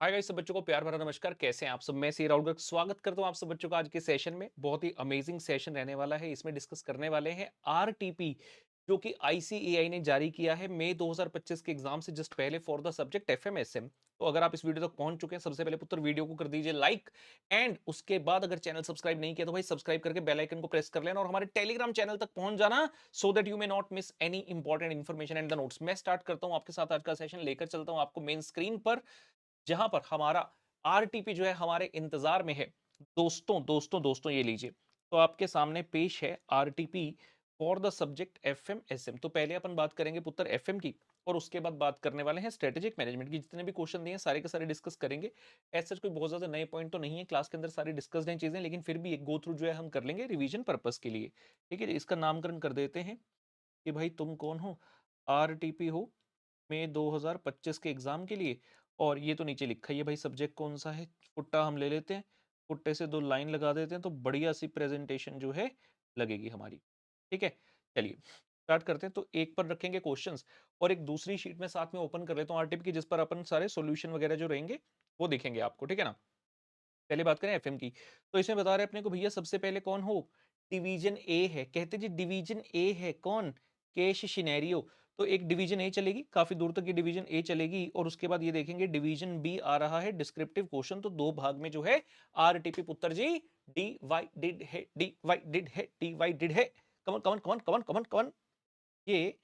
Hi guys, सब बच्चों को प्यार भरा नमस्कार। कैसे हैं आप सब? मैं सी राहुल गर्ग स्वागत करता हूं आप सब बच्चों का आज के सेशन में। बहुत ही अमेजिंग सेशन रहने वाला है। इसमें डिस्कस करने वाले हैं आरटीपी, जो कि आईसीएआई ने जारी किया है मई 2025 के एग्जाम से जस्ट पहले फॉर द सब्जेक्ट एफएमएसएम। तो अगर आप इस वीडियो तक पहुंच चुके हैं, सबसे पहले पुत्र वीडियो को कर दीजिए लाइक, एंड उसके बाद अगर चैनल सब्सक्राइब नहीं किया तो भाई सब्सक्राइब करके बेल आइकन को प्रेस कर लेना और हमारे टेलीग्राम चैनल तक पहुंच जाना, so that you may not miss any important information and the notes. मैं स्टार्ट करता हूं आपके साथ आज का सेशन, लेकर चलता हूं आपको मेन स्क्रीन पर, जहां पर हमारा आरटीपी जो है हमारे इंतजार में है। दोस्तों ये लीजिए। तो आपके सामने पेश है RTP for the subject FM SM. तो पहले अपन बात करेंगे पुत्र एफएम की, और उसके बाद बात करने वाले हैं स्ट्रेटेजिक मैनेजमेंट की। जितने भी क्वेश्चन दिए हैं सारे के सारे डिस्कस करेंगे। ऐसा कोई बहुत ज्यादा नए पॉइंट तो नहीं है, क्लास के अंदर सारी डिस्कस्ड हैं चीजें, लेकिन फिर भी एक गो थ्रू जो है हम कर लेंगे रिवीजन पर्पस के लिए। ठीक है, इसका नामकरण कर देते हैं कि भाई तुम कौन हो। आरटीपी हो में 2025 के एग्जाम के लिए। और ये तो नीचे लिखा ही है भाई सब्जेक्ट कौन सा है। फुट्टा हम ले लेते हैं, फुट्टे से दो लाइन लगा देते हैं तो बढ़िया सी प्रेजेंटेशन जो है लगेगी हमारी। ठीक है, चलिए स्टार्ट करते हैं। तो एक पर रखेंगे क्वेश्चंस, और एक दूसरी शीट में साथ में ओपन कर लेता हूँ आरटीपी की, जिस पर अपन सारे सॉल्यूशन वगैरह जो रहेंगे वो देखेंगे आपको। ठीक है ना। पहले बात करें एफएम की, तो इसमें बता रहे हैं अपने को भैया सबसे पहले कौन हो। डिवीजन ए है, कहते जी डिवीजन ए है कौन, केश सिनेरियो। तो एक डिवीजन ए चलेगी, काफी दूर तक ये डिवीजन ए चलेगी, और उसके बाद ये देखेंगे डिवीजन बी आ रहा है डिस्क्रिप्टिव क्वेश्चन। तो दो भाग में जो है आरटीपी पुत्र जी डिवाइडेड है, डिवाइडेड है, डिवाइडेड है। कमन कमन कमन कमन कमन कमन, ये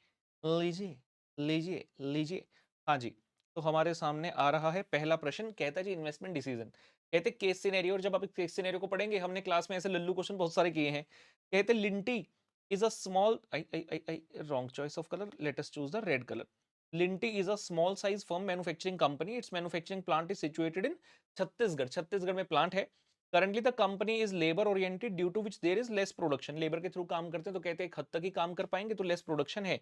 लीजिए लीजिए लीजिए। हाँ जी, तो हमारे सामने आ रहा है पहला प्रश्न। कहता है जी इन्वेस्टमेंट डिसीजन, कहते केस सिनेरियो। और जब आप केस सिनेरियो को पढ़ेंगे, हमने क्लास में ऐसे लल्लू क्वेश्चन बहुत सारे किए हैं। कहते Linty is a small I I I I wrong choice of colour, let us choose the red colour. Linty is a small size firm manufacturing company, its manufacturing plant is situated in Chhattisgarh. Chhattisgarh में plant है। Currently the company is labour oriented due to which there is less production. Labour के through काम करते हैं तो कहते हैं एक हद तक ही काम कर पाएंगे, तो लेस प्रोडक्शन है।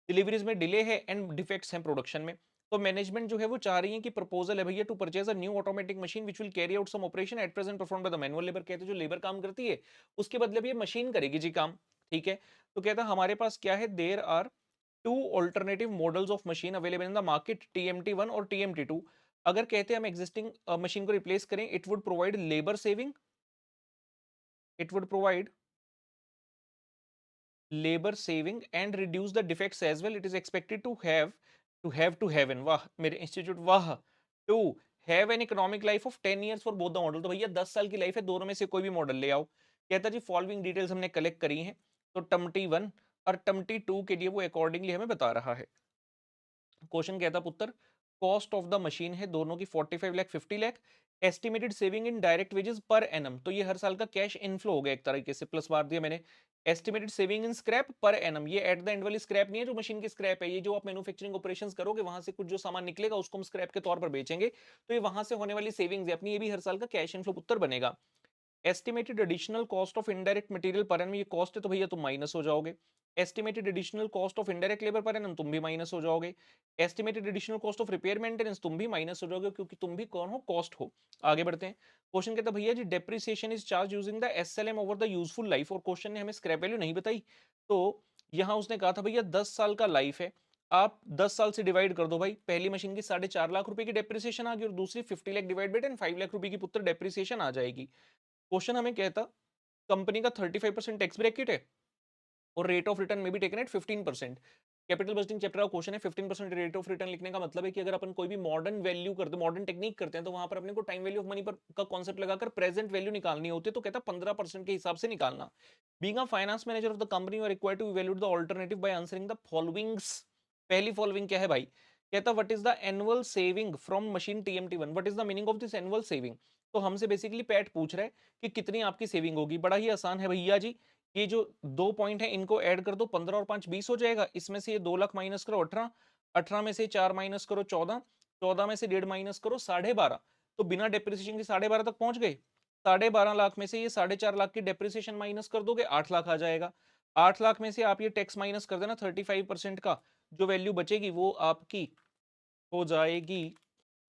डिलीवरीज में डिले है एंड डिफेक्ट्स हैं प्रोडक्शन में। तो मैनेजमेंट जो है वो चाह रही है कि प्रपोजल है भैया to purchase a new automatic machine which will carry out some operation at present perform by the manual labour. कहते हैं जो लेबर काम करती है उसके बदले भी ये मशीन करेगी जी काम। ठीक है, तो कहता है हमारे पास क्या है, there are two alternative models of machine available in the market, TMT 1 और टीएमटी 2। अगर कहते हैं हम एग्जिस्टिंग मशीन को रिप्लेस करें, it would provide labour saving, it would provide labor saving and reduce the defects as well. It is expected to have an, वाह मेरे institute, वाह, to have an economic life of 10 years for both the model। तो भैया 10 साल की life है, दोनों में से कोई भी मॉडल ले आओ। कहता जी फॉलोइंग डिटेल्स हमने कलेक्ट करी हैं। तो टमटी 1 और टमटी 2 के लिए वो अकॉर्डिंगली हमें बता रहा है। क्वेश्चन कहता पुत्र, कॉस्ट ऑफ द मशीन है दोनों की 45 lakh 50 lakh. Estimated saving in direct wages per annum, तो ये हर साल का कैश इनफ्लो हो गया एक तरीके से, प्लस मार दिया मैंने। Estimated saving in scrap per annum, ये एट द एंड वाली स्क्रैप नहीं है जो मशीन की स्क्रैप है, ये जो आप मैन्युफैक्चरिंग ऑपरेशंस करोगे वहां से कुछ जो सामान निकलेगा उसको हम स्क्रैप के तौर पर बेचेंगे। तो ये वहां से होने वाली सेविंग्स है अपनी, ये भी हर साल का कैश इनफ्लो पुत्र बनेगा। Estimated additional cost of indirect material per annum, ये कॉस्ट है तो भैया तुम माइनस हो जाओगे। Estimated additional cost of indirect labour per annum, तुम भी माइनस हो जाओगे। Estimated additional cost of repair maintenance, तुम भी माइनस हो जाओगे क्योंकि तुम भी कौन हो, कॉस्ट हो। आगे बढ़ते हैं। क्वेश्चन कहता है भैया जी depreciation is charge using the SLM over the useful life, और क्वेश्चन ने हमें स्क्रैप वैल्यू नहीं बताई। तो यहां उसने कहा था भैया 10 साल का लाइफ है, आप 10 साल से डिवाइड कर दो भाई। पहली मशीन की 4.5 लाख रुपए की डेप्रिसिएशन आ गई, और दूसरी 50 लाख डिवाइड बाई 10 5 लाख रुपए की पुत्र डेप्रिसिएशन आ जाएगी। क्वेश्चन हमें कहता कंपनी का 35% टैक्स ब्रैकेट है, और रेट ऑफ रिटर्न में भी taken at 15%। Capital budgeting chapter का क्वेश्चन है। 15% रेट ऑफ रिटर्न लिखने का मतलब है कि अगर अपन कोई भी मॉडर्न वैल्यू करते, मॉडर्न टेक्निक करते हैं, तो वहां पर अपने को टाइम वैल्यू ऑफ मनी पर का कॉन्सेप्ट लगाकर प्रेजेंट वैल्यू निकालनी होती है। तो कहता 15% के हिसाब से निकालना। Being a finance manager of the company you are required to evaluate the alternative by answering the followings. पहली फॉलोइंग क्या है भाई, कहता what is the annual saving from machine TMT 1, what is the meaning of this annual saving. तो हमसे basically PAT पूछ रहा है कि कितनी आपकी सेविंग होगी। बड़ा ही आसान है भैया जी, ये जो दो पॉइंट है इनको ऐड कर दो, 15 और 5 20 हो जाएगा। इसमें से ये 2 लाख माइनस करो 18, 18 में से 4 माइनस करो 14, 14 में से 1.5 माइनस करो 12.5। तो बिना डेप्रिसिएशन के 12.5 तक पहुंच गए। 12.5 लाख में से ये 4.5 लाख की डेप्रिसिएशन माइनस कर दोगे, 8 लाख आ जाएगा। 8 लाख में से आप ये टैक्स माइनस कर देना 35% का, जो वैल्यू बचेगी वो आपकी हो जाएगी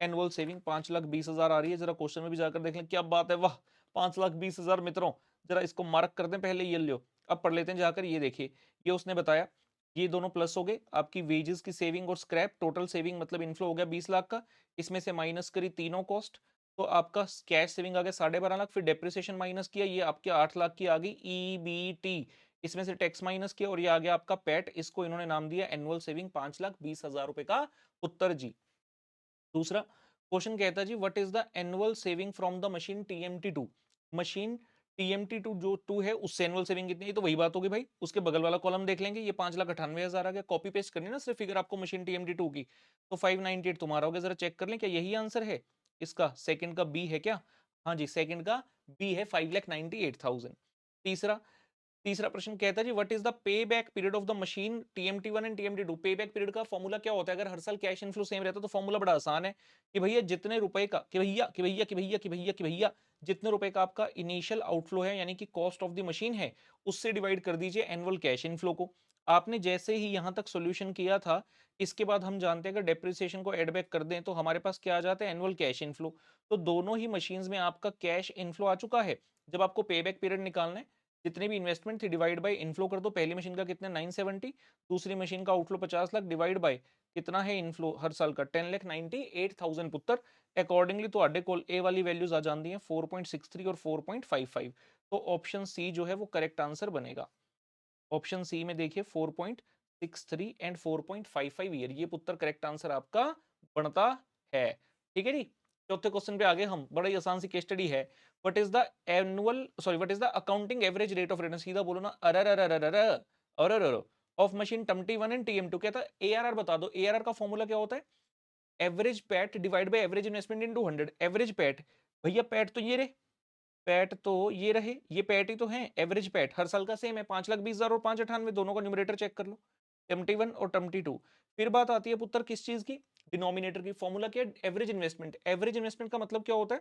एनुअल सेविंग। 5,20,000 आ रही है। जरा क्वेश्चन में भी जाकर देख लें, क्या बात है, वाह। 5,20,000 मित्रों, जरा इसको मार्क कर दें पहले, ये लो। अब पढ़ लेते हैं जाकर, ये देखिए, ये उसने बताया ये दोनों प्लस हो गए, आपकी वेजेस की सेविंग और स्क्रैप, टोटल सेविंग मतलब इनफ्लो हो गया 20 लाख का, इसमें से माइनस करी तीनों कॉस्ट, तो आपका कैश सेविंग आ गया 12.5 लाख, फिर डेप्रिसिएशन माइनस किया, ये आपके 8 लाख की आ गई ईबीटी, इसमें से टैक्स माइनस किया और ये आ गया आपका पैट, इसको इन्होंने नाम दिया एनुअल सेविंग 5,20,000 रुपए का उत्तर जी। दूसरा क्वेश्चन कहता है जी what is the annual saving from the machine TMT two, machine TMT two जो 2 है उससे एनुअल सेविंग कितनी है, तो वही बात होगी भाई, उसके बगल वाला कॉलम देख लेंगे, ये 5,98,000 आ गया, कॉपी पेस्ट करनी है ना सिर्फ फिगर आपको मशीन टीएमटी2 की, तो 598 तुम्हारा हो गया, जरा चेक कर लें क्या यही आंसर है इसका, सेकंड का बी है क्या, हाँ जी सेकंड का बी है 5,98,000। तीसरा तीसरा प्रश्न कहता है जी what is the pay back period of the machine TMT one and TMT two, pay back period का फॉर्मूला क्या होता है, अगर हर साल कैश इनफ्लो सेम रहता है तो फॉर्मूला बड़ा आसान है कि भैया जितने रुपए का कि भैया जितने रुपए का आपका इनिशियल आउटफ्लो है यानी कि कॉस्ट ऑफ द मशीन है उससे डिवाइड कर दीजिए एनुअल कैश इनफ्लो को। आपने जैसे ही यहां तक सॉल्यूशन किया था, इसके बाद हम जानते हैं अगर डेप्रिसिएशन को एड बैक कर दें तो हमारे पास क्या आ जाता है एनुअल कैश इनफ्लो, तो दोनों ही मशीन्स में आपका कैश इनफ्लो आ चुका है। जब आपको पे बैक पीरियड निकालना है, जितनी भी इन्वेस्टमेंट थी डिवाइड बाय इनफ्लो कर दो, पहली मशीन का कितना 970, दूसरी मशीन का आउटफ्लो 50 लाख डिवाइड बाय कितना है इनफ्लो हर साल का 10,98,000 पुत्र, अकॉर्डिंगली तो आडे कोल ए वाली वैल्यूज आ जाती हैं 4.63 और 4.55, तो ऑप्शन सी जो है वो करेक्ट आंसर बनेगा। ऑप्शन सी में देखिए 4.63 एंड 4.55 ईयर, ये पुत्र करेक्ट आंसर आपका बनता है। ठीक है जी, चौथे क्वेश्चन पे आगे हम, बड़ा ही आसान सी केस स्टडी है, what is the annual sorry what is the accounting average rate of return, सीधा बोलो ना अरर ऑफ मशीन टी1 एंड टीएम2, कहता है एआरआर बता दो, एआरआर का फॉर्मूला क्या होता है, average PAT divide by average investment into 100, average PAT, भैया पैट तो ये रहे, पैट तो ये रहे, ये पैट ही तो है, एवरेज पैट हर साल का सेम है 5,20,000 और 5,98, दोनों का न्यूमरेटर चेक कर लो, टेम्पटी 1 और टेम्पटी 2। फिर बात आती है पुत्र किस चीज की, डिनोमिनेटर की, फॉर्मूला क्या है एवरेज इन्वेस्टमेंट, एवरेज इन्वेस्टमेंट का मतलब क्या होता है,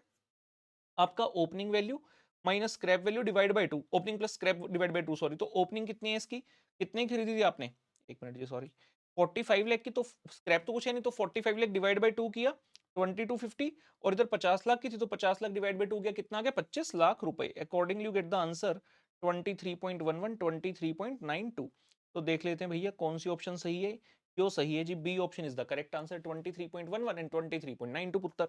आपका opening value minus scrap value divide by 2, opening plus scrap divide by 2, sorry, तो ओपनिंग कितनी है इसकी, कितनी खरीदी थी आपने, एक मिनट जी सॉरी, 45 लाख की, तो स्क्रैप तो कुछ है नहीं, तो 45 लाख डिवाइड बाय 2 किया 2250, और इधर 50 लाख की थी तो 50 लाख डिवाइड बाय 2 किया, कितना आ गया 25 लाख रुपए, accordingly you get the answer 23.11 23.92। तो देख लेते हैं भैया कौन सी ऑप्शन सही है, क्यों सही है जी, B option is the correct answer 23.11 and 23.92 पुत्र।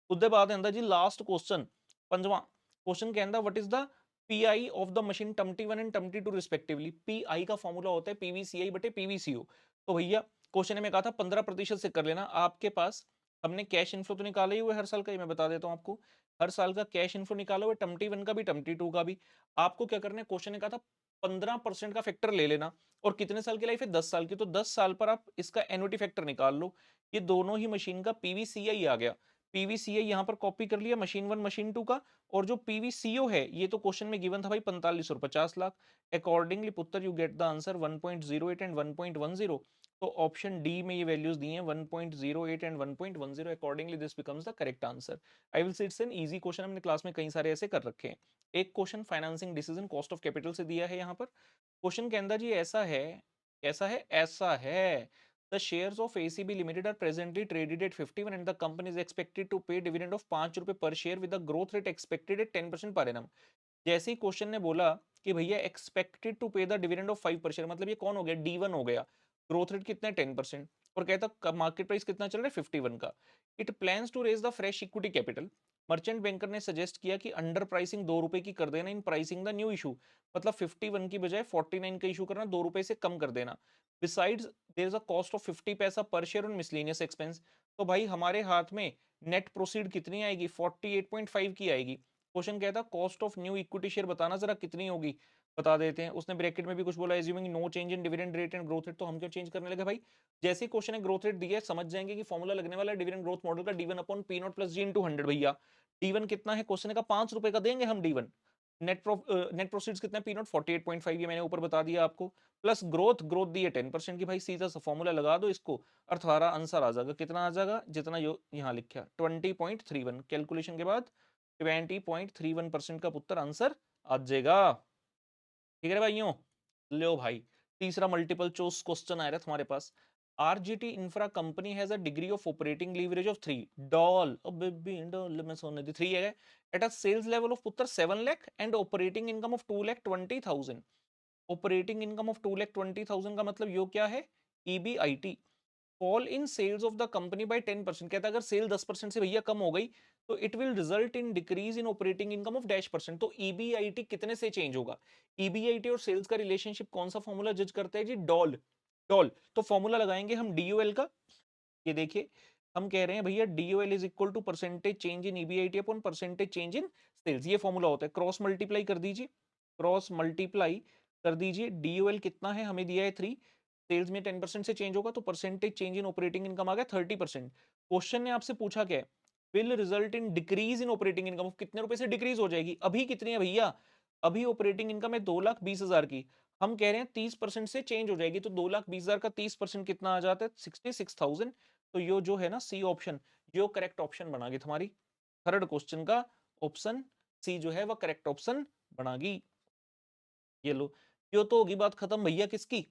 उसके बाद है जी लास्ट क्वेश्चन, पंजवां क्वेश्चन के अंदर what is the PI of the machine TMT 1 and TMT 2 respectively, PI का फॉर्मूला होता है पीवीसीआई बटे पीवीसीओ, तो भैया क्वेश्चन में कहा था 15% से कर लेना, आपके पास हमने कैश इनफ्लो तो निकाला ही हुआ है हर साल का, ये मैं बता देता हूं आपको, हर साल का कैश इनफ्लो निकाला हुआ है टम्पटी 1 का भी टम्पटी 2 का भी, आपको क्या करना है, क्वेश्चन ने कहा था 15% का फैक्टर ले लेना, और कितने साल की लाइफ है 10 साल की, तो 10 साल पर आप इसका एनुटी फैक्टर निकाल लो, ये दोनों ही मशीन का पीवीसीआई आ गया, पीवीसीआई यहां पर कॉपी कर लिया मशीन 1 मशीन 2 का, और जो पीवीसीओ है ये तो क्वेश्चन में गिवन था भाई 45 और 50 लाख, अकॉर्डिंगली पुत्र you get the answer 1.08 and 1.10, तो ऑप्शन डी में ये वैल्यूज दी हैं 1.08 and 1.10, accordingly this becomes the correct answer. I will say it's an easy question, हमने क्लास में कई सारे ऐसे कर रखे हैं। एक question financing decision cost of capital से दिया है यहाँ पर, क्वेश्चन के अंदर जी ऐसा है, ऐसा है the shares of ACB Limited are presently traded at 51 and the company is expected to pay dividend of 5 रुपए per share with the growth rate expected at 10% per annum। जैसे ही क्वेश्चन ने बोला कि भैया एक्सपेक्टेड टू पे the dividend of 5%, मतलब ये कौन हो गया D1 हो गया, ग्रोथ रेट कितना है 10%, और कहता मार्केट प्राइस कितना चल रहा है 51 का, it plans to raise the fresh equity capital, merchant banker ने सजेस्ट किया कि अंडर प्राइसिंग 2 रुपए की कर देना in pricing the new issue, मतलब 51 की बजाय 49 का इशू करना, 2 रुपए से कम कर देना, besides there is a cost of 50 paisa पर शेयर ऑन मिसलेनियस एक्सपेंस, तो भाई हमारे हाथ में नेट प्रोसीड कितनी आएगी 48.5 की आएगी, क्वेश्चन कहता cost of new equity share बताना जरा कितनी होगी, बता देते हैं, उसने ब्रैकेट में भी कुछ बोला assuming no change in dividend rate and growth rate, तो हम क्यों चेंज करने लगे भाई, जैसे ही क्वेश्चन है ग्रोथ रेट दिया है समझ जाएंगे कि फॉर्मूला लगने वाला है डिविडेंड ग्रोथ मॉडल का D1 upon P not plus G into 100, भैया D1 कितना है क्वेश्चन का 5 रुपए का देंगे हम D1, नेट प्रोसीड्स कितना है पी नॉट 48.5, ये मैंने ऊपर बता दिया आपको, प्लस ग्रोथ दी है 10% की, भाई सीधा सा फॉर्मूला लगा दो इसको और तुम्हारा आंसर आ जाएगा, कितना आ जाएगा जितना यहाँ लिखा 20.31, कैलकुलेशन के बाद 20.31% का पुत्र आंसर आ जाएगा। ठीक है भाइयों, लो भाई तीसरा मल्टीपल चॉइस क्वेश्चन आ रहा है तुम्हारे पास, RGT infra company has a degree of operating leverage of 3 DOL, अब बेबी डॉल में सोने दी 3 है, at a sales level of पुत्र 7 lakh and operating income of 2,20,000, operating income of 2,20,000 का मतलब यो क्या है, EBIT. Fall in sales of the company by 10%, कहता है अगर सेल 10% से भैया कम हो गई तो it will result in decrease in operating income of dash percent. तो ईबीआईटी कितने से चेंज होगा, ईबीआईटी और सेल्स का रिलेशनशिप कौन सा फॉर्मूला जज करता है जी, डॉल। डॉल, तो फॉर्मूला लगाएंगे हम डीओएल का। ये देखिए, हम कह रहे हैं भैया DOL is equal to percentage change in EBIT upon percentage change in sales. ये फॉर्मूला होता है, क्रॉस मल्टीप्लाई कर दीजिए, क्रॉस मल्टीप्लाई कर दीजिए। डीओएल कितना है, हमें दिया है 3, सेल्स में 10% से चेंज होगा तो percentage change in operating income आ गया 30%। क्वेश्चन ने आपसे पूछा क्या है, will result in decrease in operating income, कितने रुपए से डिक्रीज हो जाएगी, अभी कितनी है भैया, अभी ऑपरेटिंग इनकम है 2,20,000 की, हम कह रहे हैं 30% से चेंज हो जाएगी, तो 2,20,000 का 30% कितना आ जाता है, 66,000। तो यो जो है ना सी ऑप्शन, यो करेक्ट ऑप्शन बनागी तुम्हारी थर्ड क्वेश्चन का, ऑप्शन सी जो है वह करेक्ट ऑप्शन बनागी। ये लो, यो तो होगी बात खत्म भैया किसकी,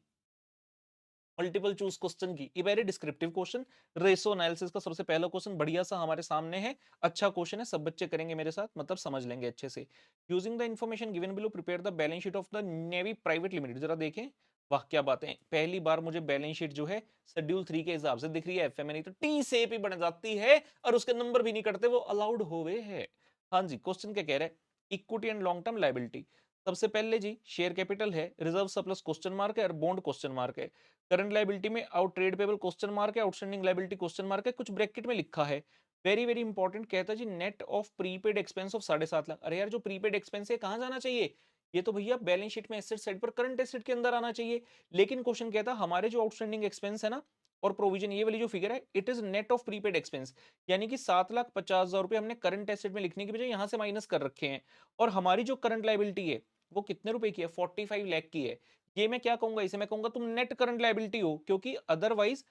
मल्टीपल चूज क्वेश्चन की। ये very descriptive question, ratio analysis का सबसे पहला क्वेश्चन बढ़िया सा हमारे सामने है, अच्छा क्वेश्चन है, सब बच्चे करेंगे मेरे साथ, मतलब समझ लेंगे अच्छे से। Using the information given below prepare the balance sheet of the navy private limited. जरा देखें, वाह क्या बात है, पहली बार मुझे बैलेंस शीट जो है शेड्यूल 3 के हिसाब से दिख रही है, एफ में नहीं तो टी से भी बन जाती है और उसके नंबर भी नहीं कटते, वो अलाउड होवे है। हाँ जी, क्वेश्चन क्या कह रहा है, equity and long term liability. सबसे पहले जी शेयर कैपिटल है, रिजर्व सरप्लस क्वेश्चन मार्क है और बॉन्ड क्वेश्चन मार्क है। करंट लायबिलिटी में out trade payable question mark है, आउटस्टैंडिंग लायबिलिटी क्वेश्चन मार्क है, कुछ ब्रैकेट में लिखा है। वेरी वेरी इंपॉर्टेंट, कहता है जी net of prepaid expense of 7.5 lakh. अरे यार जो प्रीपेड एक्सपेंस है कहां जाना चाहिए, ये तो भैया बैलेंस शीट में एसेट साइड पर करंट एसेट के अंदर आना चाहिए। लेकिन क्वेश्चन कहता है हमारे जो आउटस्टैंडिंग एक्सपेंस है ना और प्रोविजन, ये वाली जो फिगर है it is net of prepaid expense, यानी कि 7,50,000 रुपए हमने करंट एसेट में लिखने की बजाय यहां से माइनस कर रखे हैं। और हमारी जो करंट लायबिलिटी है वो कितने रुपए की है, 45 लाख की है। ये मैं क्या कहूंगा, इसे मैं कहूंगा तुम नेट करंट लायबिलिटी हो, क्योंकि अदरवाइज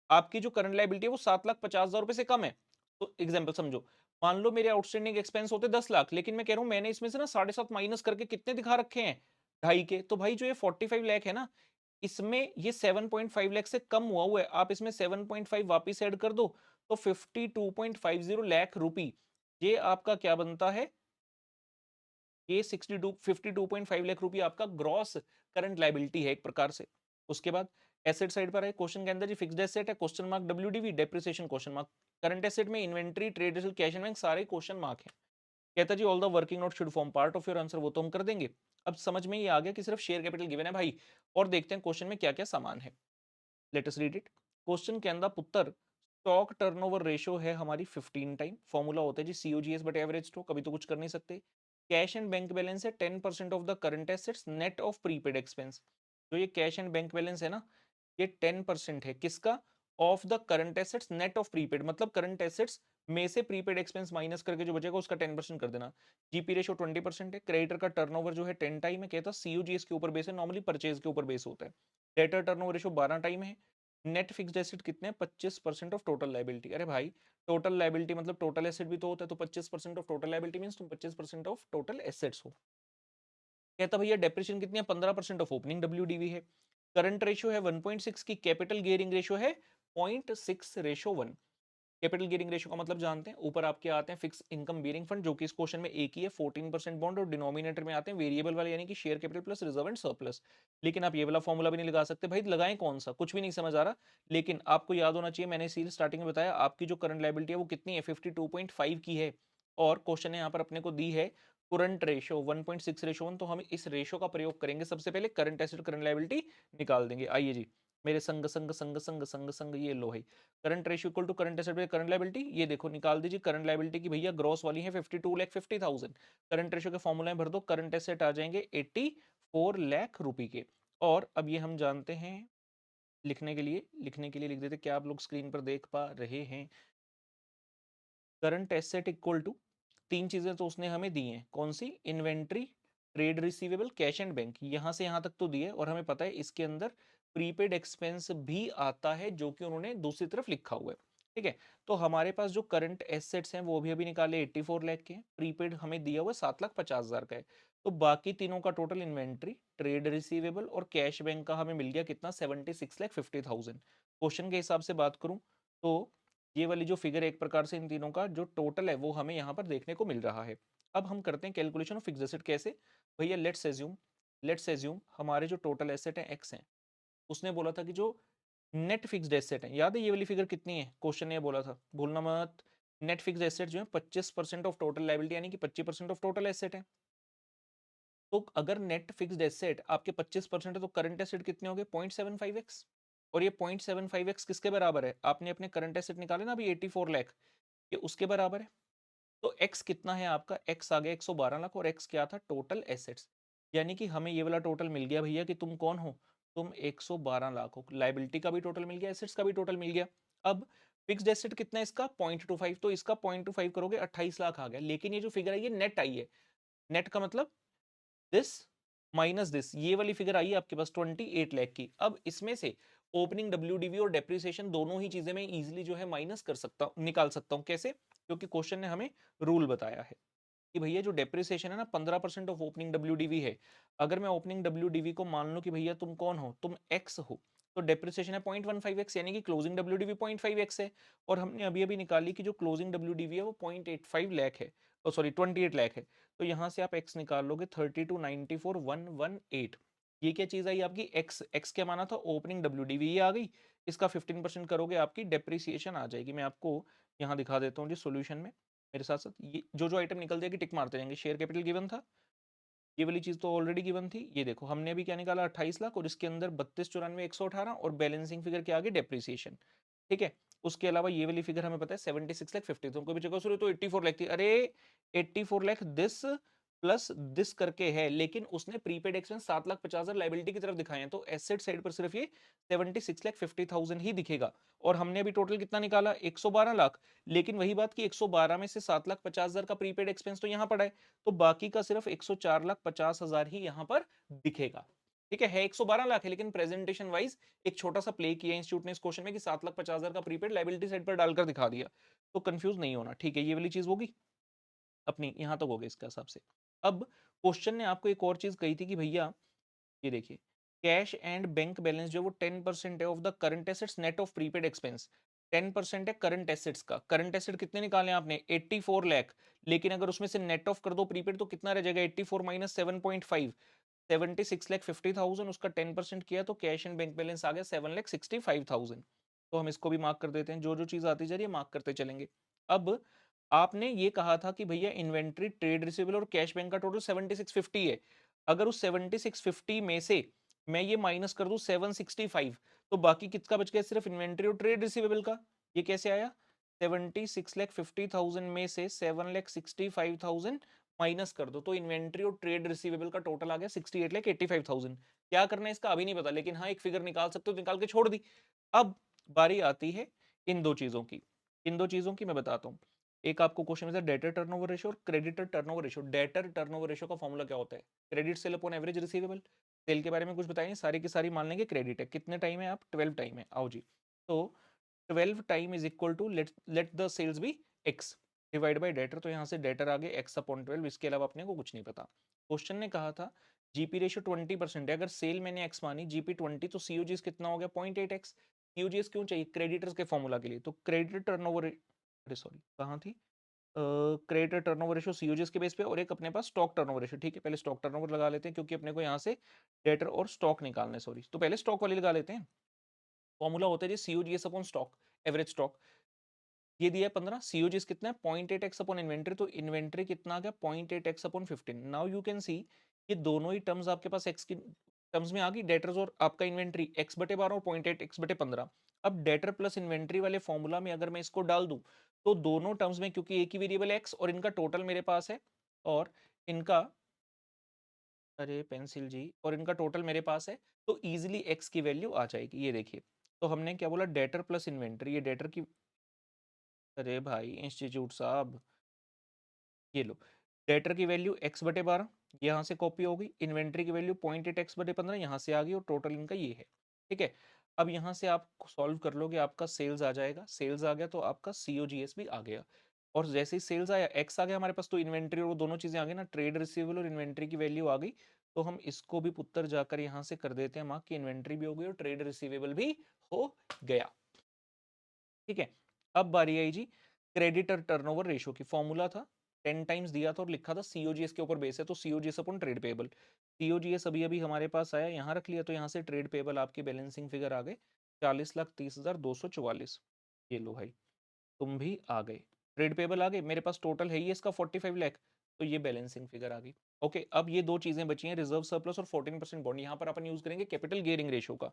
आपकी जो करंट लायबिलिटी है वो 7,50,000 रुपए से कम है। तो एग्जांपल समझो, मान लो मेरे आउटस्टैंडिंग एक्सपेंस होते 10 लाख, लेकिन मैं कह रहा हूं मैंने इसमें से ना 7.5 माइनस करके कितने दिखा रखे हैं, 2.5 के। तो भाई जो ये 45 लाख है ना, इसमें ये 7.5 लाख से कम हुआ है, आप इसमें 7.5 वापिस ऐड कर दो तो 52.50 लाख रुपी, ये आपका क्या बनता है, ये 52 लाख रुपए आपका ग्रॉस करंट लायबिलिटी है एक प्रकार से। उसके बाद एसेट साइड पर है, क्वेश्चन के अंदर जी फिक्स्ड एसेट है, question mark WDV, depreciation question mark. Current asset में inventory, trade receive, cash and bank सारे क्वेश्चन मार्क है। कहता जी all the working note should form part of your answer, वो तो हम कर देंगे। अब समझ में ये आ गया कि सिर्फ शेयर कैपिटल गिवन है भाई, और देखते हैं क्वेश्चन में क्या क्या सामान है। Let us read it. Question के अंदर पुत्र स्टॉक टर्नओवर रेशियो है हमारी 15 टाइम, फॉर्मूला होता है जी सीओजीएस बटे एवरेज स्टॉक, कभी तो कुछ कर नहीं सकते। कैश एंड बैंक बैलेंस है 10% of the current assets net of prepaid expense. जो ये कैश एंड बैंक बैलेंस है ना, ये 10% है किसका, of the current assets net of prepaid, मतलब करंट एसेट्स में से प्रीपेड एक्सपेंस माइनस करके जो बचेगा उसका 10% कर देना। जीपी रेशियो 20% है, क्रेडिटर का टर्नओवर जो है 10 टाइम है, कहता सीओजीएस के ऊपर बेस है, नॉर्मली परचेज के ऊपर बेस होता है। डेटर टर्नओवर रेशियो 12 टाइम है। नेट फिक्स्ड एसेट कितने, 25% ऑफ टोटल लायबिलिटी। अरे भाई टोटल लायबिलिटी मतलब टोटल एसेट भी तो होता है, तो 25% ऑफ टोटल लायबिलिटी मींस तुम 25% ऑफ टोटल एसेट्स हो। कहता भैया डेप्रिसिएशन कितनी है, 15% ऑफ ओपनिंग डब्ल्यूडीवी है। करंट रेशियो है 1.6 की, कैपिटल गियरिंग रेशियो है 0.6:1। कैपिटल गियरिंग रेशियो का मतलब जानते हैं, ऊपर आपके आते हैं फिक्स इनकम बियरिंग फंड जो कि इस क्वेश्चन में एक ही है 14% बॉन्ड, और डिनोमिनेटर में आते हैं वेरिएबल वाले यानी कि share capital plus reserve and surplus. लेकिन आप ये वाला फॉर्मूला भी नहीं लगा सकते भाई, लगाएं कौन सा, कुछ भी नहीं समझ आ रहा। लेकिन आपको याद होना चाहिए, मैंने इसी स्टार्टिंग में बताया आपकी जो करंट लायबिलिटी है वो कितनी है, 52.5 की है। और क्वेश्चन ने यहाँ पर अपने को दी है करंट रेशियो 1.6:1, तो हम इस रेशियो का प्रयोग करेंगे, सबसे पहले करंट एसेट करंट लायबिलिटी निकाल देंगे। आइए जी, मेरे संग संग संग संग संग संग ये लो है current ratio equal to current asset by current liability. ये देखो निकाल दीजिए, करंट लायबिलिटी की भैया ग्रॉस वाली है 52,50,000, करंट रेशियो के फॉर्मूला में भर दो, करंट एसेट आ जाएंगे 84 लाख रुपए के। और अब ये हम जानते हैं, लिखने के लिए लिख देते, क्या आप लोग स्क्रीन पर देख पा रहे हैं, करंट एसेट इक्वल टू, तीन चीजें तो उसने हमें दी हैं, कौन सी, inventory, trade receivable, cash and bank, यहां से यहां तक तो दिए, और हमें पता है इसके अंदर प्रीपेड एक्सपेंस भी आता है जो कि उन्होंने दूसरी तरफ लिखा हुआ है। ठीक है, तो हमारे पास जो करंट एसेट्स हैं वो भी अभी निकाले 84 लाख के हैं, प्रीपेड हमें दिया हुआ 7,50,000 का है। तो बाकी तीनों का टोटल इन्वेंट्री, ट्रेड रिसीवेबल और कैश बैंक का हमें मिल गया कितना, 76,50,000। क्वेश्चन के हिसाब से बात करूं तो ये वाली जो फिगर है एक प्रकार से इन तीनों का जो टोटल है वो हमें यहाँ पर देखने को मिल रहा है। अब हम करते हैं कैलकुलेशन ऑफ फिक्स्ड एसेट, कैसे भैया, लेट्स एज्यूम लेट्स एज्यूम हमारे जो टोटल एसेट है एक्स है, उसने बोला था कि जो नेट फिक्स्ड एसेट है, याद है ये वाली फिगर कितनी है, क्वेश्चन ने ये बोला था, भूलना मत, नेट फिक्स्ड एसेट जो है 25% ऑफ टोटल लायबिलिटी यानी कि 25% ऑफ टोटल एसेट है। तो अगर नेट फिक्स्ड एसेट आपके 25% है तो करंट एसेट कितने हो गए 0.75x, और ये 0.75x किसके बराबर है, आपने अपने करंट एसेट निकाले ना अभी 84 लाख, ये उसके बराबर है। तो x कितना है आपका, x आ गया 112 लाख, और x क्या था टोटल एसेट्स, यानी कि हमें ये वाला टोटल मिल गया भैया कि तुम कौन हो, तुम 112 लाख हो, लायबिलिटी का भी टोटल मिल गया, एसेट्स का भी टोटल मिल गया। अब फिक्स्ड एसेट कितना है इसका 0.25, तो इसका 0.25 करोगे 28 लाख आ गया, लेकिन ये जो फिगर है ये नेट आई है, नेट का मतलब दिस माइनस दिस, ये वाली फिगर आई है आपके पास 28 लाख की। अब इसमें से ओपनिंग डब्ल्यूडीवी और डेप्रिसिएशन दोनों ही चीजें मैं इजीली जो है माइनस कर सकता हूं, निकाल सकता हूं, कैसे, क्योंकि क्वेश्चन ने हमें रूल बताया है कि भैया जो डेप्रिसिएशन है ना 15% ऑफ ओपनिंग डब्ल्यूडीवी है, अगर मैं ओपनिंग डब्ल्यूडीवी को मान लूं कि भैया तुम कौन हो, तुम एक्स हो, तो डेप्रिसिएशन है 0.15x, यानी कि क्लोजिंग डब्ल्यूडीवी 0.5x है, और हमने अभी अभी निकाली कि जो क्लोजिंग डब्ल्यूडीवी है वो 0.85 लाख है, ओ सॉरी 28 लाख है, तो यहां से आप x निकाल लोगे 32,94,118, ये क्या चीज आई आपकी x, x क्या माना था ओपनिंग डब्ल्यूडीवी, ये आ गई, इसका 15% करोगे आपकी डेप्रिसिएशन आ जाएगी। मैं आपको यहाँ दिखा देता हूँ जी सोल्यूशन में, मेरे साथ साथ ये जो जो आइटम निकल जाएगी टिक मारते जाएंगे। शेयर कैपिटल गिवन था, ये वाली चीज तो ऑलरेडी गिवन थी, ये देखो हमने अभी क्या निकाला 28 लाख, और इसके अंदर 32,94,118, और बैलेंसिंग फिगर क्या आ गई डेप्रिसिएशन, ठीक है। उसके अलावा ये वाली फिगर हमें पता है 76 लाख 50, तुमको भी जगह तो 84 लाख थी, अरे 84 लाख दिस प्लस दिस करके है, लेकिन उसने प्रीपेड एक्सपेंस 7,50,000 लाइबिलिटी की तरफ दिखाए हैं, तो एसेट साइड पर सिर्फ ये 76 लाख 50,000 ही दिखेगा, और हमने अभी टोटल कितना निकाला 112 लाख, लेकिन वही बात कि 112 में से 7,50,000 का प्रीपेड एक्सपेंस तो यहाँ पड़ा है, तो बाकी का सिर्फ 104,50,000 ही यहाँ पर दिखेगा, ठीक है 112 लाख है, लेकिन प्रेजेंटेशन वाइज एक छोटा सा प्ले किया इंस्टीट्यूट ने इस क्वेश्चन में कि 7,50,000 का प्रीपेड लाइबिलिटी साइड पर डालकर दिखा दिया, तो कंफ्यूज नहीं होना, ठीक है ये वाली चीज होगी अपनी, यहां तक हो गई इसके हिसाब से। अब क्वेश्चन ने आपको एक और चीज कही थी कि भैया ये देखिए कैश एंड बैंक बैलेंस जो वो 10% है of the current assets net of prepaid expense, 10% है करंट एसेट्स का, करंट एसेट कितने निकाले आपने 84 लाख, लेकिन अगर उसमें से नेट ऑफ कर दो प्रीपेड तो कितना रह जाएगा 84 माइनस 7.5, 76 लाख 50,000, उसका 10% किया तो कैश एंड बैंक बैलेंस आ गया 7 लाख 65,000, तो हम इसको भी मार्क कर देते हैं, जो जो चीज आती जा रही है मार्क करते चलेंगे। अब आपने ये कहा था कि भैया इन्वेंट्री ट्रेड रिसीवेबल और कैश बैंक का टोटल 7650 है, अगर उस 7650 में से मैं ये माइनस कर दूं 765, तो बाकी किसका बच गया सिर्फ इन्वेंट्री और ट्रेड रिसीवेबल का, ये कैसे आया 76,50,000 में से 7,65,000 माइनस कर दो, तो इन्वेंट्री और ट्रेड रिसीवेबल का टोटल आ गया 68,85,000। क्या करना है इसका अभी नहीं पता, लेकिन हाँ एक फिगर निकाल सकते हो, निकाल के छोड़ दी। अब बारी आती है इन दो चीजों की, इन दो चीजों की मैं बताता हूँ। एक आपको क्वेश्चन में डेटर टर्नओवर रेशियो और creditor turnover ratio, debtor turnover ratio का फॉर्मूला क्या होता है, credit sale upon average receivable, sale के बारे में कुछ बताएंगे, सारी की सारी मान लेंगे क्रेडिट है, कितने टाइम है आप 12 टाइम है, आओ जी, तो 12 time is equal to let the sales B X divide by debtor, तो यहाँ से डेटर आ गए एक्स अपॉन 12, इसके अलावा अपने को कुछ नहीं पता। क्वेश्चन ने कहा था जीपी रेशियो 20% है, अगर सेल मैंने एक्स मानी जीपी 20, तो सीओजीएस कितना हो गया 0.8x, सीओजीएस क्यों चाहिए क्रेडिटर्स के फॉर्मूला के लिए, तो क्रेडिटर टर्नओवर, अरे सॉरी कहाँ थी, क्रेडिटर टर्नओवर रेशियो सीओजीएस के बेस पे, और एक अपने पास स्टॉक टर्नओवर रेशियो, ठीक है पहले स्टॉक टर्नओवर लगा लेते हैं क्योंकि अपने को यहाँ से डेटर और स्टॉक निकालना है, सॉरी तो पहले स्टॉक वाली लगा लेते हैं। फॉर्मूला होता है जी COGS upon stock, average stock, ये दिया है 15, सीओजीएस कितना है 0.8x अपॉन इन्वेंट्री, तो इन्वेंट्री कितना आ गया 0.8x upon 15, now you can see ये दोनों ही टर्म्स आपके पास x की टर्म्स में आ गई, डेटर्स और आपका इन्वेंट्री x बटे 12 और 0.8x बटे 15। अब डेटर प्लस इन्वेंट्री वाले फॉर्मूला में अगर मैं इसको डाल दूं तो दोनों टर्म्स में, क्योंकि एक ही वेरिएबल x और इनका टोटल मेरे पास है, और इनका, अरे पेंसिल जी, और इनका टोटल मेरे पास है, तो इजीली x की वैल्यू आ जाएगी, ये देखिए। तो हमने क्या बोला डेटर प्लस इन्वेंट्री, ये डेटर की, अरे भाई इंस्टीट्यूट साहब, ये लो डेटर की वैल्यू x बटे 12 यहाँ से कॉपी हो गई, इन्वेंट्री की वैल्यू 0.8x बटे 15 यहाँ से आ गई, और टोटल इनका ये है, ठीक है। अब यहाँ से आप सॉल्व कर लोगे, आपका सेल्स आ जाएगा, सेल्स आ गया तो आपका सीओजीएस भी आ गया, और जैसे ही सेल्स आया एक्स आ गया हमारे पास, तो इन्वेंट्री और वो दोनों चीजें आ गई ना, ट्रेड रिसीवेबल और इन्वेंट्री की वैल्यू आ गई, तो हम इसको भी पुत्तर जाकर यहाँ से कर देते हैं मार्क की इन्वेंट्री भी हो गई और ट्रेड रिसीवेबल भी हो गया, ठीक है। अब बारी आई जी क्रेडिटर टर्नओवर रेशियो की, फॉर्मूला था 10 टाइम्स दिया था और लिखा था सीओजीएस के ऊपर बेस है, तो सीओजीएस अपन ट्रेड पेबल, सीओजीएस अभी अभी हमारे पास आया, यहाँ रख लिया, तो यहाँ से ट्रेड पेबल आपकी बैलेंसिंग फिगर आ गए 40,30,244। ये लो भाई, तुम भी आ गए, ट्रेड पेबल आ गए, मेरे पास टोटल है ही इसका 45 लाख, तो ये बैलेंसिंग फिगर आ गई। ओके, अब ये दो चीजें बची हैं, रिजर्व सरप्लस और 14% बॉन्ड। यहाँ पर अपन यूज करेंगे कैपिटल गियरिंग रेशियो का।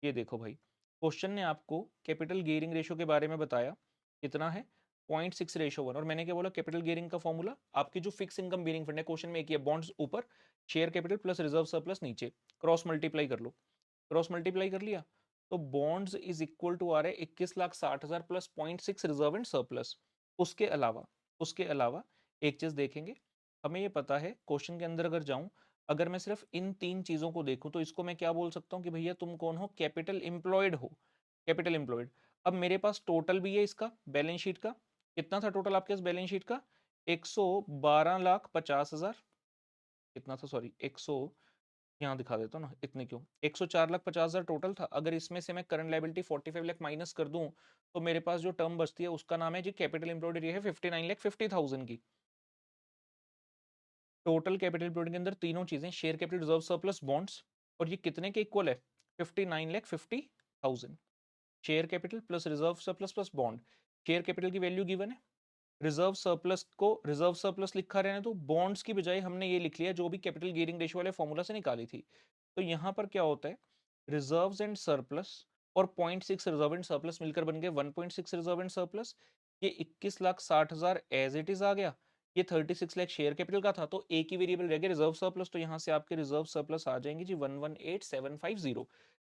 ये देखो भाई, क्वेश्चन ने आपको कैपिटल गियरिंग रेशियो के बारे में बताया, कितना है 0.6:1, और मैंने क्या बोला, कैपिटल गियरिंग का फॉर्मूला आपकी जो फिक्स इनकम बियरिंग फंड है, क्वेश्चन में एक ही है, बॉन्ड्स ऊपर, share capital plus reserve surplus नीचे, क्रॉस मल्टीप्लाई कर लो, क्रॉस मल्टीप्लाई कर लिया, तो बॉन्ड्स इज इक्वल टू आ रहा है 21,60,000 प्लस 0.6 रिजर्व एंड सरप्लस। उसके अलावा एक चीज देखेंगे, हमें ये पता है क्वेश्चन के अंदर अगर जाऊं, अगर मैं सिर्फ इन तीन चीजों को देखूं, तो इसको मैं क्या बोल सकता हूं कि भैया तुम कौन हो, कैपिटल एम्प्लॉयड हो, कैपिटल एम्प्लॉयड। अब मेरे पास टोटल भी है इसका बैलेंस शीट का, कितना था टोटल आपके पास बैलेंस शीट का, 112,50,000, कितना था, सॉरी 100, यहाँ दिखा देता हूँ ना, इतने क्यों, 104,50,000 टोटल था। अगर इसमें से मैं करंट लायबिलिटी 45 लाख माइनस कर दूं, तो मेरे पास जो टर्म बचती है उसका नाम है जी कैपिटल एम्प्लॉयड, ये है 59,50,000 की। टोटल कैपिटल एम्प्लॉयड के अंदर तीनों चीजें, share capital, reserve surplus, bonds, और ये कितने के इक्वल है, 59,50,000। Share capital plus reserve surplus plus bond, share capital की वैल्यू गिवन है, रिजर्व सरप्लस को रिजर्व सरप्लस लिखा रहने तो, बॉन्ड्स की बजाय हमने ये लिख लिया जो भी कैपिटल गियरिंग रेशियो वाले फॉर्मूला से निकाली थी। तो यहाँ पर क्या होता है, रिजर्व्स एंड सरप्लस और 0.6 रिजर्व एंड सरप्लस मिलकर बन गए 1.6 रिजर्व एंड सरप्लस। ये 21,60,000 एज इट इज आ गया, ये 36 लाख शेयर कैपिटल का था, तो एक ही वेरिएबल रह गया रिजर्व सरप्लस, तो यहाँ से आपके रिजर्व सरप्लस आ जाएंगे जी 118,750।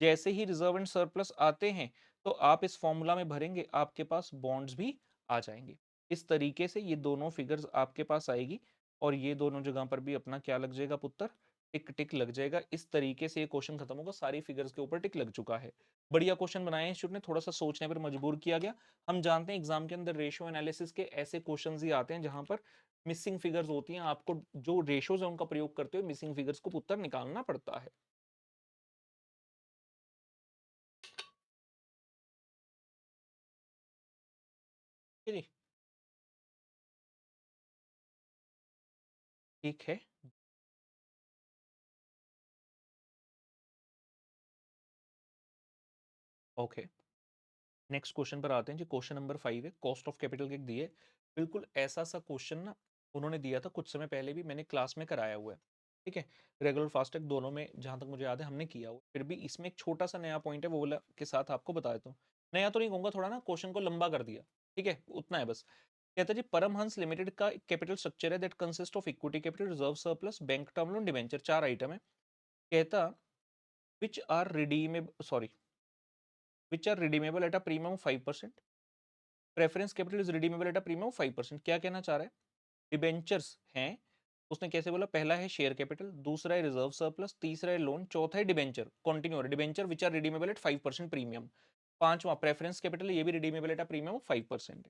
जैसे ही रिजर्व एंड सरप्लस आते हैं, तो आप इस फॉर्मूला में भरेंगे, आपके पास बॉन्ड्स भी आ जाएंगे। इस तरीके से ये दोनों फिगर्स आपके पास आएगी, और ये दोनों जगह पर भी अपना क्या लग जाएगा पुत्र, टिक टिक लग जाएगा। इस तरीके से ये क्वेश्चन खत्म होगा, सारी फिगर्स के ऊपर टिक लग चुका है। बढ़िया क्वेश्चन बनाए हैं स्टूडेंट ने, थोड़ा सा सोचने पर मजबूर किया गया। हम जानते हैं एग्जाम के अंदर रेशियो एनालिसिस के ऐसे क्वेश्चंस ही आते हैं जहां पर मिसिंग फिगर्स होती हैं, आपको जो रेशियोज है उनका प्रयोग करते हुए मिसिंग फिगर्स को पुत्र निकालना पड़ता है। ठीक है जी, ठीक है, ओके। नेक्स्ट क्वेश्चन पर आते हैं जी, क्वेश्चन नंबर 5 है, कॉस्ट ऑफ कैपिटल के दिए, बिल्कुल ऐसा सा क्वेश्चन ना उन्होंने दिया था कुछ समय पहले भी, मैंने क्लास में कराया हुआ है। ठीक है, रेगुलर फास्टैग दोनों में जहां तक मुझे याद है हमने किया हुआ, फिर भी इसमें एक छोटा सा नया पॉइंट है, वो वाला के साथ आपको बता देता हूँ। नया तो नहीं कहूंगा, थोड़ा ना क्वेश्चन को लंबा कर दिया, ठीक है, उतना है बस। कहता है जी, परमहंस लिमिटेड का कैपिटल स्ट्रक्चर है that consist of equity capital, reserve surplus, bank term loan, debenture, चार आइटम है। कहता which are redeemable, sorry, which are redeemable at a premium 5%, preference capital is redeemable at a premium 5%। क्या कहना चाह रहा है, debentures हैं, उसने कैसे बोला, पहला है शेयर कैपिटल, दूसरा है रिजर्व सरप्लस, तीसरा है लोन, चौथा है debenture, continue debenture which are redeemable at 5% premium, पांचवा प्रेफरेंस कैपिटल, ये भी redeemable at a premium of 5%।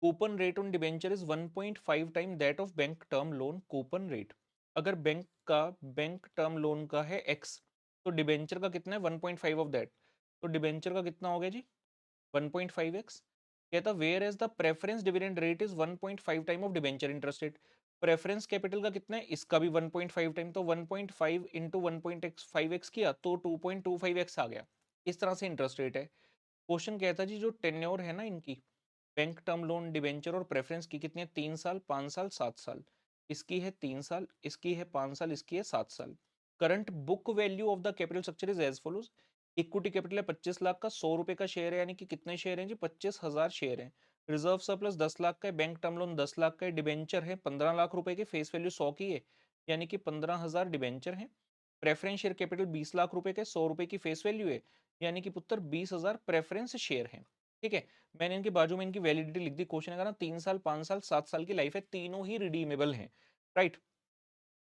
Coupon rate on debenture is 1.5 time that of bank term loan coupon rate. अगर bank term loan का है x, तो debenture का कितना है 1.5 ऑफ दैट, तो डिबेंचर का कितना हो गया जी 1.5x। कहता where as the preference dividend rate is 1.5 time of debenture interest rate. Preference capital का कितना है, इसका भी 1.5 टाइम, तो 1.5 इंटू 1.5x किया तो 2.25x आ गया। इस तरह से इंटरेस्ट रेट है। क्वेश्चन कहता जी जो टेन्योर है ना इनकी, बैंक टर्म लोन, डिबेंचर और प्रेफरेंस की, कितनी है, 3 साल, 5 साल, 7 साल। इसकी है 3 साल, इसकी है 5 साल, इसकी है 7 साल। Current book value of the capital structure is as follows. Equity capital है 25 लाख का, 100 रुपए का शेयर है, यानी कि कितने शेयर हैं जी 25,000 शेयर हैं। रिजर्व सरप्लस 10 लाख का है, बैंक टर्म लोन 10 लाख का है, डिबेंचर है 15 लाख रुपए के, फेस वैल्यू 100 की है, यानी कि 15,000 डिबेंचर है। प्रेफरेंस शेयर कैपिटल 20 लाख रुपए के, 100 रुपए की फेस वैल्यू है, यानी कि पुत्र 20,000 प्रेफरेंस शेयर है। ठीक है, मैंने इनके बाजू में इनकी वैलिडिटी लिख दी, क्वेश्चन है ना 3 साल, 5 साल, 7 साल की लाइफ है, तीनों ही रिडीमेबल हैं, राइट।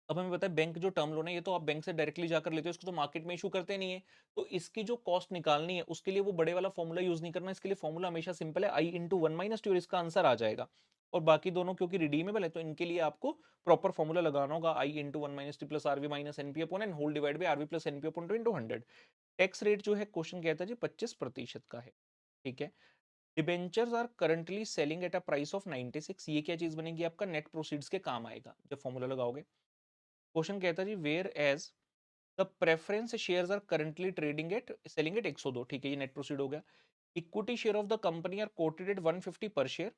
अब हमें पता है बैंक जो टर्म लोन है, ये तो आप बैंक से डायरेक्टली जाकर लेते हो, इसको तो मार्केट में इशू करते नहीं है, तो इसकी जो कॉस्ट निकालनी है उसके लिए वो बड़े वाला फॉर्मूला यूज नहीं करना, इसके लिए फॉर्मूला हमेशा सिंपल है, आई इंटू वन माइनस टू, इसका आंसर आ जाएगा। और बाकी दोनों क्योंकि रिडीमेबल है, तो इनके लिए आपको प्रॉपर फॉर्मूला लगाना होगा, I into one minus T plus RV minus NP upon N whole divide by RV plus NP upon two into 100। Tax rate जो है क्वेश्चन कहता है जी 25% का है, ठीक है। Debentures are currently selling at a price of 96। ये क्या चीज बनेगी, आपका नेट प्रोसीड्स के काम आएगा जब फॉर्मूला लगाओगे। क्वेश्चन कहता है जी where as the preference shares are currently trading at selling at 102। ठीक है, ये नेट प्रोसीड हो गया। Equity share of the company are quoted at 150 per share.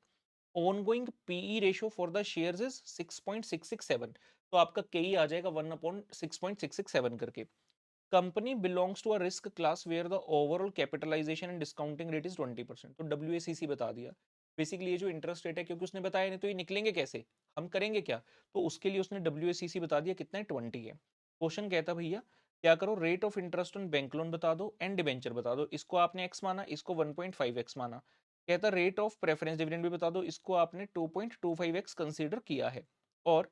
Ongoing PE ratio for the shares is 6.667। तो आपका केई आ जाएगा 1 अपॉन 6.667 करके। Company belongs to a risk class where the overall capitalization and discounting rate is 20%। तो W बता दिया। Basically ये जो इंटरेस्ट रेट है, क्योंकि उसने बताया नहीं तो ये निकलेंगे कैसे, हम करेंगे क्या। तो उसके लिए उसने डब्ल्यू बता दिया, कितना है 20 है। क्वेश्चन कहता भैया क्या करो, rate of interest on bank loan बता दो एंड डिबेंचर बता दो। इसको आपने एक्स माना, इसको 1.5x माना। कहता रेट ऑफ प्रेफरेंस डिविडेंड भी बता दो, इसको आपने 2.25x कंसीडर किया है। और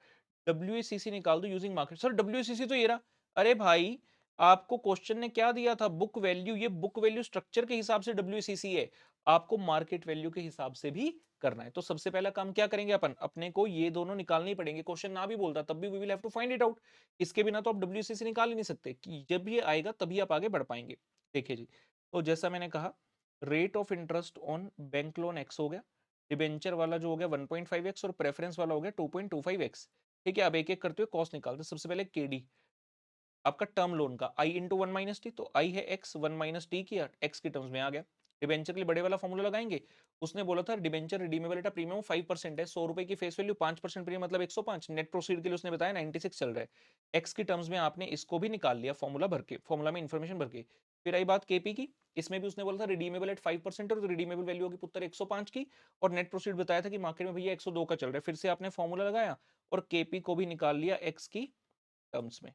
डब्ल्यू निकाल दो यूजिंग मार्केट। सर डब्ल्यू तो ये रहा। अरे भाई, आपको क्वेश्चन ने क्या दिया था, बुक वैल्यू। ये बुक वैल्यू स्ट्रक्चर के हिसाब से डब्ल्यू है, आपको मार्केट वैल्यू के हिसाब से भी करना है। तो सबसे पहला काम क्या करेंगे अपन, अपने को ये दोनों निकालने ही पड़ेंगे। क्वेश्चन ना भी बोलता तब भी we will have to find it out. इसके बिना तो आप डब्ल्यू निकाल ही नहीं सकते, कि जब ये आएगा तभी आप आगे बढ़ पाएंगे। देखिए जी, तो जैसा मैंने कहा, rate of interest on bank loan x हो गया, डिबेंचर वाला जो हो गया 1.5x और प्रेफरेंस वाला हो गया 2.25x। ठीक है, अब एक एक करते हुए कॉस्ट निकालते। सबसे पहले केडी, आपका टर्म लोन का आई इंटू 1 - टी, तो आई है एक्स, 1 - टी किया, एक्स की टर्म्स में आ गया। डिबेंचर के लिए बड़े वाला फॉर्मूला लगाएंगे। उसने बोला था डिबेंचर रिडीमेबल एट प्रीमियम 5% है, 100 रुपए की फेस वैल्यू, 5% प्रीमियम मतलब 105। नेट प्रोसीड के लिए उसने बताया 96 चल रहा है। एक्स की टर्म्स में आपने इसको भी निकाल लिया फॉर्मूला भर के, फॉर्मूला में इन्फॉर्मेशन भर के। फिर आई बात केपी की, इसमें भी उसने बोला था रिडीमेबल एट 5% और रिडीमेबल वैल्यू होगी पुत्र 105 की। और नेट प्रोसीड बताया था कि मार्केट में भैया 102 का चल रहा है। फिर से आपने फॉर्मूला लगाया और केपी को भी निकाल लिया एक्स की टर्म्स में।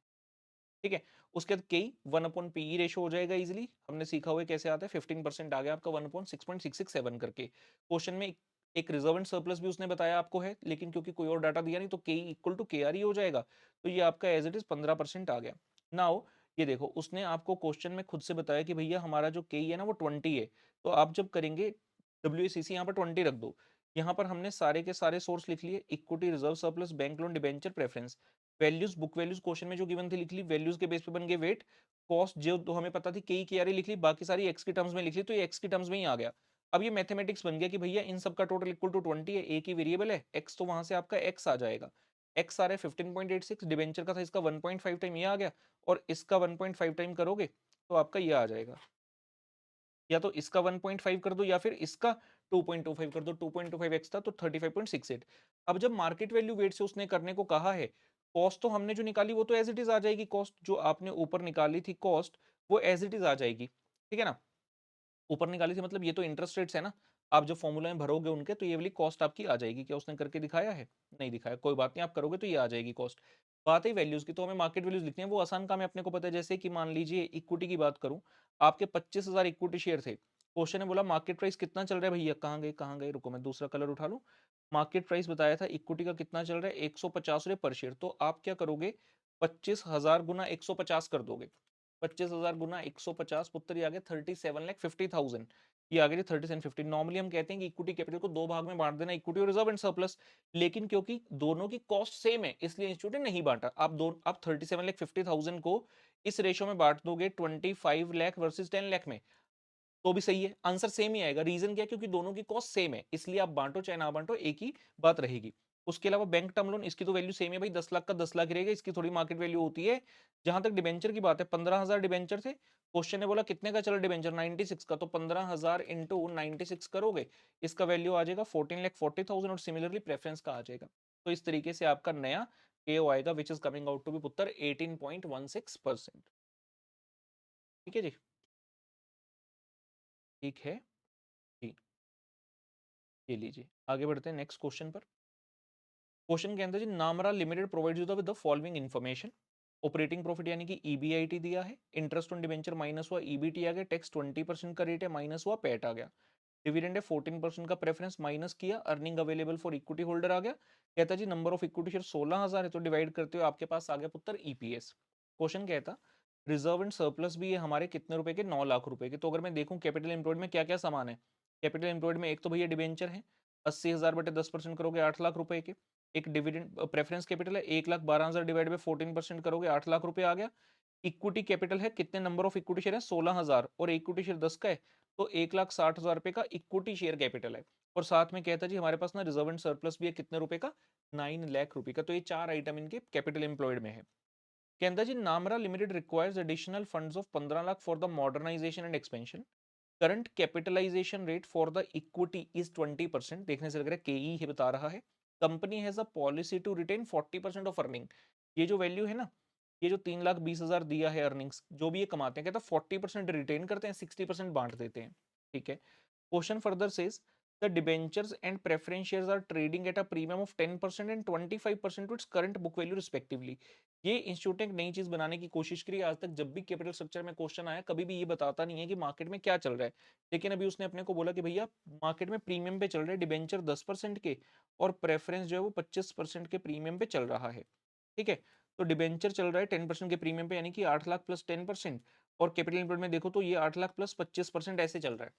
ठीक है, उसके बाद कई 1/पीई रेशो हो जाएगा इजीली। हमने सीखा हुआ है कैसे आता है, 15% आ गया आपका 1/6.667 करके। क्वेश्चन में एक रिजर्व एंड सरप्लस भी उसने बताया आपको है, लेकिन क्योंकि कोई और डाटा दिया नहीं तो के इक्वल टू के आर ही हो जाएगा। तो ये आपका एज इट इज 15% आ गया। नाउ ये देखो, उसने आपको क्वेश्चन में खुद से बताया कि भैया हमारा जो के है ना वो 20 है। तो आप जब करेंगे डब्ल्यू यहाँ पर 20 रख दो। यहाँ पर हमने सारे के सारे सोर्स लिख लिए, equity, reserve, surplus, bank loan, debenture, preference. Values, book values question में जो गिवन थी लिख ली, वैल्यूज के बेस पे बन गए वेट। कॉस्ट जो तो हमें पता थी कई की लिख ली, बाकी सारी एक्स की टर्म्स में लिख ली, तो ये एक्स की टर्म्स में ही आ गया। अब ये मैथमेटिक्स बन गया कि भैया इन सब का टोटल इक्वल टू 20 है, एक ही वेरिएबल है एक्स, तो वहां से आपका एक्स आ जाएगा। एक्स आ रहा है 15.86, डिबेंचर का था इसका 1.5 टाइम ये आ गया, और इसका 1.5 टाइम करोगे तो आपका ये आ जाएगा। या तो इसका 1.5 कर दो या फिर इसका 2.25 कर दो। 2.25x था तो 35.68। अब जब मार्केट वैल्यू वेट से उसने करने को कहा है, कॉस्ट तो हमने जो निकाली वो तो एज इट इज आ जाएगी। कॉस्ट जो आपने ऊपर निकाली थी कॉस्ट, वो एज इट इज आ जाएगी। ठीक है ना, ऊपर निकाली थी मतलब ये तो इंटरेस्ट रेट्स है ना। आप जब फॉर्मूला में भरोगे उनके तो ये वाली कॉस्ट आपकी आ जाएगी। क्या उसने करके दिखाया है, नहीं दिखाया, कोई बात नहीं, आप करोगे तो ये आ जाएगी कॉस्ट। बात है वैल्यूज की, तो हमें मार्केट वैल्यूज लिखनी है, वो आसान काम है, अपने को पता है। जैसे कि मान लीजिए इक्विटी की बात करूं, आपके 25,000 इक्विटी शेयर थे। क्वेश्चन ने बोला मार्केट प्राइस कितना चल रहा है भैया, कहाँ गए, रुको मैं दूसरा कलर उठा लूं। मार्केट प्राइस बताया था इक्विटी का कितना चल रहा है, 150 रुपये पर शेयर। तो आप क्या करोगे, 25,000 गुना 150 कर दोगे। 25,000 गुना 150 पुत्र ये आ गया 37,50,000। ये आ गई 3750। नॉर्मली हम कहते हैं कि इक्विटी कैपिटल को दो भाग में बांट देना, इक्विटी और रिजर्व एंड सरप्लस। लेकिन क्योंकि दोनों की कॉस्ट सेम है इसलिए इंस्टीट्यूट ने नहीं बांटा। आप 37,50,000 को इस रेशो में बांट दोगे 25 लाख वर्सेज 10 लाख में, तो भी सही है, आंसर सेम ही आएगा। रीजन क्या है, क्योंकि दोनों की कॉस्ट सेम है, इसलिए आप बांटो चाहे ना बांटो एक ही बात रहेगी। उसके अलावा बैंक टर्म लोन, इसकी तो वैल्यू सेम है भाई, 10 लाख का 10 लाख रहेगा, इसकी थोड़ी मार्केट वैल्यू होती है। जहां तक डिबेंचर की बात है, 15,000 डिबेंचर थे। क्वेश्चन ने बोला कितने का चला डिबेंचर, 96 का। तो 15,000 इंटू 96 करोगे, इसका वैल्यू आ जाएगा 14,40,000। और सिमिलरली प्रेफरेंस का आ जाएगा। तो इस तरीके से आपका नया केओ आएगा, which is coming out to be पुत्र 18.16%। ठीक है जी, ठीक है जी। ये लीजिए, आगे बढ़ते हैं नेक्स्ट क्वेश्चन पर। क्वेश्चन के अंदर जी, Namra limited provides you with the following information. Operating profit यानी कि ईबीआईटी दिया है, इंटरेस्ट ऑन डिबेंचर माइनस हुआ, ईबीटी आ गया, टैक्स 20% का रेट है माइनस हुआ, पैट आ गया। डिविडेंड है 14% का, प्रेफरेंस माइनस किया, earning available for equity holder आ गया। कहता जी नंबर ऑफ इक्विटी शेयर 16,000 है, तो डिवाइड करते हुए आपके पास आ गया पुत्र ईपीएस। क्वेश्चन कहता रिजर्व एंड सरप्लस भी है हमारे कितने रुपए के, 9 लाख रुपए के। तो अगर मैं देखूं कैपिटल एम्प्लॉयड में क्या क्या सामान है, कैपिटल एम्प्लॉयड में एक तो भैया डिबेंचर है, 80,000 बटे 10% करोगे 8 लाख रुपए के। एक डिविडेंड प्रेफरेंस कैपिटल है 1,12,000 डिवाइड बाई 14% करोगे 8 लाख रुपए आ गया। इक्विटी कैपिटल है, कितने नंबर ऑफ इक्विटी शेयर है 16,000, और इक्विटी शेयर 10 का है तो 1,60,000 रुपए का इक्विटी शेयर कैपिटल है और साथ में कहता है जी हमारे पास ना रिजर्व एंड सरप्लस भी है कितने रुपए का, 9 लाख रुपए का। तो ये 4 आइटम इनके कैपिटल एम्प्लॉयड में है। कहता जी Namra limited requires additional funds of 15 lakh for the modernisation and expansion. Current capitalisation rate for the equity is 20%। देखने से लग रहा है केई ही बता रहा है। Company has a policy to retain 40% of earning. ये जो वैल्यू है ना, ये जो 3,20,000 दिया है अर्निंग्स जो भी ये कमाते हैं, कहता 40% रिटेन करते हैं, 60% बांट देते हैं। ठीक है। Question further says the debentures and preference shares are trading at a premium of 10% and 25% to its current book value respectively। ये इंस्टीट्यूट ने एक नई चीज बनाने की कोशिश करी। आज तक जब भी कैपिटल स्ट्रक्चर में क्वेश्चन आया कभी भी ये बताता नहीं है कि मार्केट में क्या चल रहा है, लेकिन अभी उसने अपने को बोला कि भैया मार्केट में प्रीमियम पे चल रहे हैं डिबेंचर 10% के और प्रेफरेंस जो है वो 25% के प्रीमियम पे चल रहा है। ठीक है। तो डिबेंचर चल रहा है 10% के प्रीमियम पे, यानी कि 8 लाख प्लस 10%, और कैपिटल इम्प्लॉयड में देखो तो ये 8 लाख प्लस 25% ऐसे चल रहा है।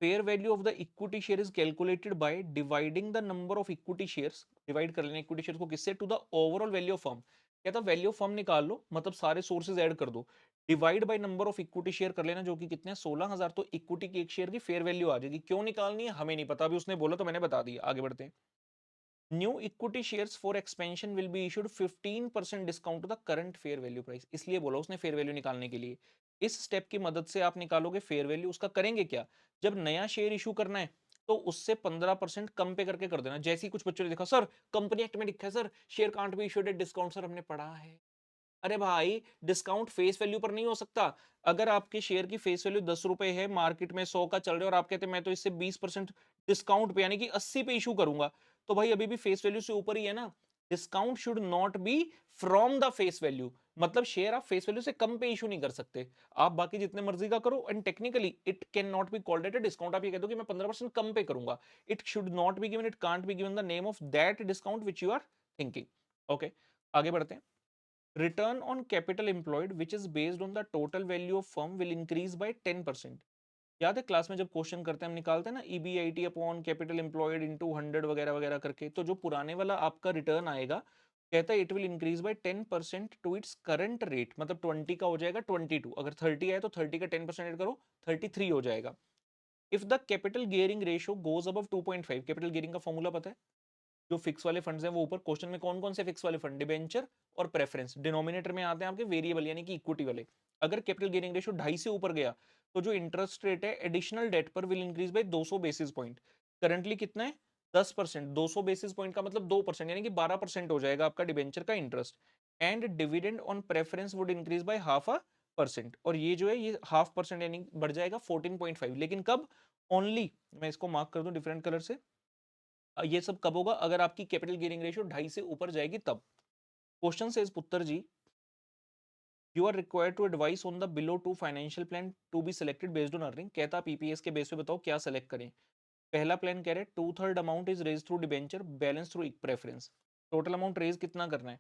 Fair value of the equity share is calculated by dividing the number of equity shares. Divide कर लेना इक्विटी शेयर को किससे, to the overall value of firm. कहता वैल्यू ऑफ फर्म निकाल लो, मतलब सारे सोर्सेज ऐड कर दो, divide by number of equity share कर लेना जो कि कितने हैं, 16,000। तो इक्विटी की एक शेयर की फेयर वैल्यू आ जाएगी। क्यों निकालनी है हमें नहीं पता, अभी उसने बोला तो मैंने बता दिया। आगे बढ़ते हैं। New equity shares for expansion will be issued 15% discount to the current fair value price. इसलिए बोला उसने फेयर वैल्यू निकालने के लिए। इस स्टेप की मदद से आप निकालोगे फेयर वैल्यू। उसका करेंगे क्या, जब नया शेयर इशू करना है तो उससे 15% कम पे करके कर देना। जैसे ही कुछ बच्चों ने देखा सर कंपनी एक्ट में लिखा है sir share can't be issued at discount, sir हमने पढ़ा है। अरे भाई डिस्काउंट फेस वैल्यू पर नहीं हो सकता। अगर आपके शेयर की फेस वैल्यू 10 रुपए है, मार्केट में 100 का चल रहा है और आप कहते हैं मैं तो इससे 20% डिस्काउंट पे यानी कि 80 पे इशू करूंगा, तो भाई अभी भी फेस वैल्यू से ऊपर ही है ना। Discount should not B from the face value, मतलब शेयर आप फेस वैल्यू से कम पे इशू नहीं कर सकते। आप बाकी जितने मर्जी का करो and technically it can not be called at a discount. आप ये कह दो कि मैं 15% कम पे करूंगा, it should not be given, it can't be given the name of that discount which you are thinking. Okay, आगे बढ़ते हैं। Return on capital employed which is based on the total value of firm will increase by 10%। याद है class में जब question करते हैं हम निकालते हैं ना EBIT upon capital employed into 100 वगैरह वगैरह करके, तो जो पुराने वाला आपका रिटर्न आएगा कहता है it will increase by 10% to its current rate, मतलब 20 का हो जाएगा 22। अगर 30 आए तो 30 का 10% ऐड करो 33 हो जाएगा। If the capital gearing ratio goes above 2.5, capital gearing का फॉर्मूला पता है, जो फिक्स वाले फंड्स हैं वो ऊपर क्वेश्चन में कौन कौन से फिक्स वाले फंड, डिबेंचर और प्रेफरेंस, डिनोमिनेटर में आते हैं आपके वेरिएबल यानी कि इक्विटी वाले। अगर कैपिटल गेनिंग रेशियो 2.5 से ऊपर गया तो जो इंटरेस्ट रेट है एडिशनल डेट पर will increase bye 200 basis point. Currently कितना है 10%, 200 बेसिस पॉइंट का मतलब 2% यानी कि 12% हो जाएगा आपका डिबेंचर का interest. And dividend on preference would increase by half a percent, और ये जो है ये हाफ परसेंट यानी बढ़ जाएगा 14.5। लेकिन कब, ओनली, मैं इसको मार्क कर दूं डिफरेंट कलर से, ये सब कब होगा, अगर आपकी कैपिटल गियरिंग रेशियो 2.5 से ऊपर जाएगी तब। क्वेश्चन सेज पुत्र जी you are required to advise on the below two financial plan to be selected based on earning. कहता पीपीएस के बेस पे बताओ क्या सेलेक्ट करें। पहला प्लान कह रहे 2/3 amount is raise through debenture balance through preference. Total amount raise कितना करना है,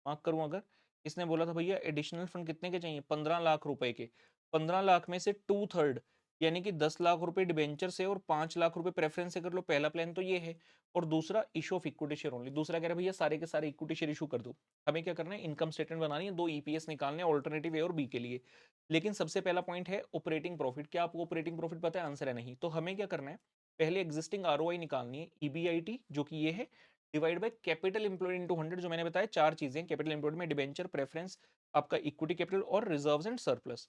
मार्क करूं अगर, इसने बोला था भैया एडिशनल फंड कितने के चाहिए 15 लाख रुपए के। 15 लाख में से 2/3 यानी कि 10 लाख रुपए डिबेंचर से और 5 लाख रुपए प्रेफरेंस से कर लो। पहला प्लान तो ये है। और दूसरा issue of equity share only. दूसरा कह रहा है भैया सारे के सारे इक्विटी शेयर इशू कर दो। हमें क्या करना है, इनकम स्टेटमेंट बनानी है, दो ईपीएस निकालने हैं ऑल्टरनेटिव ए और बी के लिए। लेकिन सबसे पहला पॉइंट है ऑपरेटिंग प्रॉफिट। क्या आपको ऑपरेटिंग प्रॉफिट पता है, आंसर है नहीं। तो हमें क्या करना है, पहले एग्जिस्टिंग आरओआई निकालनी है ईबीआईटी जो कि ये है, divide by capital employed into 100। जो मैंने बताया चार चीजें कैपिटल एम्प्लॉयड में, डिबेंचर, प्रेफरेंस, आपका इक्विटी कैपिटल और रिजर्व्स एंड सरप्लस।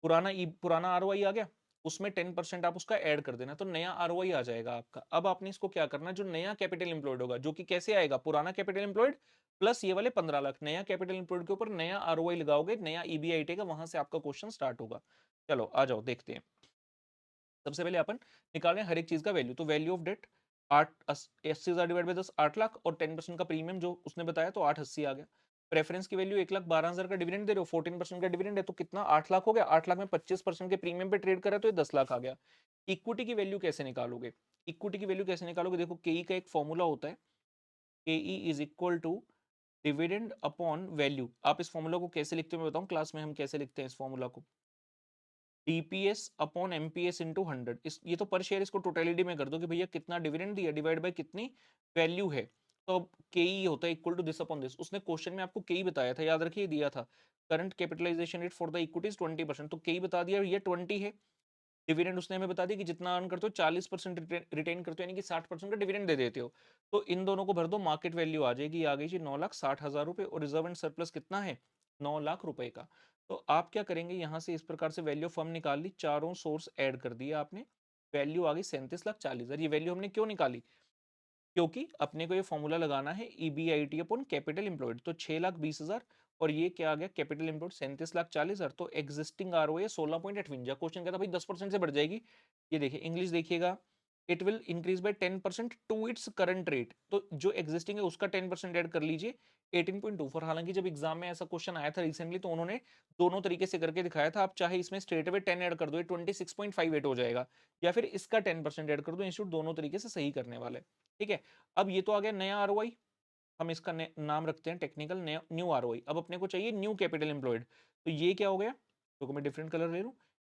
पुराना आरओआई आ गया, उसमें 10% आप उसका ऐड कर देना तो नया आरओआई आ जाएगा आपका। अब आपने इसको क्या करना, जो नया कैपिटल एम्प्लॉयड होगा जो कि कैसे आएगा, पुराना कैपिटल एम्प्लॉयड प्लस ये वाले 15 लाख, नया कैपिटल एम्प्लॉयड के ऊपर नया आरओआई लगाओगे, नया ईबीआईटी का, वहां से आपका क्वेश्चन स्टार्ट होगा। चलो आ जाओ देखते हैं। सबसे पहले अपन निकाल रहे हैं हर एक चीज का वैल्यू। तो value of debt 8 80,000 divide by 10 8 lakh, और 10% का प्रीमियम जो उसने बताया तो 880 आ गया। प्रेफरेंस की वैल्यू 1,12,000 का डिविडेंड दे रहे हो, 14% का डिविडेंड है तो कितना 8 लाख हो गया। 8 लाख में 25% के प्रीमियम पे ट्रेड करा तो ये 10 लाख आ गया। इक्विटी की वैल्यू कैसे निकालोगे, इक्विटी की वैल्यू कैसे निकालोगे, देखो केई का एक फॉर्मूला होता है, K E is equal to dividend upon value. आप इस फॉर्मूला को कैसे लिखते हो मैं बताऊं क्लास में हम कैसे लिखते हैं इस फॉर्मूला को, डीपीएस अपॉन एमपीएस इंटू 100। इस ये तो पर शेयर, इसको टोटलिटी में कर दो कि भैया कितना डिविडेंड दिया डिवाइड बाय कितनी वैल्यू है। तो अब केई होता है equal to this upon this. उसने क्वेश्चन में आपको केई बताया था, याद रखिए दिया था, current capitalisation rate for the equities 20%, तो केई बता दिया ये 20 है। डिविडेंड उसने हमें बता दिया कि जितना अर्न करते हो 40% रिटेन करते हो, यानी कि 60% का डिविडेंड दे देते हो। तो इन दोनों को भर दो, मार्केट वैल्यू आ जाएगी, आ गई जी 9,60,000 रुपए, और रिजर्व एंड सरप्लस कितना है, 9 लाख रुपए का। तो आप क्या करेंगे, यहाँ से इस प्रकार से वैल्यू ऑफ फर्म निकाल ली, चारों सोर्स ऐड कर दिया आपने, वैल्यू आ गई 37,40,000। ये वैल्यू हमने क्यों निकाली, क्योंकि अपने को ये फॉर्मूला लगाना है ईबीआईटी अपॉन कैपिटल एम्प्लॉयड। तो 6,20,000 और ये क्या आ गया, कैपिटल एम्प्लॉयड 37,40,000। तो एग्जिस्टिंग आरओए 16.58। क्वेश्चन कहता भाई 10% से बढ़ जाएगी। ये देखिए इंग्लिश देखिएगा, it will increase by 10% to its current rate. तो जो एग्जिस्टिंग है उसका 10% ऐड कर लीजिए, 18.24। हालांकि जब एग्जाम में ऐसा क्वेश्चन आया था रिसेंटली, तो उन्होंने दोनों तरीके से करके दिखाया था। आप चाहे इसमें स्ट्रेट अवे 10 ऐड कर दो, ये 26.58 हो जाएगा, या फिर इसका 10% ऐड कर दो। इंस्टीट्यूट दोनों तरीके से सही करने वाले, ठीक है। अब ये तो आ गया नया आरओआई, हम इसका नाम रखते हैं टेक्निकल न्यू आरओआई। अब अपने को चाहिए न्यू कैपिटल एम्प्लॉयड। तो ये क्या हो गया, तो मैं डिफरेंट कलर ले लूं।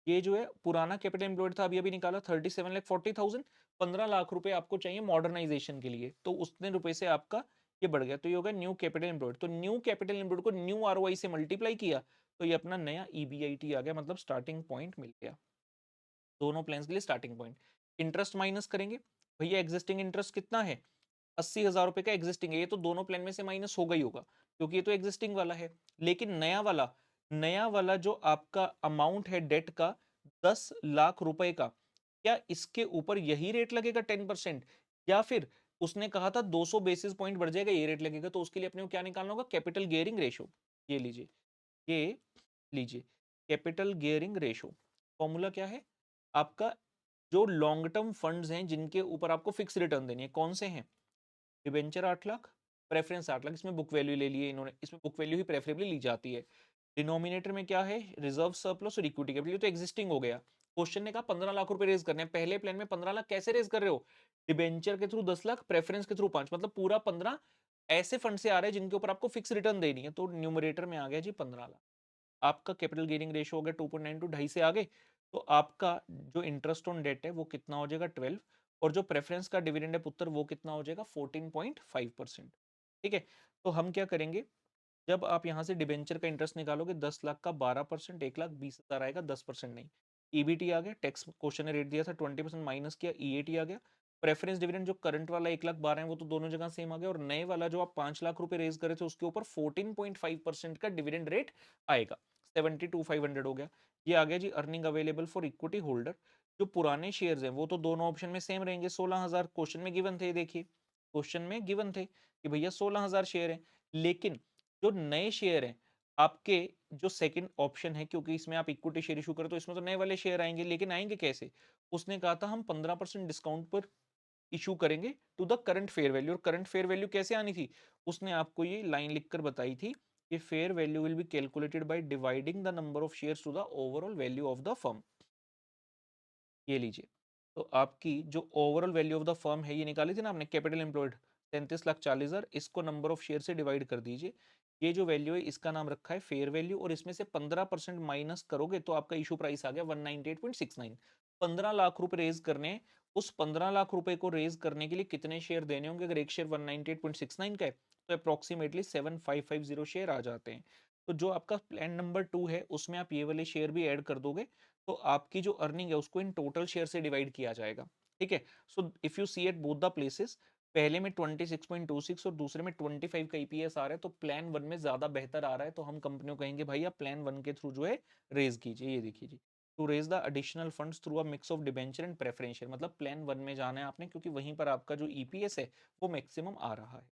ये जो है पुराना कैपिटल एम्प्लॉयड था, अभी अभी निकाला 37,40,000। 15 लाख रुपए आपको चाहिए मॉडर्नाइजेशन के लिए, तो उतने रुपए से आपका ये बढ़ गया। तो ये होगा न्यू कैपिटल एम्प्लॉयड। तो न्यू कैपिटल एम्प्लॉयड को न्यू आरओआई से मल्टीप्लाई किया, तो ये अपना नया ईबीआईटी आ गया, मतलब स्टार्टिंग पॉइंट मिल गया दोनों प्लान्स के लिए। स्टार्टिंग पॉइंट, इंटरेस्ट माइनस करेंगे, भैया एग्जिस्टिंग इंटरेस्ट कितना है, 80,000 रुपए का एग्जिस्टिंग है। ये तो दोनों प्लान में से माइनस होगा ही होगा, क्योंकि ये तो एग्जिस्टिंग वाला है। लेकिन नया वाला जो आपका अमाउंट है डेट का, 10 लाख रुपए का, क्या इसके ऊपर यही रेट लगेगा 10%, या फिर उसने कहा था 200 बेसिस पॉइंट बढ़ जाएगा ये रेट लगेगा। तो उसके लिए अपने को क्या निकालना होगा, कैपिटल गियरिंग रेशो। ये लीजिए, ये लीजिए, कैपिटल गियरिंग रेशो फॉर्मूला क्या है आपका, जो लॉन्ग टर्म फंड्स हैं जिनके ऊपर आपको फिक्स रिटर्न देनी है, कौन से हैं, डिबेंचर 8 लाख, प्रेफरेंस 8 लाख। इसमें बुक वैल्यू ले लिए इन्होंने, इसमें बुक वैल्यू ही प्रेफरेबली ली जाती है। डिनोमिनेटर में क्या है, रिजर्व सरप्लस और इक्विटी कैपिटल, तो एग्जिस्टिंग हो गया। क्वेश्चन ने कहा 15 लाख रुपए रेज करने हैं, पहले प्लान में 15 लाख कैसे रेज कर रहे हो, डिबेंचर के थ्रू 10 लाख, प्रेफरेंस के थ्रू 5, मतलब पूरा 15 ऐसे फंड से आ रहे हैं जिनके ऊपर आपको फिक्स रिटर्न देनी है। तो न्यूमरेटर में आ गया जी 15 लाख। आपका कैपिटल गेनिंग रेशियो हो गया 2.92, ढाई से आगे। तो आपका जो इंटरेस्ट ऑन डेट है वो कितना हो जाएगा 12, और जो प्रेफरेंस का डिविडेंड है पुत्र वो कितना हो जाएगा 14.5%। ठीक है, तो हम क्या करेंगे, जब आप यहाँ से डिबेंचर का इंटरेस्ट निकालोगे 10 लाख का 12%, 1,20,000 आएगा, 10% नहीं। ईबीटी आ गया, टैक्स क्वेश्चन ने रेट दिया था 20% माइनस किया, ईएटी आ गया। प्रेफरेंस डिविडेंड जो करंट वाला 1,12,000 है वो तो दोनों जगह सेम आ गया, और नए वाला जो आप 5 लाख रुपए रेज करे थे उसके ऊपर 14.5% का डिविडेंड रेट आएगा, 72,500 हो गया। ये आ गया जी earning available for equity holder. जो पुराने शेयर्स हैं वो तो दोनों ऑप्शन में सेम रहेंगे, 16,000 क्वेश्चन में गिवन थे। देखिए क्वेश्चन में गिवन थे कि भैया 16,000 शेयर है, लेकिन जो नए शेयर हैं आपके, जो सेकंड ऑप्शन है, क्योंकि इसमें आप इक्विटी शेयर इशू करो तो इसमें तो नए वाले शेयर आएंगे, लेकिन आएंगे कैसे, उसने कहा था हम 15% डिस्काउंट पर इशू करेंगे to the current fair value. और करंट फेयर वैल्यू कैसे आनी थी, उसने आपको ये लाइन लिखकर बताई थी कि fair value will be calculated by dividing the number of shares to the overall value of the firm. ये लीजिए, तो आपकी जो overall value of the firm है ये निकाली थी ना आपने, कैपिटल एम्प्लॉयड 37,40,000, इसको नंबर ऑफ शेयर से डिवाइड कर दीजिए। ये जो वैल्यू है इसका नाम रखा है फेयर वैल्यू, और इसमें से 15% माइनस करोगे तो आपका इशू प्राइस आ गया 198.69। 15 लाख रुपए रेज करने हैं, उस 15 लाख रुपए को रेज करने के लिए कितने शेयर देने होंगे, अगर एक शेयर 198.69 का है तो अप्रोक्सीमेटली 7,550 शेयर आ जाते हैं। तो जो आपका प्लान नंबर 2 है उसमें आप ये वाले शेयर भी ऐड कर दोगे, तो आपकी जो अर्निंग है उसको इन टोटल शेयर से डिवाइड किया जाएगा। ठीक है, so if you see at both the places, पहले में 26.26 और दूसरे में 25 का ईपीएस आ रहा है, तो प्लान वन में ज्यादा बेहतर आ रहा है, तो हम कंपनियों कहेंगे भाई आप प्लान वन के थ्रू जो है रेज कीजिए। ये देखिए जी, to raise the additional funds through a mix of debenture and preferential, मतलब प्लान वन में जाना है आपने, क्योंकि वहीं पर आपका जो ईपीएस है वो मैक्सिमम आ रहा है।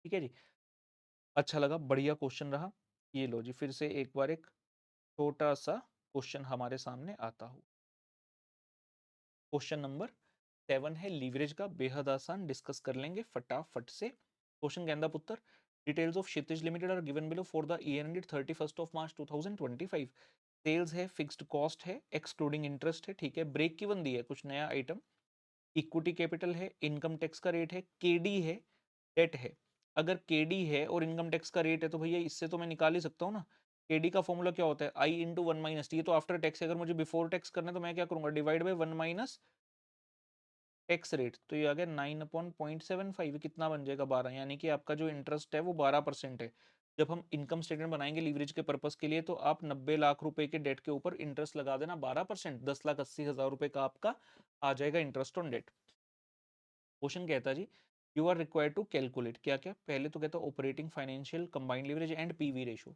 ठीक है जी, अच्छा लगा, बढ़िया क्वेश्चन रहा। ये लो जी, फिर से एक बार एक छोटा सा क्वेश्चन हमारे सामने आता हूँ। क्वेश्चन नंबर 7 है लीवरेज का, बेहद आसान, डिस्कस कर लेंगे फटाफट से। क्वेश्चन के अंदर उत्तर, details of Kshitij limited are given below for the year ended 31 March 2025। Sales है, फिक्स्ड कॉस्ट है, एक्सक्लूडिंग इंटरेस्ट है, ठीक है, ब्रेक इवन दी है, कुछ नया आइटम, इक्विटी कैपिटल है, इनकम टैक्स का रेट है, केडी है, डेट है। अगर केडी है और इनकम टैक्स का रेट है तो भैया इससे तो मैं निकाल ही सकता हूँ ना। केडी का फॉर्मूला क्या होता है, आई इंटू वन माइनस टी, तो आफ्टर टैक्स है। अगर मुझे बिफोर टैक्स करना है तो मैं क्या करूंगा, divide by one minus tax rate. तो ये आ गया 9/0.75, कितना बन जाएगा 12, यानी कि आपका जो इंटरेस्ट है वो 12% है। जब हम इनकम स्टेटमेंट बनाएंगे लीवरेज के पर्पस के लिए, तो आप 90 लाख रुपए के डेट के ऊपर इंटरेस्ट लगा देना 12%, 10,80,000 रुपए का आपका आ जाएगा इंटरेस्ट ऑन डेट। क्वेश्चन कहता है जी, you are required to calculate क्या क्या, पहले तो कहता है operating financial combined leverage and PV ratio.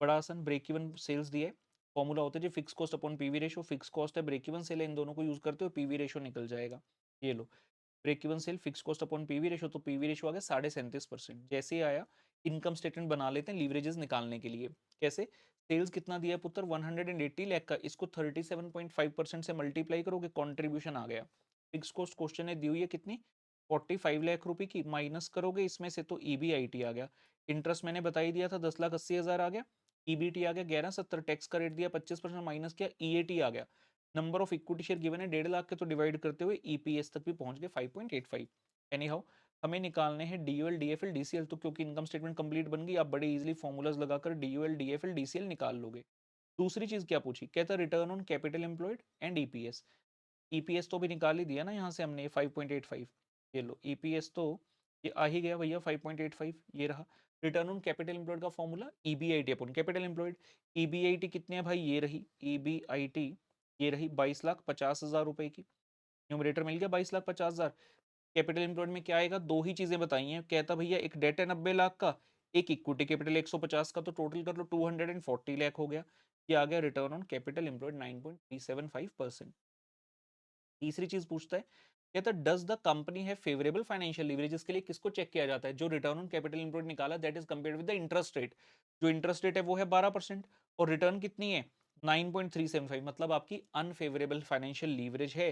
बड़ा आसान, ब्रेक इवन सेल्स दिया है, फॉर्मूला होता है जी fix cost upon PV ratio, fix cost है ब्रेक इवन सेल है, इन दोनों को यूज करते हो पीवी रेशो निकल जाएगा। ये लो, break even sale fix cost upon PV ratio, तो पीवी रेशो आ गया 37.5%। जैसे ही आया इनकम स्टेटमेंट बना लेते हैं लीवरेजेस निकालने के लिए। कैसे, सेल्स कितना दिया है पुत्र, 180 लाख का, इसको 37.5% से मल्टीप्लाई करोगे, कॉन्ट्रीब्यूशन आ गया। फिक्स कॉस्ट क्वेश्चन ने दी हुई है कितनी, 45 लाख रुपए की, माइनस करोगे इसमें से तो ईबीआईटी आ गया। इंटरेस्ट मैंने बता ही दिया था 10,80,000 आ गया। ईबीटी आ गया 1170, टैक्स का रेट दिया 25%, माइनस किया ईएटी आ गया। Number of equity share given है 1.5 लाख के, तो डिवाइड करते हुए ईपीएस तक भी पहुंच गए 5.85। एनी हाउ, हमें निकालने हैं डीयूएल डीएफएल डीसीएल, तो क्योंकि इनकम स्टेटमेंट कंप्लीट बन गई, आप बड़े इजीली फॉर्मूलाज लगाकर डीयूएल डीएफएल डीसीएल निकाल लोगे। दूसरी चीज क्या पूछी, कहता return on capital employed and EPS. EPS तो भी निकाल ही दिया ना यहाँ से हमने 5.85। ये लो ईपीएस तो ये आ ही गया भैया 5.85, ये रहा। रिटर्न ऑन कैपिटल एम्प्लॉयड का formula EBIT upon capital employed. EBIT कितने है भाई, ये रही ईबीआईटी, ये रही 22,50,000 रुपए की। न्यूमरेटर मिल गया 22,50,000। कैपिटल एम्प्लॉयड में क्या आएगा, दो ही चीजें बताई हैं, कहता भैया एक डेट है 90 लाख का, एक इक्विटी कैपिटल 150 का, तो टोटल कर लो 240 लाख हो गया। ये आ गया रिटर्न ऑन कैपिटल एम्प्लॉयड 9.375%। तीसरी चीज पूछता है, कहता डज द कंपनी है फेवरेबल फाइनेंशियल लीवरेज, इसके लिए किसको चेक किया जाता है, जो रिटर्न ऑन कैपिटल एम्प्लॉयड निकाला that is compared with the interest rate. जो इंटरेस्ट रेट है वो है 12%, और रिटर्न कितनी है 9.375, मतलब आपकी अनफेवरेबल फाइनेंशियल लीवरेज है।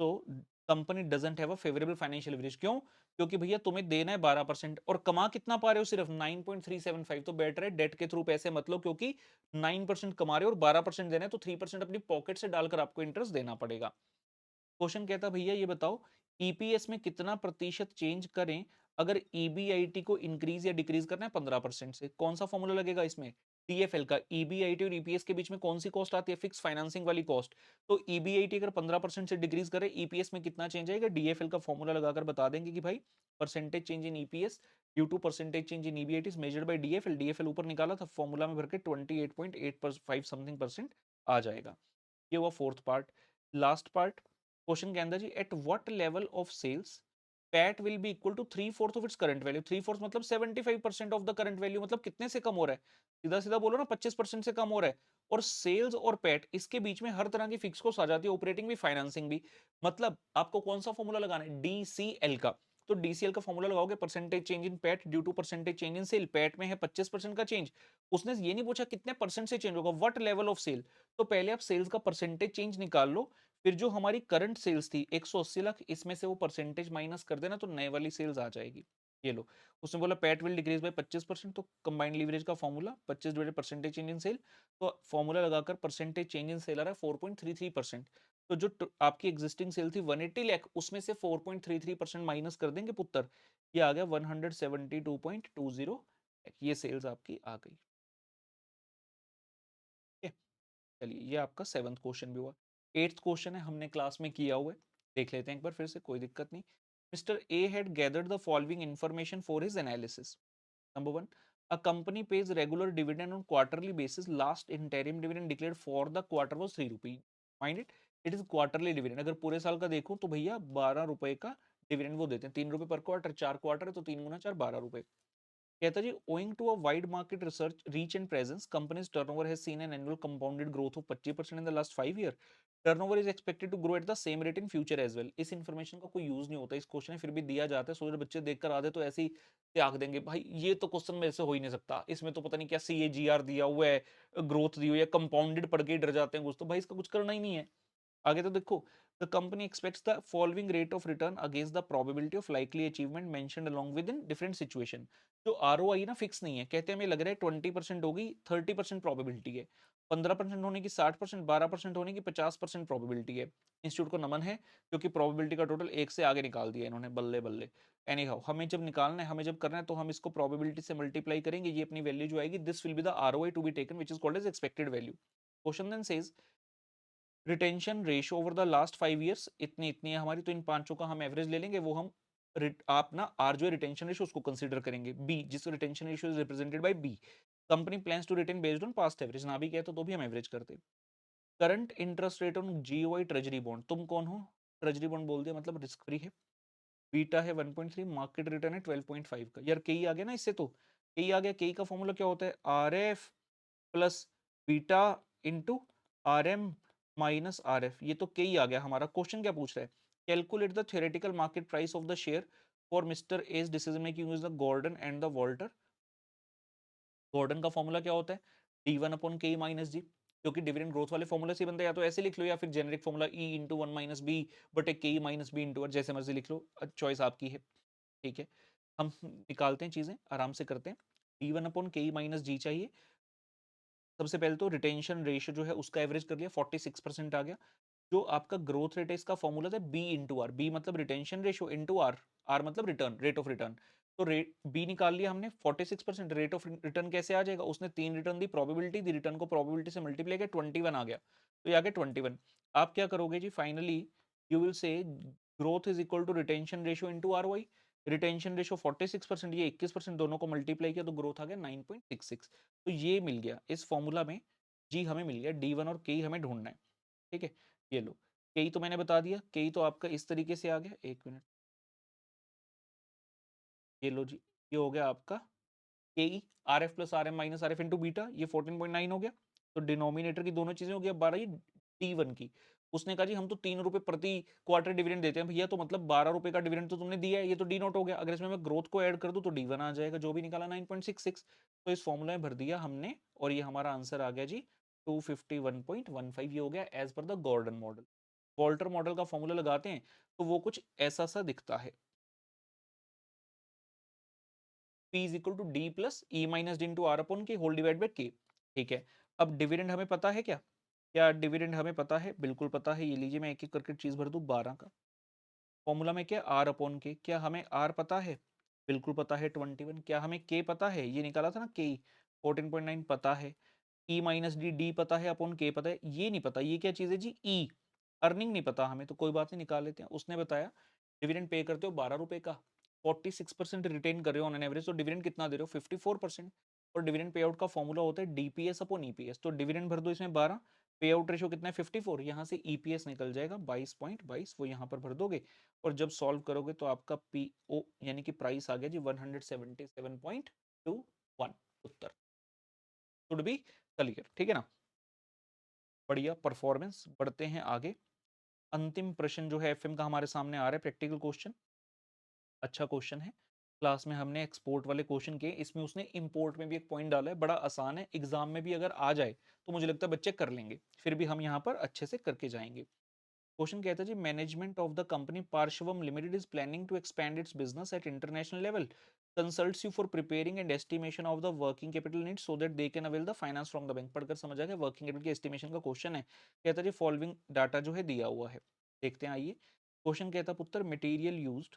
तो company doesn't have a favourable financial leverage, क्यों, क्योंकि भैया तुम्हें देना है 12% और कमा कितना पा रहे हो, सिर्फ 9.375, तो बेटर है डेट के थ्रू पैसे मत लो, क्योंकि 9% कमा रहे हो और 12% देना है, तो 3% अपनी पॉकेट से डालकर आपको इंटरेस्ट देना पड़ेगा। क्वेश्चन कहता भैया ये बताओ, ईपीएस में कितना प्रतिशत चेंज करें अगर ईबीआईटी को इंक्रीज या डिक्रीज करना है 15% से, कौन सा फॉर्मूला लगेगा इसमें, टीएफएल का। ईबीआईटी और ईपीएस के बीच में कौन सी कॉस्ट आती है, फिक्स फाइनेंसिंग वाली कॉस्ट। तो ईबीआईटी अगर 15% से डिक्रीज करे, ईपीएस में कितना चेंज आएगा, डीएफएल का फॉर्मूला लगाकर बता देंगे कि भाई percentage change in EPS due to percentage change in EBIT measured by DFL. DFL ऊपर निकाला था फॉर्मूला में भर के 28.85 समथिंग परसेंट आ जाएगा। ये हुआ fourth part. Last part question के अंदर जी, at what level of sales PAT will be equal to 3/4 of its current value. 3/4 मतलब 75% ऑफ द करंट वैल्यू, मतलब कितने से कम हो रहा है, सीधा सीधा बोलो ना 25% से कम हो रहा है। और सेल्स और पैट इसके बीच में हर तरह की फिक्स कॉस्ट आ जाती है, ऑपरेटिंग भी फाइनेंसिंग भी। मतलब आपको कौन सा फॉर्मूला लगाना है, डीसीएल का। तो डीसीएल का फॉर्मूला लगाओगे, percentage change in PAT due to percentage change in sale. PAT में है 25% का चेंज, उसने ये नहीं पूछा कितने परसेंट से चेंज होगा, व्हाट लेवल ऑफ सेल। तो पहले आप सेल्स का परसेंटेज चेंज निकाल लो, फिर जो हमारी करंट सेल्स थी 180 लाख, इसमें से वो परसेंटेज माइनस कर देना, तो नए वाली सेल्स आ जाएगी। ये लो, उसने बोला पैट विल डिक्रीज बाय 25%, तो कंबाइंड लीवरेज का formula 25 divided percentage change in sale, तो फॉर्मूला लगाकर परसेंटेज चेंज इन सेल आ रहा है 4.33%। तो जो आपकी एग्जिस्टिंग सेल थी 180 लाख, उसमें से 4.33% माइनस कर देंगे पुत्र, ये आ गया 172.20, ये सेल्स आपकी आ गई। चलिए ये आपका सेवंथ क्वेश्चन भी हुआ। एट्थ क्वेश्चन है, हमने क्लास में किया हुआ है, देख लेते हैं एक बार फिर से, कोई दिक्कत नहीं। Mister A had gathered the following information for his analysis. Number one, a company pays regular dividend on quarterly basis. Last interim dividend declared for the quarter was 3 रुपये। Mind it, it is quarterly dividend। अगर पूरे साल का देखो तो भैया 12 रुपए का डिविडेंड वो देते हैं, 3 रुपए पर क्वार्टर, 4 क्वार्टर है तो 3 गुना 4 12 रुपए। कहता जी, owing to a wide market research reach and presence, company's turnover has seen an annual compounded growth of 25% in the last 5 year. Turnover is expected to grow at the same rate in future as well। इस information का कोई use नहीं होता इस question में, फिर भी दिया जाता है, सोच रहे बच्चे देखकर आते तो ऐसे ही त्याग देंगे, भाई ये तो क्वेश्चन मेरे से हो ही नहीं सकता, इसमें तो पता नहीं क्या CAGR दिया हुआ है, ग्रोथ दी हुई है, कंपाउंडेड पढ़ के ही डर जाते हैं कुछ, तो भाई इसका कुछ करना ही नहीं है। आगे तो देखो, the company aspects the following rate of return against the probability of likely achievement mentioned along with in different situation. जो आरओआई ना फिक्स नहीं है, कहते हैं हमें लग रहा है 20% होगी, 30% प्रोबेबिलिटी है, 15% होने की 60%, 12% होने की 50% प्रोबेबिलिटी है। इंस्टीट्यूट को नमन है, क्योंकि प्रोबेबिलिटी का टोटल एक से आगे निकाल दिया इन्होंने, बल्ले बल्ले। एनी हाउ, हमें जब निकालना है, हमें जब करना है, तो हम इसको प्रोबेबिलिटी से मल्टीप्लाई करेंगे, ये अपनी वैल्यू जो आएगी, this will be the ROI to be taken which is called as expected value. Question then says retention ratio over the last 5 years इतनी इतनी है हमारी, तो इन पांचों का हम एवरेज ले लेंगे, वो हम आप ना आर जो है रिटेंशन रेशियो उसको कंसीडर करेंगे, बी जिस retention ratio is represented by B, company plans to retain based on past average, ना भी कहते तो भी हम एवरेज करते। Current interest rate on GOI treasury bond, तुम कौन हो? ट्रेजरी बॉन्ड बोल दिया मतलब रिस्क फ्री है। बीटा है 1.3, मार्केट रिटर्न है 12.5 का। यार केई आ गया ना इससे, तो केई आ गया। केई का फॉर्मूला क्या होता है? R F plus beta into R M minus R F. ये तो केई आ गया हमारा। क्वेश्चन क्या पूछ रहा है? Calculate the theoretical market price of the share for mister A's decision making use the Gordon and the Walter. Gordon का फॉर्मूला क्या होता है? D one upon K minus G, क्योंकि डिविडेंड ग्रोथ वाले फॉर्मूला से बनता है। या तो ऐसे लिख लो या फिर generic formula E into one minus B बटे के माइनस बी इंटू, जैसे मर्जी लिख लो, चॉइस आपकी है। ठीक है, हम निकालते हैं चीजें, आराम से करते हैं। D one upon K minus जी चाहिए। सबसे पहले तो रिटेंशन रेशियो जो है उसका एवरेज कर लिया, 46% आ गया। जो आपका ग्रोथ रेट है इसका फॉर्मूला था बी इंटू आर, बी मतलब retention ratio into R, R मतलब रिटर्न, रेट ऑफ रिटर्न। तो रेट बी निकाल लिया हमने 46%। रेट ऑफ रिटर्न कैसे आ जाएगा? उसने 3 return the, probability the, return को प्रोबेबिलिटी से मल्टीप्लाई किया, 21 आ गया। तो ये आ गया 21। आप क्या करोगे जी? Finally you will say growth is equal to retention ratio into R Y. Retention ratio 46%, ये 21%, दोनों को मल्टीप्लाई किया तो ग्रोथ आ गया 9.66। तो ये मिल गया इस फॉर्मूला में। जी हमें मिल गया, डी वन और के हमें ढूंढना है। ठीक है, ये लो, के तो मैंने बता दिया। के तो आपका इस तरीके से आ गया, एक मिनट, ये लो जी, ये हो गया आपका K E, R F plus R M minus R F into beta, ये 14.9 हो गया। तो डिनोमिनेटर की दोनों चीजें हो गया 12, ये टी वन की। उसने कहा जी हम तो 3 रुपए प्रति क्वार्टर डिविडेंड देते हैं भैया, तो मतलब 12 रुपए का डिविडेंड तो तुमने दिया है, ये तो डी नोट हो गया। अगर इसमें मैं ग्रोथ को ऐड कर दूं तो डी वन आ जाएगा, जो भी निकाला 9.66। तो इस फॉर्मूला में भर दिया हमने, और ये हमारा आंसर आ गया जी 251.15। ये हो गया as per the Gordon model. Walter model का फॉर्मूला लगाते हैं तो वो कुछ ऐसा सा दिखता है, P is equal to D plus E minus D into R upon K whole divide by K. ठीक है, अब डिविडेंड हमें पता है क्या? क्या डिविडेंड हमें पता है? बिल्कुल पता है। ये लीजिए मैं एक एक करके चीज भर दूं, 12 का। फॉर्मूला में क्या? आर अपॉन के। क्या हमें आर पता है? बिल्कुल पता है, 21। क्या हमें के पता है? ये निकाला था ना के, 14.9 पता है। ई माइनस डी, डी पता है, अपॉन के पता है। ये नहीं पता, ये क्या चीज है जी? ई। अर्निंग नहीं पता हमें, तो कोई बात नहीं, निकाल लेते हैं। उसने बताया डिविडेंड पे करते हो 12 रुपए का, 46% रिटेन कर रहे हो ऑन एन एवरेज, तो डिविडेंड कितना दे रहे हो? 54%। और डिविडेंड पे आउट का फॉर्मूला होता है डीपीएस अपॉन ईपीएस। तो डिविडेंड भर दो इसमें 12, पे आउट रेशियो कितना है? 54। यहाँ से ईपीएस निकल जाएगा 22.22, वो यहाँ पर भर दोगे। और जब सॉल्व करोगे तो आपका पीओ यानी कि प्राइस आ गया जी 177.21। उत्तर शुड बी क्लियर, ठीक है ना? बढ़िया परफॉर्मेंस। बढ़ते हैं आगे। अंतिम प्रश्न जो है एफएम का हमारे सामने आ रहा है, प्रैक्टिकल क्वेश्चन। अच्छा क्वेश्चन है। क्लास में हमने एक्सपोर्ट वाले क्वेश्चन किए, इसमें उसने इंपोर्ट में भी एक पॉइंट डाला है, बड़ा आसान है। एग्जाम में भी अगर आ जाए तो मुझे लगता है बच्चे कर लेंगे, फिर भी हम यहाँ पर अच्छे से करके जाएंगे। क्वेश्चन कहता है जी, management of the company Parshvam limited is planning to expand its business at international level, consults you for preparing and estimation of the working capital needs so that they can avail the finance from the bank. पढ़कर समझ आ गया, working capital की estimation का question है। कहता है जी following data जो है दिया हुआ है, देखते हैं आइए। क्वेश्चन कहता है पुत्र, मटेरियल यूज्ड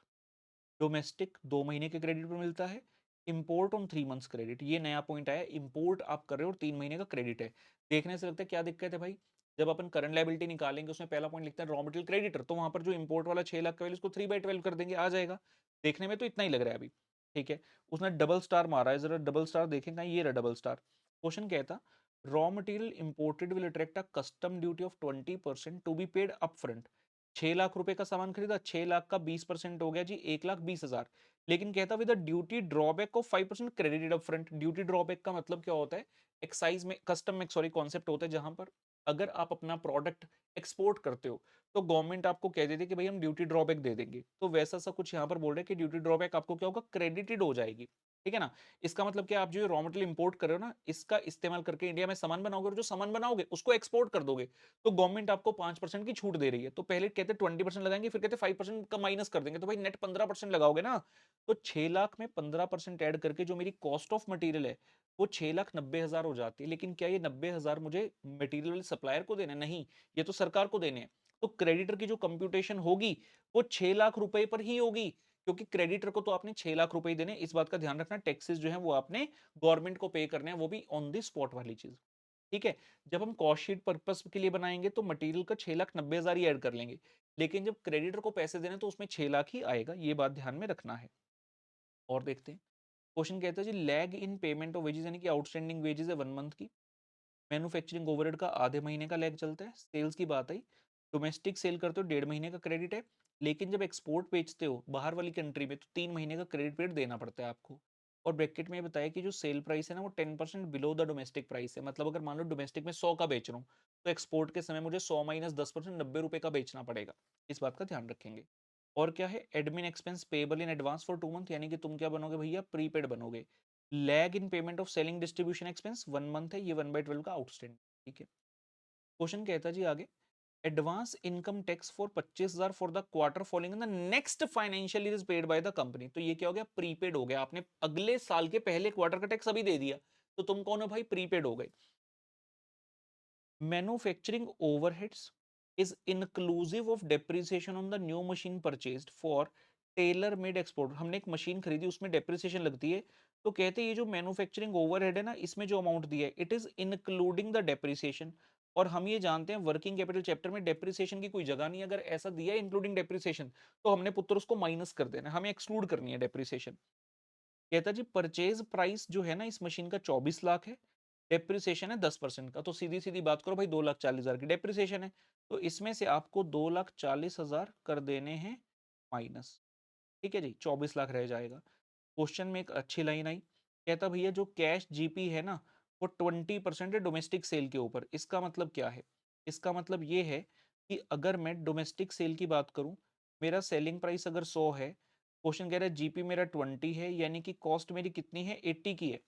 डोमेस्टिक 2 महीने के क्रेडिट पर मिलता है, इंपोर्ट ऑन 3 मंथ्स क्रेडिट। ये नया पॉइंट आया, इंपोर्ट आप कर रहे हो और 3 महीने का क्रेडिट है। देखने से लगता है क्या दिक्कत है भाई? जब अपन करंट लायबिलिटी निकालेंगे उसमें पहला पॉइंट लिखता है रॉ मटेरियल क्रेडिटर, तो वहां पर जो इंपोर्ट वाला 6 लाख का वैल्यू उसको 3/12 कर देंगे, आ जाएगा। देखने में तो इतना ही लग रहा है अभी। ठीक है, उसने डबल स्टार मारा है, जरा डबल स्टार देखें कहीं, ये रहा डबल स्टार। क्वेश्चन कहता, raw material imported will attract a custom duty of 20% to be paid up front. 6 lakh रुपए का सामान खरीदा, 6 लाख का 20% हो गया जी 1,20,000। लेकिन कहता with duty drawback of 5% credited up front. Duty drawback का मतलब क्या होता है? एक्साइज में, कस्टम में सॉरी कॉन्सेप्ट होता है जहां पर अगर आप अपना प्रोडक्ट एक्सपोर्ट करते हो तो गवर्नमेंट आपको कह देती है कि भाई हम ड्यूटी ड्रॉबैक दे देंगे, तो वैसा सा कुछ यहाँ पर बोल रहे हैं कि ड्यूटी ड्रॉबैक आपको क्या होगा? क्रेडिटेड हो जाएगी। ठीक है ना? इसका मतलब क्या, आप जो रॉ मटेरियल इंपोर्ट कर रहे हो ना, इसका इस्तेमाल करके इंडिया में सामान बनाओगे, और जो सामान बनाओगे उसको एक्सपोर्ट कर दोगे, तो गवर्नमेंट आपको 5% की छूट दे रही है। तो पहले कहते 20% लगाएंगे, फिर कहते 5% का माइनस कर देंगे, तो भाई नेट 15% लगाओगे ना। तो 6 लाख में 15% ऐड करके जो मेरी कॉस्ट ऑफ मटेरियल है वो 6,90,000 हो जाती है। लेकिन क्या ये 90,000 मुझे मटेरियल सप्लायर को देने? नहीं, ये तो सरकार को देने हैं। तो क्रेडिटर की जो कंप्यूटेशन होगी वो 6 लाख रुपए पर ही होगी, क्योंकि क्रेडिटर को तो आपने 6 लाख रुपए ही देने। इस बात का ध्यान रखना, टैक्सेस जो है वो आपने गवर्नमेंट को पे करने हैं, वो भी ऑन द स्पॉट वाली चीज। ठीक है, जब हम कॉस्ट शीट पर्पस के लिए बनाएंगे तो मटेरियल का 6,90,000 ही ऐड कर लेंगे। लेकिन जब क्रेडिटर को पैसे देने तो उसमें 6 लाख ही आएगा, ये बात ध्यान में रखना है। और देखते हैं, क्वेश्चन कहता है जी lag in payment of wages, यानी कि आउटस्टैंडिंग वेजेस है 1 मंथ की। मैन्युफैक्चरिंग ओवरहेड का आधे महीने का लैग चलता है। सेल्स की बात आई, डोमेस्टिक सेल करते हो 1.5 महीने का क्रेडिट है, लेकिन जब एक्सपोर्ट बेचते हो बाहर वाली कंट्री में तो 3 महीने का क्रेडिट पीरियड देना पड़ता है आपको। और ब्रैकेट में ये बताया कि जो सेल प्राइस है ना वो 10% बिलो द डोमेस्टिक प्राइस है। मतलब अगर मान लो डोमेस्टिक में 100 का बेच रहा हूँ तो एक्सपोर्ट के समय मुझे 100 - 10% 90 रुपए का बेचना पड़ेगा। इस बात का ध्यान रखेंगे। और क्या है, admin expense payable in advance for 2 month, यानी कि तुम क्या बनोगे भैया, प्रीपेड बनोगे। Lag in payment of selling distribution expense 1 month है, ये 1/12 का आउटस्टैंडिंग। ठीक है, क्वेश्चन कहता है जी आगे, advance income tax for 25,000 for the quarter following in the next financial year is paid by the company. तो ये क्या हो गया, प्रीपेड हो गया। आपने अगले साल के पहले क्वार्टर का टैक्स अभी दे दिया, तो तुम कौन हो भाई, प्रीपेड हो गए। Manufacturing overheads is inclusive of depreciation on the new machine purchased for tailor made export. हमने एक मशीन खरीदी, उसमें डेप्रिसिएशन लगती है, तो कहते हैं ये जो मैन्युफैक्चरिंग ओवरहेड है ना, इसमें जो अमाउंट दिया है it is including the depreciation. और हम ये जानते हैं वर्किंग कैपिटल चैप्टर में डेप्रिसिएशन की कोई जगह नहीं। अगर ऐसा दिया है इंक्लूडिंग डेप्रिसिएशन तो हमने पुत्र उसको माइनस कर देना, हमें एक्सक्लूड करनी है डेप्रिसिएशन। कहता जी परचेज प्राइस जो है ना इस मशीन का 24 लाख है, डेप्रिसिएशन है 10% का। तो सीधी सीधी बात करो भाई, 2,40,000 की डेप्रिसिएशन है, तो इसमें से आपको 2,40,000 कर देने हैं माइनस। ठीक है जी, 24 लाख रह जाएगा। क्वेश्चन में एक अच्छी लाइन आई, कहता भैया जो कैश जीपी है ना वो 20% है डोमेस्टिक सेल के ऊपर। इसका मतलब क्या है, इसका मतलब ये है कि अगर मैं डोमेस्टिक सेल की बात करूं, मेरा सेलिंग प्राइस अगर 100 है, क्वेश्चन कह रहा है जीपी मेरा 20 है, यानी कि कॉस्ट मेरी कितनी है, 80 की है।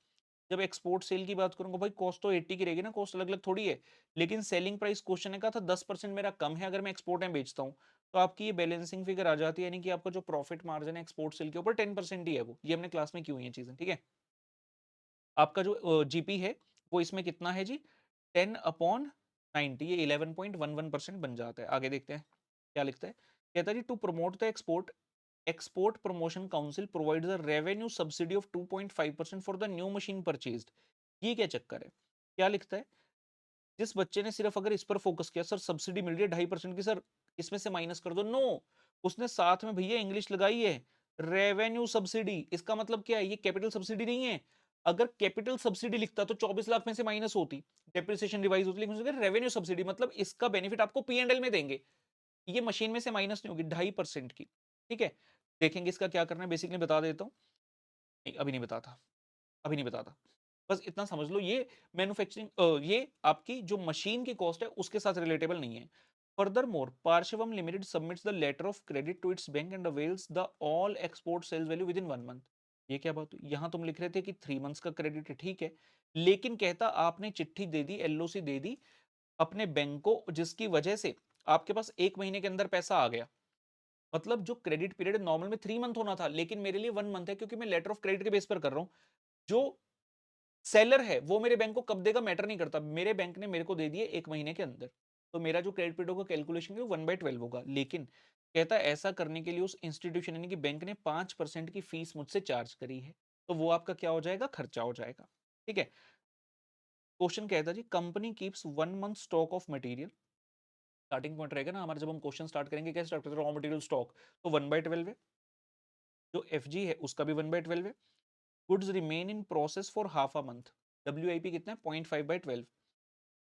जब एक्सपोर्ट सेल की बात करूंगा भाई, कॉस्ट तो 80 की रहेगी ना, कॉस्ट अलग अलग थोड़ी है। लेकिन सेलिंग प्राइस क्वेश्चन ने कहा था 10% मेरा कम है अगर मैं एक्सपोर्ट में बेचता हूँ, तो आपकी ये बैलेंसिंग फिगर आ जाती है, यानी कि आपका जो प्रॉफिट मार्जिन है एक्सपोर्ट सेल के ऊपर 10% ही है। वो ये हमने क्लास में की हुई है चीजें, ठीक है। आपका जो जीपी है वो इसमें कितना है जी, 10/90, ये 11.11% बन जाता है। आगे देखते हैं क्या लिखता है। कहता है जी to promote the export, export promotion council provides a revenue subsidy of 2.5% for the new machine purchased. ये क्या चक्कर है, क्या लिखता है, जिस बच्चे ने सिर्फ अगर इस पर फोकस किया, सर सब्सिडी मिल रही है 2.5% की, सर इसमें से माइनस कर दो, नो, उसने साथ में भैया इंग्लिश लगाई है, रेवेन्यू सब्सिडी। इसका मतलब क्या है, ये कैपिटल सब्सिडी नहीं है। अगर कैपिटल सब्सिडी लिखता तो 24 लाख में से माइनस होती, डेप्रिसिएशन रिवाइज होती, लेकिन रेवेन्यू सब्सिडी मतलब इसका बेनिफिट आपको P&L में देंगे, ये मशीन में से माइनस नहीं होगी, 2.5% की। ठीक है, देखेंगे इसका क्या करना है, बेसिकली बता देता हूँ। नहीं अभी नहीं बताता, अभी नहीं बताता, बस इतना समझ लो, ये मैन्युफैक्चरिंग ये आपकी जो मशीन की कॉस्ट है उसके साथ रिलेटेबल नहीं है। Furthermore Parshivam limited submits the letter of credit to its bank and avails the all export sales value within 1 month. ये क्या बात हुई, यहां तुम लिख रहे थे कि 3 मंथ्स का क्रेडिट है, ठीक है, लेकिन कहता आपने चिट्ठी दे दी, एलओसी दे दी अपने बैंक को, जिसकी वजह से आपके पास 1 महीने के अंदर पैसा आ गया। मतलब जो क्रेडिट पीरियड नॉर्मल में 3 मंथ होना था, लेकिन मेरे लिए 1 मंथ है, क्योंकि मैं लेटर ऑफ क्रेडिट के बेस पर कर रहा हूं। जो सेलर है वो मेरे बैंक को कब देगा मैटर नहीं करता, मेरे बैंक ने मेरे को दे दिए 1 महीने के अंदर, तो मेरा जो क्रेडिट पीरियड होगा कैलकुलेशन 1/12 होगा। लेकिन कहता है ऐसा करने के लिए उस इंस्टीट्यूशन यानी कि बैंक ने 5% की फीस मुझसे चार्ज करी है, तो वो आपका क्या हो जाएगा, खर्चा हो जाएगा। ठीक है, क्वेश्चन कहता है जी company keeps 1 month stock of material. Starting point रहेगा ना हमारा, जब हम क्वेश्चन स्टार्ट करेंगे कैसे स्टार्ट करते हैं, रॉ मटेरियल स्टॉक, तो 1/12 है। जो एफ है उसका भी 1/12 है। Goods remain in process for half a month, WIP कितना है, 0.5/12।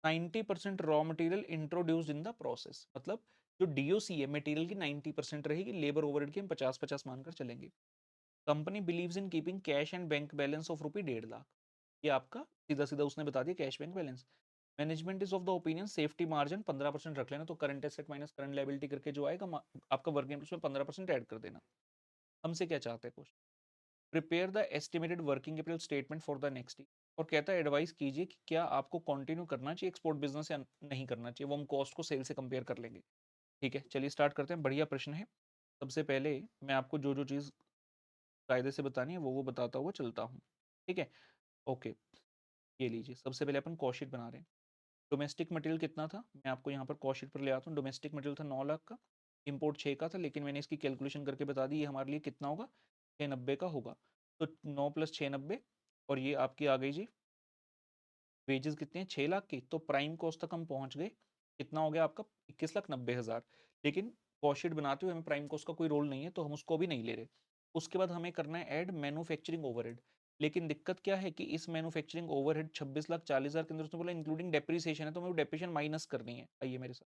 90% raw material introduced in the process, मतलब जो DOC है मटेरियल की 90% रहेगी, लेबर ओवरहेड की हम 50-50 मानकर चलेंगे। Company believes in keeping cash and bank balance of ₹1.5 lakh. ये आपका सीधा सीधा उसने बता दिया cash bank balance. Management is of the opinion safety margin 15% रख लेना, तो current asset minus current liability करके जो आएगा आपका वर्किंग उसमें 15% ऐड कर देना। हमसे क्या चाहते हैं question, prepare the estimated working capital statement for the next year. और कहता है एडवाइस कीजिए कि क्या आपको कंटिन्यू करना चाहिए एक्सपोर्ट बिजनेस या नहीं करना चाहिए, वो हम कॉस्ट को सेल से कंपेयर कर लेंगे। ठीक है, चलिए स्टार्ट करते हैं, बढ़िया प्रश्न है। सबसे पहले मैं आपको जो जो चीज़ कायदे से बतानी है वो बताता हुआ चलता हूँ। ठीक है, ओके, ये लीजिए, सबसे पहले अपन कॉस्ट शीट बना रहे हैं। डोमेस्टिक मटेरियल कितना था, मैं आपको यहाँ पर कॉस्ट शीट पर ले आता हूँ। डोमेस्टिक मटेरियल था 9 लाख का, इम्पोर्ट 6 का था, लेकिन मैंने इसकी कैलकुलेशन करके बता दी, ये हमारे लिए कितना होगा, 690 का होगा। तो 9 + 690, और ये आपकी आ गई जी वेजेस कितने हैं, 6 लाख की। तो प्राइम कॉस्ट तक हम पहुंच गए, कितना हो गया आपका, 21,90,000। लेकिन कॉस्ट शीट बनाते हुए हमें प्राइम कॉस्ट का कोई रोल नहीं है, तो हम उसको भी नहीं ले रहे। उसके बाद हमें करना है ऐड मैन्युफैक्चरिंग ओवरहेड। लेकिन दिक्कत क्या है कि इस मैन्युफैक्चरिंग ओवरहेड 26,40,000 के अंदर उसने बोला इंक्लूडिंग डेप्रिसिएशन है, तो हमें डेप्रिसिएशन माइनस करनी है। आइए मेरे साथ,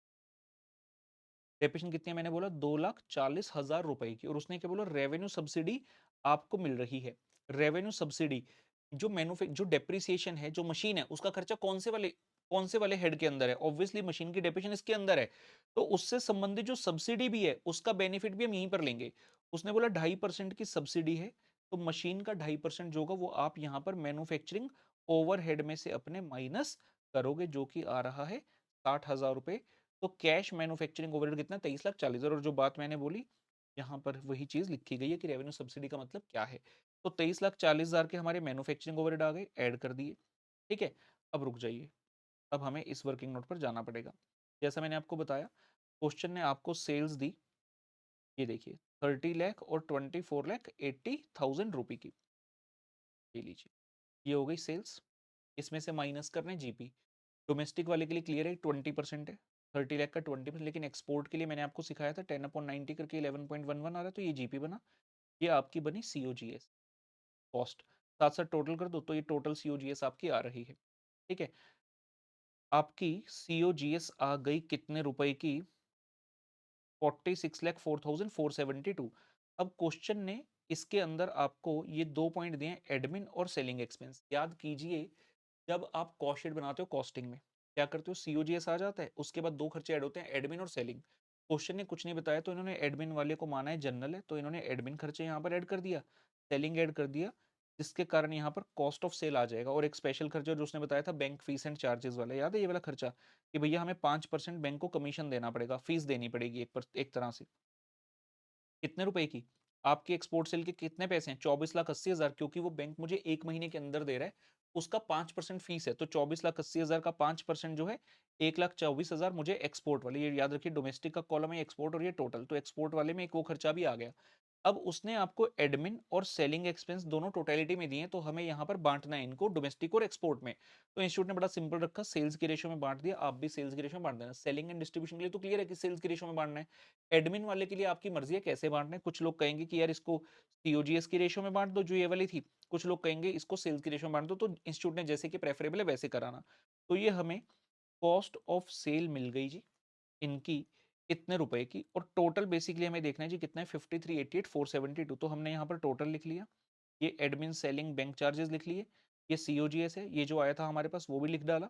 डेप्रिसिएशन कितनी है, मैंने बोला 2,40,000 रुपए की, और उसने क्या बोला, रेवेन्यू सब्सिडी आपको मिल रही है। रेवेन्यू सब्सिडी, जो डेप्रिसिएशन है, जो मशीन है, उसका खर्चा कौन से वाले हेड के अंदर है, ऑब्वियसली मशीन की डेप्रिसिएशन इसके अंदर है। तो उससे संबंधित जो सब्सिडी भी है, उसका बेनिफिट भी हम यहीं पर लेंगे। उसने बोला 2.5% की सब्सिडी है, तो मशीन का 2.5% जो होगा वो आप यहां पर मैन्युफैक्चरिंग ओवरहेड में से अपने माइनस करोगे, जो कि आ रहा है 60,000 रुपए। तो कैश मैन्युफैक्चरिंग ओवरहेड कितना, 23,40,000। और जो बात मैंने बोली, यहाँ पर वही चीज लिखी गई है कि रेवेन्यू सब्सिडी का मतलब क्या है। तो 23,40,000 के हमारे मैन्युफैक्चरिंग ओवरहेड आ गए, ऐड कर दिए। ठीक है, अब रुक जाइए, अब हमें इस वर्किंग नोट पर जाना पड़ेगा। जैसा मैंने आपको बताया, क्वेश्चन ने आपको सेल्स दी, ये देखिए 30 लाख और 24,80,000 रुपए की, ये लीजिए, ये हो गई सेल्स। इसमें से माइनस करना है जीपी। डोमेस्टिक वाले के लिए क्लियर है, 20% है, 30 लाख का 20%। लेकिन एक्सपोर्ट के लिए मैंने आपको सिखाया था 10/90 करके 11.11 आ रहा है, तो ये जीपी बना। ये आपकी बनी सीओजीएस कॉस्ट। साथ साथ टोटल कर दो, तो ये टोटल सीओजीएस आपकी आ रही है। ठीक है, आपकी सीओजीएस आ गई कितने रुपए की, 46,04,472। अब क्वेश्चन ने इसके अंदर आपको ये 2 पॉइंट दिए हैं, एडमिन और सेलिंग एक्सपेंस। याद कीजिए, जब आप कॉस्ट शीट बनाते हो कॉस्टिंग में, क्या करते हो, सीओजीएस आ जाता है, उसके बाद दो खर्चे ऐड होते हैं, एडमिन और सेलिंग। क्वेश्चन ने कुछ नहीं बताया, तो इन्होंने एडमिन वाले को माना है जनरल है, तो इन्होंने एडमिन खर्चे यहाँ पर ऐड कर दिया, सेलिंग ऐड कर दिया, जिसके कारण यहाँ पर कॉस्ट ऑफ सेल आ जाएगा। और एक स्पेशल खर्चा जो उसने बताया था, बैंक फीस एंड चार्जेस वाला, याद है ये वाला खर्चा, कि भैया हमें 5% बैंक को कमीशन देना पड़ेगा, फीस देनी पड़ेगी एक तरह से। कितने रुपए की, आपके एक्सपोर्ट सेल के कितने पैसे हैं, 24,80,000, क्योंकि वो बैंक मुझे 1 महीने के अंदर दे रहा है, उसका 5% फीस है, तो 24,80,000 का 5% जो है 1,24,000 मुझे एक्सपोर्ट वाले, ये याद रखिए, डोमेस्टिक का कॉलम है एक्सपोर्ट, और ये टोटल, तो एक्सपोर्ट वाले में एक वो खर्चा भी आ गया। अब उसने आपको एडमिन और सेलिंग एक्सपेंस दोनों टोटलिटी में दिए, तो हमें यहाँ पर बांटना है इनको डोमेस्टिक और एक्सपोर्ट में। तो इंस्टीट्यूट ने बड़ा सिंपल रखा, सेल्स की रेशियो में बांट दिया, आप भी सेल्स की रेशियो में बांट देना। सेलिंग एंड डिस्ट्रीब्यूशन के लिए तो क्लियर है कि सेल्स की रेशियो में बांटना है। एडमिन वाले के लिए आपकी मर्जी है कैसे बांटना है। कुछ लोग कहेंगे कि यार इसको सीओजीएस की रेशियो में बांट दो, जो ये वाली थी, कुछ लोग कहेंगे इसको सेल्स की रेशियो में बांट दो, तो इंस्टीट्यूट ने जैसे कि प्रेफरेबल है वैसे कराना। तो ये हमें कॉस्ट ऑफ सेल मिल गई जी, इनकी इतने रुपए की, और टोटल बेसिकली हमें देखना है जी कितना है, 53,88,472। तो हमने यहाँ पर टोटल लिख लिया, ये एडमिन सेलिंग बैंक चार्जेस लिख लिए, ये सीओजीएस है, ये जो आया था हमारे पास वो भी लिख डाला,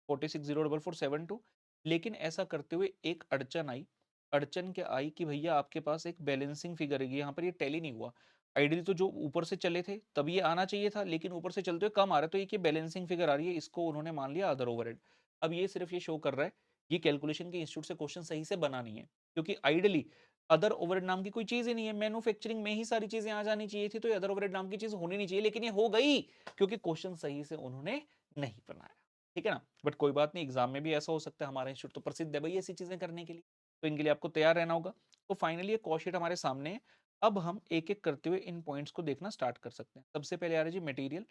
46,04472। लेकिन ऐसा करते हुए एक अड़चन आई। अड़चन क्या आई कि भैया आपके पास एक बैलेंसिंग फिगर है, यहाँ पर ये टैली नहीं हुआ। आइडियली तो जो ऊपर से चले थे तब ये आना चाहिए था, लेकिन ऊपर से चलते हुए कम आ रहा है, तो ये बैलेंसिंग फिगर आ रही है, इसको उन्होंने मान लिया अदर ओवरहेड। अब ये सिर्फ ये शो कर रहा है, ये कैलकुलेशन के इंस्टीट्यूट से क्वेश्चन सही से बना नहीं है, क्योंकि आइडियली अदर ओवरहेड नाम की कोई चीज ही नहीं है, मैन्युफैक्चरिंग में ही सारी चीजें आ जानी चाहिए थी, तो ये अदर ओवरहेड नाम की चीज होनी नहीं चाहिए, लेकिन ये हो गई, क्योंकि क्वेश्चन सही से उन्होंने नहीं बनाया। ठीक है ना, बट कोई बात नहीं, एग्जाम में भी ऐसा हो सकता है, हमारा इंस्टीट्यूट तो प्रसिद्ध है भाई ऐसी चीजें करने के लिए, तो इनके लिए आपको तैयार रहना होगा। तो फाइनली ये कॉस्ट शीट हमारे सामने है। अब हम एक एक करते हुए इन पॉइंट्स को देखना स्टार्ट कर सकते हैं। सबसे पहले आ रहा है जी मटेरियल,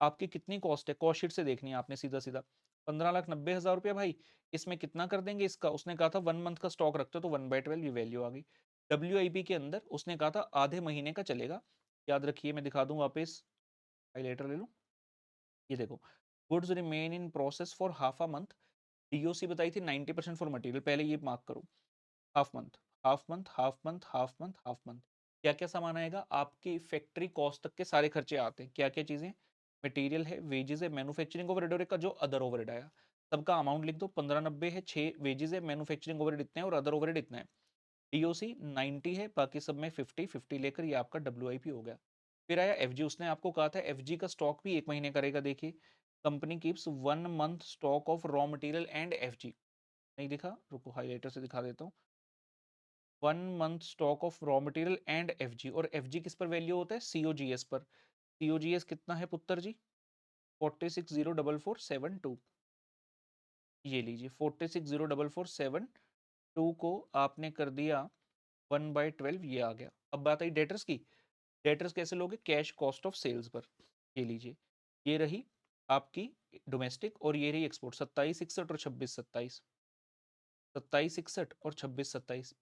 आपकी कितनी कॉस्ट है, कॉस्ट शीट से देखनी है आपने सीधा सीधा, 15,90,000 रुपया भाई। इसमें कितना कर देंगे इसका, उसने कहा था 1 मंथ का स्टॉक रखते हो, तो 1/12 ये वैल्यू आ गई। डब्ल्यू के अंदर उसने कहा था आधे महीने का चलेगा, याद रखिए, मैं दिखा दूं वापस, हाईलाइटर ले लो, ये देखो, goods remain in process for half a month. DOC बताई थी 90% फॉर मटेरियल, पहले ये मार्क करो, half month, half month, half month, half month, half month. क्या क्या सामान आएगा, आपकी फैक्ट्री कॉस्ट तक के सारे खर्चे आते हैं, क्या क्या चीजें, मटेरियल है, वेजेस है, मैन्युफैक्चरिंग ओवरहेड और एक का जो अदर ओवरहेड आया, सबका अमाउंट लिख दो, 1590 है, 6 वेजेस है, मैन्युफैक्चरिंग ओवरहेड इतने हैं, और अदर ओवरहेड इतना है। डीओसी 90 है, बाकी सब में 50 लेकर ये आपका डब्ल्यूआईपी हो गया। फिर आया एफजी, उसने आपको कहा था एफजी का स्टॉक भी 1 महीने करेगा, देखिए, company keeps 1 month stock of raw material and FG. नहीं दिखा, रुको हाईलाइटर से दिखा देता हूँ, 1 month stock of raw material and FG, और एफजी किस पर वैल्यू होता है, सीओजीएस पर। सीओजीएस कितना है पुत्र जी, 46,04472, ये लीजिए 46,04472 को आपने कर दिया 1/12, ये आ गया। अब बात आई डेटर्स की, डेटर्स कैसे लोगे, कैश कॉस्ट ऑफ सेल्स पर, ये लीजिए, ये रही आपकी डोमेस्टिक, और ये रही एक्सपोर्ट, 2761 और 2627, 2761 और 2627।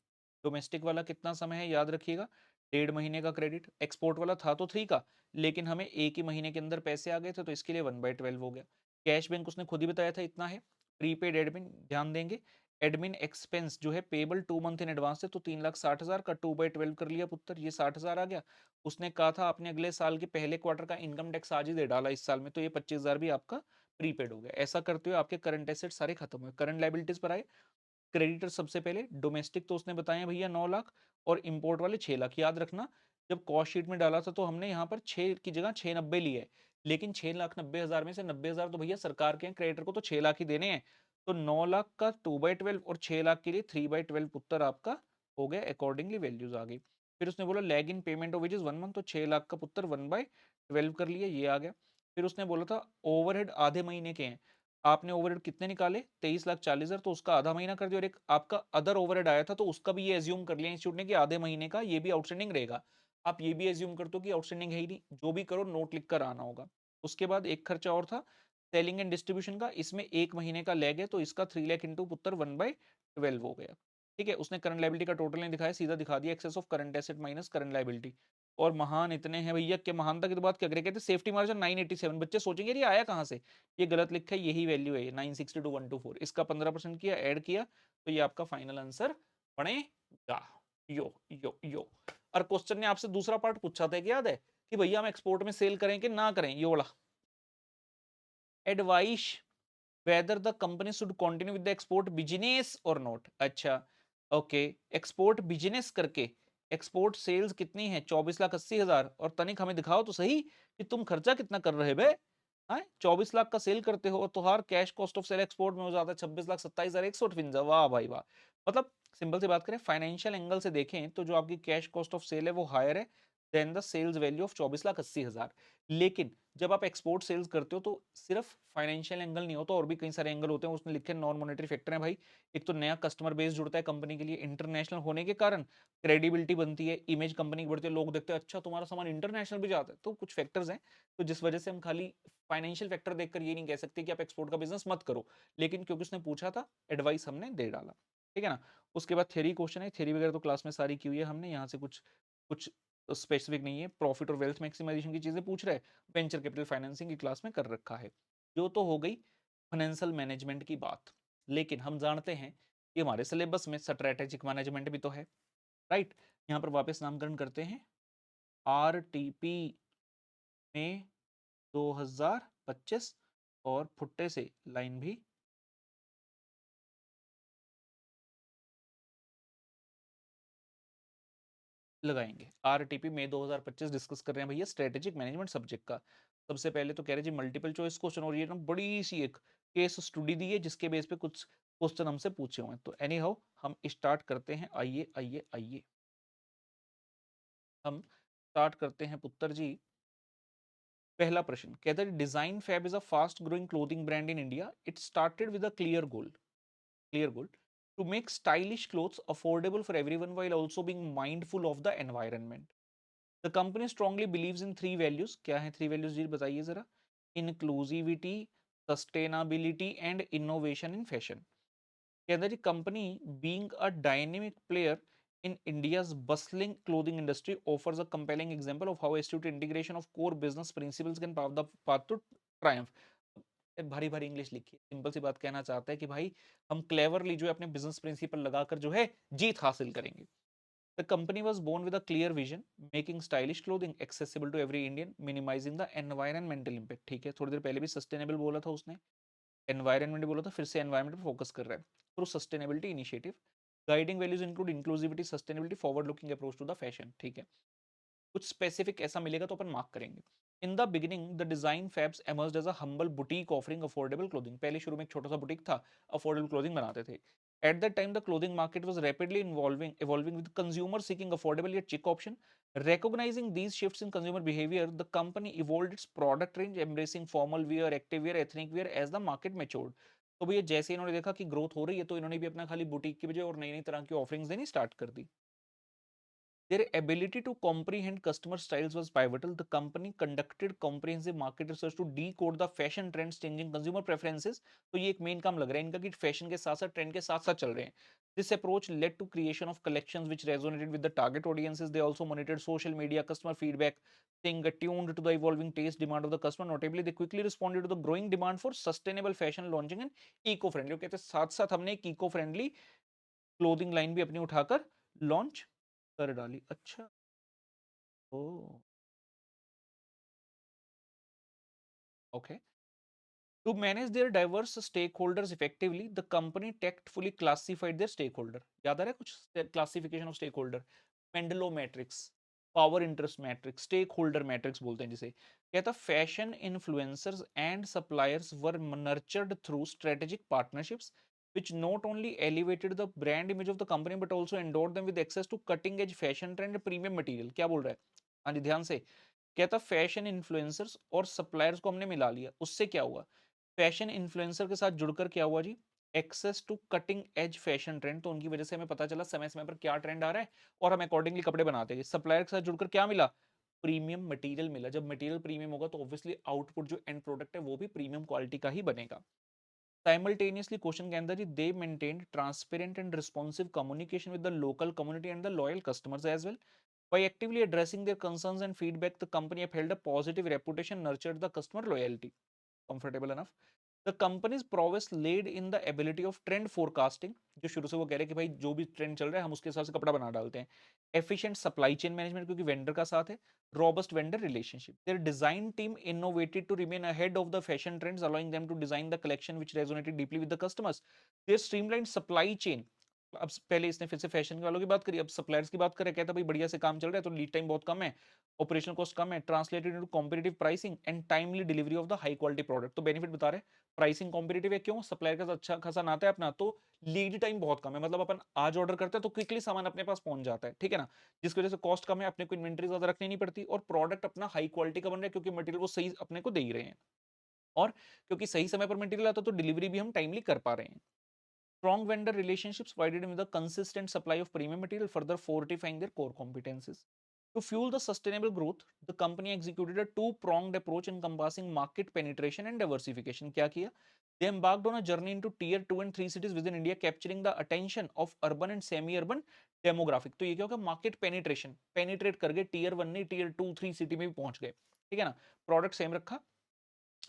डोमेस्टिक वाला कितना समय है याद रखिएगा, 1.5 महीने का क्रेडिट। एक्सपोर्ट वाला था तो 3 का, लेकिन हमें एक ही महीने के अंदर पैसे आ गए थे, तो इसके लिए 1/12 हो गया। कैश बैंक उसने खुद ही बताया था इतना है। प्रीपेड एडमिन ध्यान देंगे, एडमिन एक्सपेंस जो है पेबल 2 मंथ इन एडवांस है, तो 3,60,000 का 2/12 कर लिया पुत्र, ये 60,000 आ गया। उसने कहा था आपने अगले साल के पहले क्वार्टर का इनकम टैक्स आज ही दे डाला इस साल में, तो ये 25,000 भी आपका प्रीपेड हो गया। ऐसा करते हुए आपके करंट एसेट सारे खत्म हुए। करंट लाइबिलिटीज पर आए, क्रेडिटर सबसे पहले डोमेस्टिक तो उसने बताया भैया 9 लाख, और इंपोर्ट वाले 6 लाख। याद रखना जब कॉस्ट शीट में डाला था तो हमने यहाँ पर 6 की जगह 690 लिया है, लेकिन 6,90,000 में से 90,000 तो भैया सरकार के हैं, क्रेडिटर को तो 6 लाख ही देने हैं। तो 9 लाख का 2/12 और 6 लाख के लिए 3/12 उत्तर आपका हो गया, अकॉर्डिंगली वैल्यूज आ गई। फिर उसने बोला lag in payment of wages 1 month, तो 6 लाख का पुत्र 1/12 कर लिया, ये आ गया। फिर उसने बोला था ओवरहेड आधे महीने के हैं, आपने ओवरहेड कितने निकाले 23,40,000, तो उसका आधा महीना कर दिया, और एक आपका अदर ओवरहेड आया था तो उसका भी ये एज्यूम कर लिया इंस्टीट्यूट ने कि आधे महीने का ये भी आउटस्टैंडिंग रहेगा। आप ये भी एज्यूम करते हो कि आउटस्टैंडिंग है ही नहीं, जो भी करो नोट लिख कर आना होगा। उसके बाद एक खर्चा और था सेलिंग एंड डिस्ट्रीब्यूशन का, इसमें एक महीने का लैग है, तो इसका 3 लाख इंटू पुत्र 1/12 हो गया। ठीक है, उसने करंट लाइबिलिटी का टोटल नहीं दिखाया, सीधा दिखा दिया excess of current asset minus current liability. और महान इतने हैं भैया कि महानता की तो बात क्या करें, कहते सेफ्टी मार्जिन 987। बच्चे सोचेंगे ये आया कहाँ से, ये गलत लिखा है, यही वैल्यू है 962,124, इसका 15% किया, ऐड किया, तो ये आपका फाइनल आंसर बनेगा। यो यो यो। और क्वेश्चन ने आपसे दूसरा पार्ट पूछा था कि याद है कि भैया हम एक्सपोर्ट में सेल करें कि ना करें, ये वाला advice whether the company should continue with the export business or not। अच्छा ओके, एक्सपोर्ट बिजनेस करके एक्सपोर्ट सेल्स कितनी है 24,80,000, और तनिक हमें दिखाओ तो सही कि तुम खर्चा कितना कर रहे बे। हाँ 24 लाख का सेल करते हो, तो हर cash cost of sale export में हो जाता है 26,27,158। वाह भाई वाह। मतलब सिंपल सी बात करें, फाइनेंशियल एंगल से देखें तो जो आपकी कैश कॉस्ट ऑफ सेल है वो हायर है then the sales value of 24,80,000। लेकिन जब आप एक्सपोर्ट सेल्स करते हो तो सिर्फ फाइनेंशियल एंगल नहीं होता, और भी कई सारे एंगल होते हैं, उसने लिखे नॉन मॉनेटरी फैक्टर है भाई। एक तो नया कस्टमर बेस जुड़ता है कंपनी के लिए, इंटरनेशनल होने के कारण क्रेडिबिलिटी बनती है, इमेज कंपनी की बढ़ती है, लोग देखते हैं अच्छा तुम्हारा सामान इंटरनेशनल भी जाता है, तो कुछ फैक्टर्स हैं। तो जिस वजह से हम खाली फाइनेंशियल फैक्टर देखकर ये नहीं कह सकते कि आप एक्सपोर्ट का बिजनेस मत करो, लेकिन क्योंकि उसने पूछा था एडवाइस हमने दे डाला। ठीक है ना। उसके बाद थ्योरी क्वेश्चन है, थ्योरी वगैरह तो क्लास में सारी की हुई है हमने, यहाँ से कुछ कुछ स्पेसिफिक नहीं है, प्रॉफिट और वेल्थ मैक्सिमाइजेशन की चीजें पूछ रहे हैं, वेंचर कैपिटल फाइनेंसिंग की क्लास में कर रखा है। जो तो हो गई फाइनेंशियल मैनेजमेंट की बात, लेकिन हम जानते हैं कि हमारे सिलेबस में स्ट्रेटेजिक मैनेजमेंट भी तो है, राइट। यहाँ पर वापस नामकरण करते हैं, आरटीपी में 2025, और फुट्टे से लाइन भी लगाएंगे। आरटीपी में 2025 डिस्कस कर रहे हैं भैया स्ट्रेटेजिक मैनेजमेंट सब्जेक्ट का। सबसे पहले तो कह रहे जी मल्टीपल चॉइस क्वेश्चन, और ये ना बड़ी सी एक केस स्टडी दी है जिसके बेस पे कुछ क्वेश्चन हमसे पूछे हुए हैं। तो एनी हाउ हम स्टार्ट करते हैं, आइए आइए आइए हम स्टार्ट करते हैं पुत्र जी। पहला प्रश्न कहता है Design Fab is a fast growing clothing brand in India, it started with a clear goal to make stylish clothes affordable for everyone while also being mindful of the environment. The company strongly believes in three values। क्या है three values जी बताइए जरा। Inclusivity, sustainability and innovation in fashion. कहता है company being a dynamic player in India's bustling clothing industry offers a compelling example of how astute integration of core business principles can pave the path to triumph। भारी भारी English लिखी, simple सी बात कहना चाहता है कि भाई हम क्लेवरली जो है अपने बिजनेस प्रिंसिपल लगाकर जो है जीत हासिल करेंगे। The company was born with a clear vision, making stylish clothing accessible to every Indian, minimizing the environmental impact। ठीक है, थोड़ी देर पहले भी सस्टेनेबल बोला था उसने, एनवायरनमेंट बोला था, फिर से एनवायरनमेंट पर फोकस कर रहा है through sustainability initiative. Guiding values include inclusivity, sustainability, forward looking approach to the fashion. ठीक है, कुछ स्पेसिफिक ऐसा मिलेगा तो अपन मार्क करेंगे। In the beginning the Design Fabs emerged as a humble boutique offering affordable clothing. पहले शुरू में एक छोटा सा बुटीक था, अफोर्डेबल क्लोथिंग बनाते थे। At that time the clothing market was rapidly evolving with consumer seeking affordable yet चिक option. Recognizing these shifts in consumer behavior, the company evolved its product range, embracing formal wear, active wear, ethnic wear as the market matured। तो भैया जैसे इन्होंने देखा कि growth हो रही है, तो इन्होंने भी अपना खाली बुटीक की बजाय और नई नई तरह की ऑफरिंग्स देनी स्टार्ट कर दी। Their ability to comprehend customer styles was pivotal. The company conducted comprehensive market research to decode the fashion trends, changing consumer preferences. तो ये एक मेन काम लग रहा है इनका कि फैशन के साथ साथ ट्रेंड के साथ साथ चल रहे हैं. This approach led to creation of collections which resonated with the target audiences. They also monitored social media, customer feedback, staying attuned to the evolving taste demand of the customer. Notably, they quickly responded to the growing demand for sustainable fashion, launching an eco-friendly. कहते हैं साथ साथ हमने एक eco-friendly clothing line भी अपनी उठाकर launch कर डाली. अच्छा. ओ. Okay. To manage their diverse stakeholders effectively, the company tactfully classified their stakeholder. याद आ रहा है कुछ classification of stakeholder? Mendelov matrix, power interest matrix, stakeholder matrix बोलते हैं जिसे. कहता fashion influencers and suppliers were nurtured through strategic partnerships which not only elevated the brand image of the company but also endowed them with access to cutting edge fashion trend premium material. क्या बोल रहा है? हाँ जी ध्यान से. कहता fashion influencers और suppliers को हमने मिला लिया. उससे क्या हुआ? फैशन इन्फ्लुएंसर के साथ जुड़कर क्या हुआ जी? Access to cutting edge fashion trend. तो उनकी वजह से हमें पता चला समय समय पर क्या ट्रेंड आ रहा है और हम अकॉर्डिंगली कपड़े बनाते हैं. सप्लायर के साथ जुड़कर क्या मिला? प्रीमियम मटेरियल मिला. जब मटेरियल प्रीमियम होगा तो ऑब्वियसली आउटपुट जो एंड प्रोडक्ट है वो भी प्रीमियम क्वालिटी का ही बनेगा. साइमल्टेनियसली क्वेश्चन के अंदर जी they maintained transparent and responsive communication with the local community and the loyal customers as well. By actively addressing their concerns and feedback, the company upheld a positive reputation, nurtured the customer loyalty. Comfortable enough? The company's prowess laid in the ability of trend forecasting. जो शुरू से वो कह रहे हैं कि भाई जो भी ट्रेंड चल रहा है हम उसके हिसाब से कपड़ा बना डालते हैं. Efficient supply chain management क्योंकि वेंडर का साथ है. Robust vendor relationship. Their design team innovated to remain ahead of the fashion trends, allowing them to design the collection which resonated deeply with the customers. Their streamlined supply chain. अब पहले इसने फिर से fashion वालों की बात करी, अब सप्लायर्स की बात करें. कहता भाई बढ़िया से काम चल रहा है तो लीड टाइम बहुत कम है, ऑपरेशनल कॉस्ट कम है, translated into competitive pricing and timely delivery of the high quality product. तो बेनिफिट बता रहे हैं. प्राइसिंग कॉम्पिटिटिव है क्यों? सप्लायर का अच्छा खासा नाता है अपना, तो लीड टाइम बहुत कम है. मतलब अपन आज ऑर्डर करते हैं तो क्विकली सामान अपने पास पहुंच जाता है. ठीक है ना? जिसकी वजह से कॉस्ट कम है, अपने को इन्वेंट्री ज्यादा रखनी नहीं पड़ती और प्रोडक्ट अपना हाई क्वालिटी का बन रहा है क्योंकि मटेरियल वो सही अपने को दे ही रहे हैं. और क्योंकि सही समय पर मटेरियल आता है तो डिलीवरी भी हम टाइमली कर पा रहे हैं. Strong vendor relationships provided him with a consistent supply of premium material, further fortifying their core competencies. To fuel the sustainable growth, the company executed a two-pronged approach encompassing market penetration and diversification. क्या किया? They embarked on a journey into tier 2 and 3 cities within India, capturing the attention of urban and semi-urban demographic. तो ये क्या होगा? Market penetration. Penetrate कर गए, tier 1 नहीं, tier 2, 3 city में भी पहुंच गए. ठीक है ना? Product सेम रखा,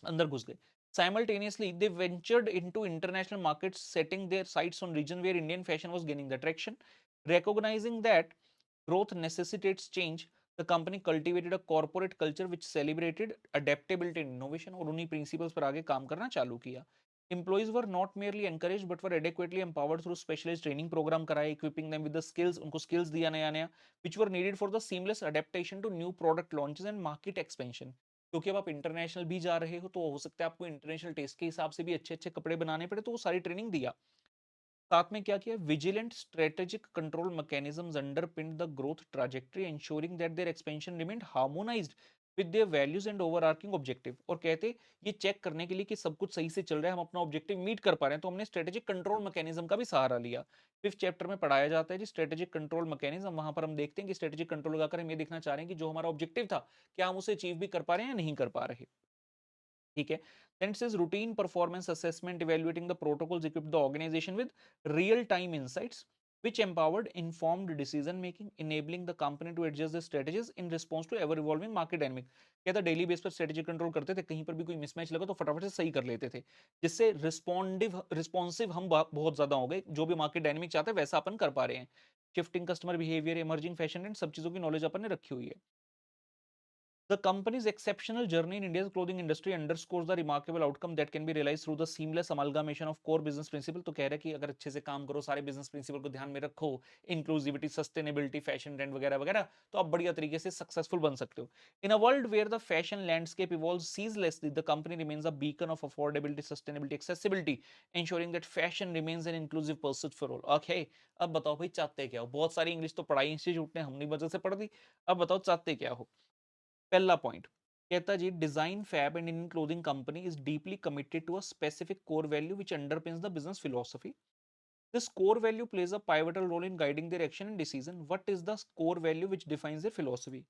अंदर घुस गए. Simultaneously, they ventured into international markets, setting their sights on region where Indian fashion was gaining the traction. Recognizing that growth necessitates change, the company cultivated a corporate culture which celebrated adaptability and innovation. और उन्हीं principles पर आगे काम करना चालू किया. Employees were not merely encouraged but were adequately empowered through specialized training program कराए, equipping them with the skills, उनको skills दिया नया नया, which were needed for the seamless adaptation to new product launches and market expansion. क्योंकि अब आप international भी जा रहे हो तो हो सकता है आपको इंटरनेशनल टेस्ट के हिसाब से भी अच्छे अच्छे कपड़े बनाने पड़े, तो वो सारी ट्रेनिंग दिया. साथ में क्या किया? Vigilant strategic control mechanisms अंडरपिन the growth trajectory, ensuring that their expansion remained harmonized with their values and overarching objective. और कहते ये चेक करने के लिए कि सब कुछ सही से चल रहा है, हम अपना ऑब्जेक्टिव मीट कर पा रहे हैं, तो हमने स्ट्रेटेजिक कंट्रोल मैकेनिज्म का भी सहारा लिया. फिफ्थ चैप्टर में पढ़ाया जाता है जी स्ट्रेटेजिक कंट्रोल मैकेनिज्म. वहां पर हम देखते हैं कि स्ट्रेटेजिक कंट्रोल लगाकर हम ये देखना चाह रहे हैं कि जो हमारा ऑब्जेक्टिव था क्या हम उसे अचीव भी कर पा रहे हैं या नहीं कर पा रहे. ठीक है. Then it says routine performance assessment, evaluating the protocols, equipped the organization with real time insights which empowered informed decision making, enabling the company to adjust the strategies in response to ever evolving market dynamic. कहता daily base पर strategy control करते थे, कहीं पर भी कोई mismatch लगा तो फटाफट से सही कर लेते थे, जिससे रिस्पॉन्सिव हम बहुत ज्यादा हो गए. जो भी मार्केट डायनेमिक चाहते हैं वैसा अपन कर पा रहे हैं. Shifting customer behaviour, emerging fashion and सब चीजों की नॉलेज अपन ने रखी हुई है. The company's exceptional journey in India's clothing industry underscores the remarkable outcome that can be realized through the seamless amalgamation of core business principle. तो कह रहा है कि अगर अच्छे से काम करो, सारे बिजनेस प्रिंसिपल को ध्यान में रखो, इंक्लूसिविटी, सस्टेनेबिलिटी, फैशन ट्रेंड वगैरह वगैरह, तो आप बढ़िया तरीके से सक्सेसफुल बन सकते हो. In a world where the fashion landscape evolves ceaselessly, the company remains a beacon of affordability, sustainability, accessibility, ensuring that fashion remains an inclusive pursuit for all. Okay, अब बताओ भाई चाहते क्या हो? बहुत सारी इंग्लिश तो पढ़ाई इंस्टीट्यूट ने हमने वजह से पढ़ दी. अब बताओ चाहते क्या हो? पहला पॉइंट कहता जी Design Fab and Indian clothing company is deeply committed to a specific core value which underpins the business philosophy. This core value plays a pivotal role in guiding their action and decision. What is the core value which defines their philosophy.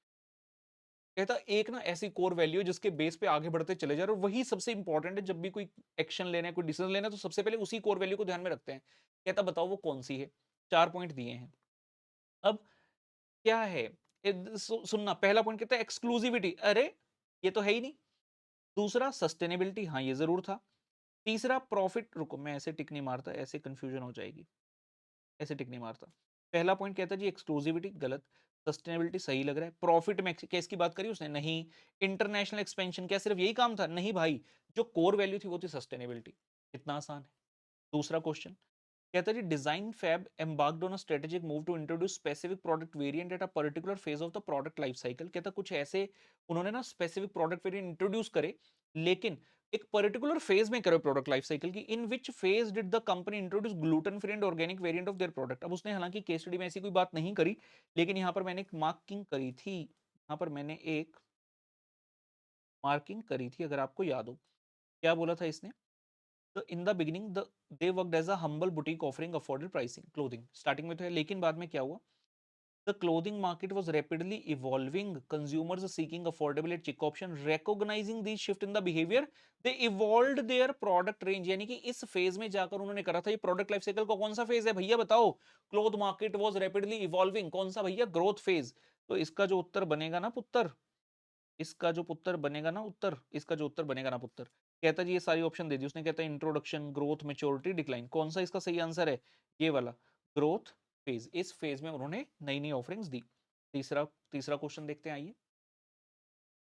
कहता एक ना ऐसी core value है जिसके base पे आगे बढ़ते चले जा रहे हो, वही सबसे इंपॉर्टेंट है। जब भी कोई एक्शन लेना है, कोई डिसीजन लेना है, तो सबसे पहले उसी कोर वैल्यू को ध्यान में रखते हैं। कहता बताओ वो कौन सी है। 4 पॉइंट दिए हैं। अब क्या है, सुनना, पहला पॉइंट कहता है एक्सक्लूसिविटी, अरे ये तो है ही नहीं। दूसरा सस्टेनेबिलिटी, हाँ ये जरूर था। तीसरा प्रॉफिट, रुको मैं ऐसे टिक नहीं मारता, ऐसे कंफ्यूजन हो जाएगी, ऐसे टिक नहीं मारता। पहला पॉइंट कहता है जी एक्सक्लूसिविटी, गलत। सस्टेनेबिलिटी सही लग रहा है। प्रॉफिट में केस की बात करी उसने, नहीं। इंटरनेशनल एक्सपेंशन, क्या सिर्फ यही काम था, नहीं भाई। जो कोर वैल्यू थी वो थी सस्टेनेबिलिटी। इतना आसान है। दूसरा क्वेश्चन कहता है Design Fab embarked on a strategic move to introduce specific product variant at a particular phase of the product life cycle। कहता कुछ ऐसे उन्होंने ना स्पेसिफिक प्रोडक्ट वेरिएंट इंट्रोड्यूस करे, लेकिन एक पर्टिकुलर फेज में करे प्रोडक्ट लाइफ साइकिल की। In which phase did the company introduce gluten free and organic variant of their product. अब उसने हालांकि केस स्टडी में ऐसी कोई बात नहीं करी, लेकिन यहां पर मैंने एक मार्किंग करी थी, यहां पर मैंने एक मार्किंग करी थी, अगर आपको याद हो। क्या बोला था इसने? तो in the beginning they worked as a humble boutique offering affordable pricing clothing. Starting में तो है, लेकिन बाद में क्या हुआ? The clothing market was rapidly evolving, consumers seeking affordable at chic option, recognising this shift in the behaviour, they evolved their product range. यानी कि इस फेज में जाकर उन्होंने करा था। ये प्रोडक्ट लाइफ साइकिल का कौन सा फेज है भैया बताओ? Cloth market was rapidly evolving, कौन सा भैया? Growth phase. तो इसका जो उत्तर बनेगा ना पुत्र, इसका जो पुत्र बनेगा ना उत्तर, इसका जो उत्तर बनेगा ना पुत्र, कहता जी ये सारी ऑप्शन दे दी उसने। कहता है इंट्रोडक्शन, ग्रोथ, मैच्योरिटी, डिक्लाइन। कौन सा इसका सही आंसर है? ये वाला, ग्रोथ फेज। इस फेज में उन्होंने नई नई ऑफरिंग्स दी। तीसरा तीसरा क्वेश्चन देखते हैं, आइए।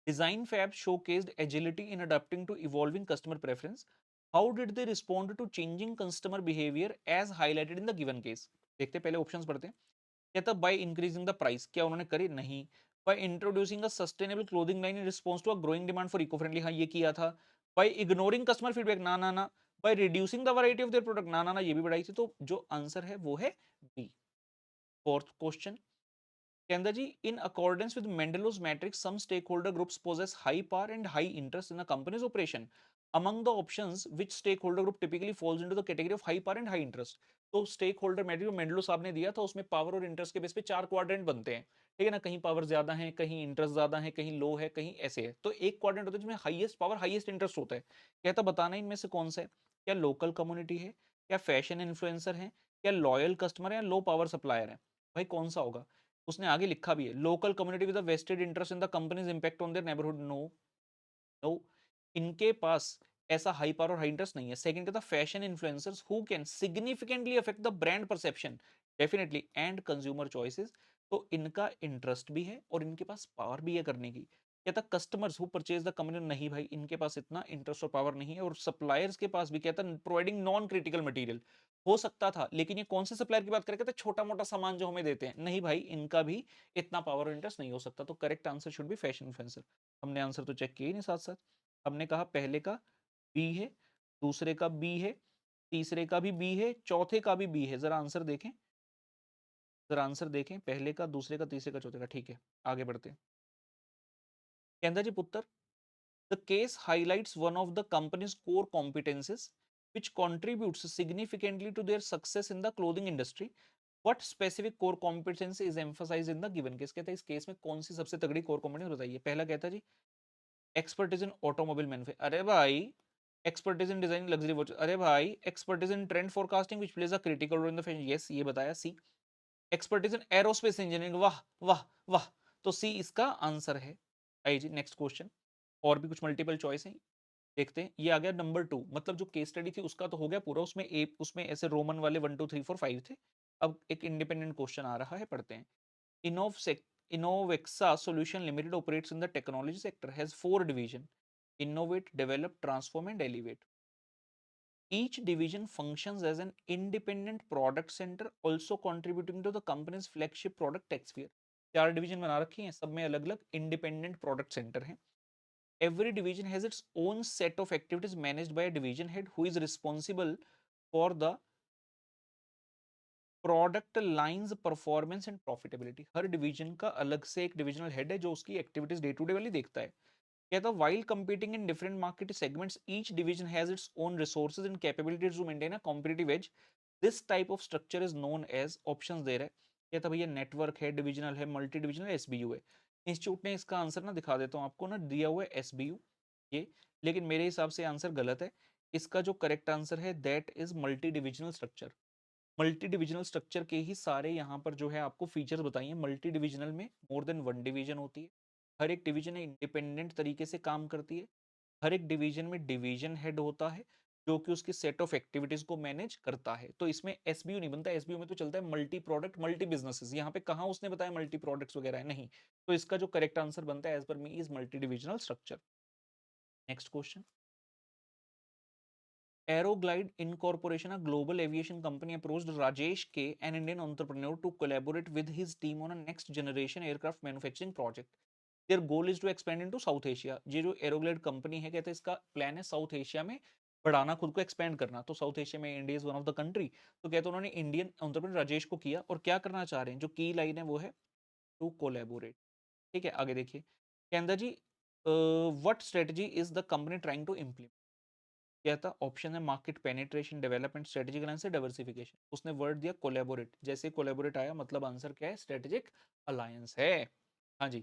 Design Fab showcased agility in adapting to evolving customer preference. How did they respond to changing customer behavior as highlighted in the given case? देखते हैं, पहले ऑप्शंस पढ़ते हैं। कहता बाय इंक्रीजिंग द प्राइस, क्या उन्होंने करी? नहीं। By introducing a sustainable clothing line in response to a growing demand for eco friendly, हाँ ये किया था। बाय इग्नोरिंग कस्टमर फीडबैक, ना ना ना। By reducing the variety of their product, ना ना ना, ये भी बढ़ाई थी। तो जो आंसर है वो है बी। फोर्थ क्वेश्चन कहता जी in accordance with Mendelow's matrix some stake holder groups possess high power and high interest in a company's operation। among the options which stakeholder group typically falls into the category of high power and high interest। तो stake holder matrix मेंडलो साहब ने दिया था, उसमें power और interest के base पे 4 quadrant बनते हैं, ठीक है ना? कहीं पावर ज्यादा है, कहीं इंटरेस्ट ज्यादा है, कहीं लो है, कहीं ऐसे है। तो एक क्वाड्रेंट होता है जिसमें हाईएस्ट पावर हाईएस्ट इंटरेस्ट होता है। कहता बताना इनमें से कौन सा है। क्या लोकल कम्युनिटी है, क्या फैशन इन्फ्लुएंसर है, क्या लॉयल कस्टमर है, या लो पावर सप्लायर है? भाई कौन सा होगा? उसने आगे लिखा भी है, local community with vested interest in the company's impact on their neighbourhood. No no, इनके पास ऐसा हाई पावर और हाई इंटरेस्ट नहीं है। सेकंड कहता fashion influencers who can significantly affect the brand perception, definitely, and consumer choices. तो इनका interest भी है और इनके पास पावर भी है करने की। कहता customers who purchase the company, नहीं भाई इनके पास इतना इंटरेस्ट और पावर नहीं है। और सप्लायर्स के पास भी, कहता प्रोवाइडिंग नॉन क्रिटिकल मटेरियल, हो सकता था, लेकिन ये कौन से सप्लायर की बात करें? कहते छोटा मोटा सामान जो हमें देते हैं, नहीं भाई इनका भी इतना पावर और इंटरेस्ट नहीं हो सकता। तो correct answer should be fashion influencer. हमने आंसर तो चेक किया ही नहीं साथ साथ। हमने कहा पहले का बी है, दूसरे का बी है, तीसरे का भी बी है, चौथे का भी बी है। जरा आंसर देखें, जरा आंसर देखें, पहले का, दूसरे का, तीसरे का, चौथे का। ठीक है, आगे बढ़ते हैं। कहता जी पुत्र the case highlights one of the company's core competences which contributes significantly to their success in the clothing industry। what specific core competency is emphasized in the given case। कहता है इस केस में कौन सी सबसे तगड़ी कोर कॉम्पिटेंस बताइए। पहला कहता है जी एक्सपर्टीज इन ऑटोमोबाइल मैन्युफैक्चर, अरे भाई। Expertise in design luxury watch, अरे भाई। Expertise in trend forecasting which plays a critical role in the fashion, yes ये बताया। C expertise in aerospace engineering, वाह वाह वाह। तो सी इसका आंसर है। आइए जी नेक्स्ट क्वेश्चन। और भी कुछ मल्टीपल चॉइस है, देखते हैं। ये आ गया नंबर 2, मतलब जो केस स्टडी थी उसका तो हो गया पूरा। उसमें ए, उसमें ऐसे रोमन वाले 1 2 3 4 5 थे। अब एक इंडिपेंडेंट क्वेश्चन आ रहा है, पढ़ते हैं। इनोवसेक Innovexa Solution Limited operates in the technology sector, has 4 divisions: innovate, develop, transform, and elevate. Each division functions as an independent product center, also contributing to the company's flagship product TechSphere। 4 division बना रखी हैं, सब में अलग अलग independent product centre हैं। Every division has its own set of activities managed by a division head who is responsible for the product lines performance and profitability. Her division का अलग से एक डिविजनल हेड है जो उसकी एक्टिविटीज डे टू डे वाली देखता है। कहता while competing in different market segments each division has its own resources and capabilities to maintain a competitive edge। This type of structure is known as, options दे रहा है, कहता भैया network है, डिविजनल है, मल्टी डिविजनल, एसबीयू है। Institute ने इसका आंसर ना दिखा देता हूँ आपको ना, दिया हुआ है एसबीयू ये, लेकिन मेरे हिसाब से आंसर गलत है। इसका जो करेक्ट आंसर है that is multi divisional structure. Multi divisional structure के ही सारे यहाँ पर जो है आपको फीचर्स बताइए। मल्टी डिविजनल में मोर देन वन डिवीजन होती है, हर एक डिवीजन इंडिपेंडेंट तरीके से काम करती है, हर एक डिवीजन में डिवीजन हेड होता है जो कि उसकी सेट ऑफ एक्टिविटीज को मैनेज करता है। तो इसमें एसबीयू नहीं बनता, एसबीयू में तो चलता है मल्टी प्रोडक्ट मल्टी बिजनेसेस, यहाँ पे कहाँ उसने बताया मल्टी प्रोडक्ट्स वगैरह है नहीं। तो इसका जो करेक्ट आंसर बनता है as per me is multi divisional structure. Next question, Aeroglide Incorporation, a global aviation company, approached Rajesh K, an Indian entrepreneur, to collaborate with his team on a next generation aircraft manufacturing project. Their goal is to expand into South Asia. ये जो एरोग्लाइड company है, कहते हैं इसका plan है south Asia में बढ़ाना, खुद को एक्सपेंड करना। तो साउथ एशिया में India is one of the country. तो कहते हैं उन्होंने इंडियन एंटरप्रेन्योर राजेश को किया और क्या करना चाह रहे हैं, जो की लाइन है वो है टू कोलैबोरेट। ठीक है, आगे देखिए, कहता जी what strategy is the company trying to implement. क्या था ऑप्शन है, market penetration, development, strategic alliance, diversification. उसने वर्ड दिया कोलैबोरेट, जैसे कोलैबोरेट आया मतलब आंसर क्या है, स्ट्रेटेजिक अलायंस है। हाँ जी,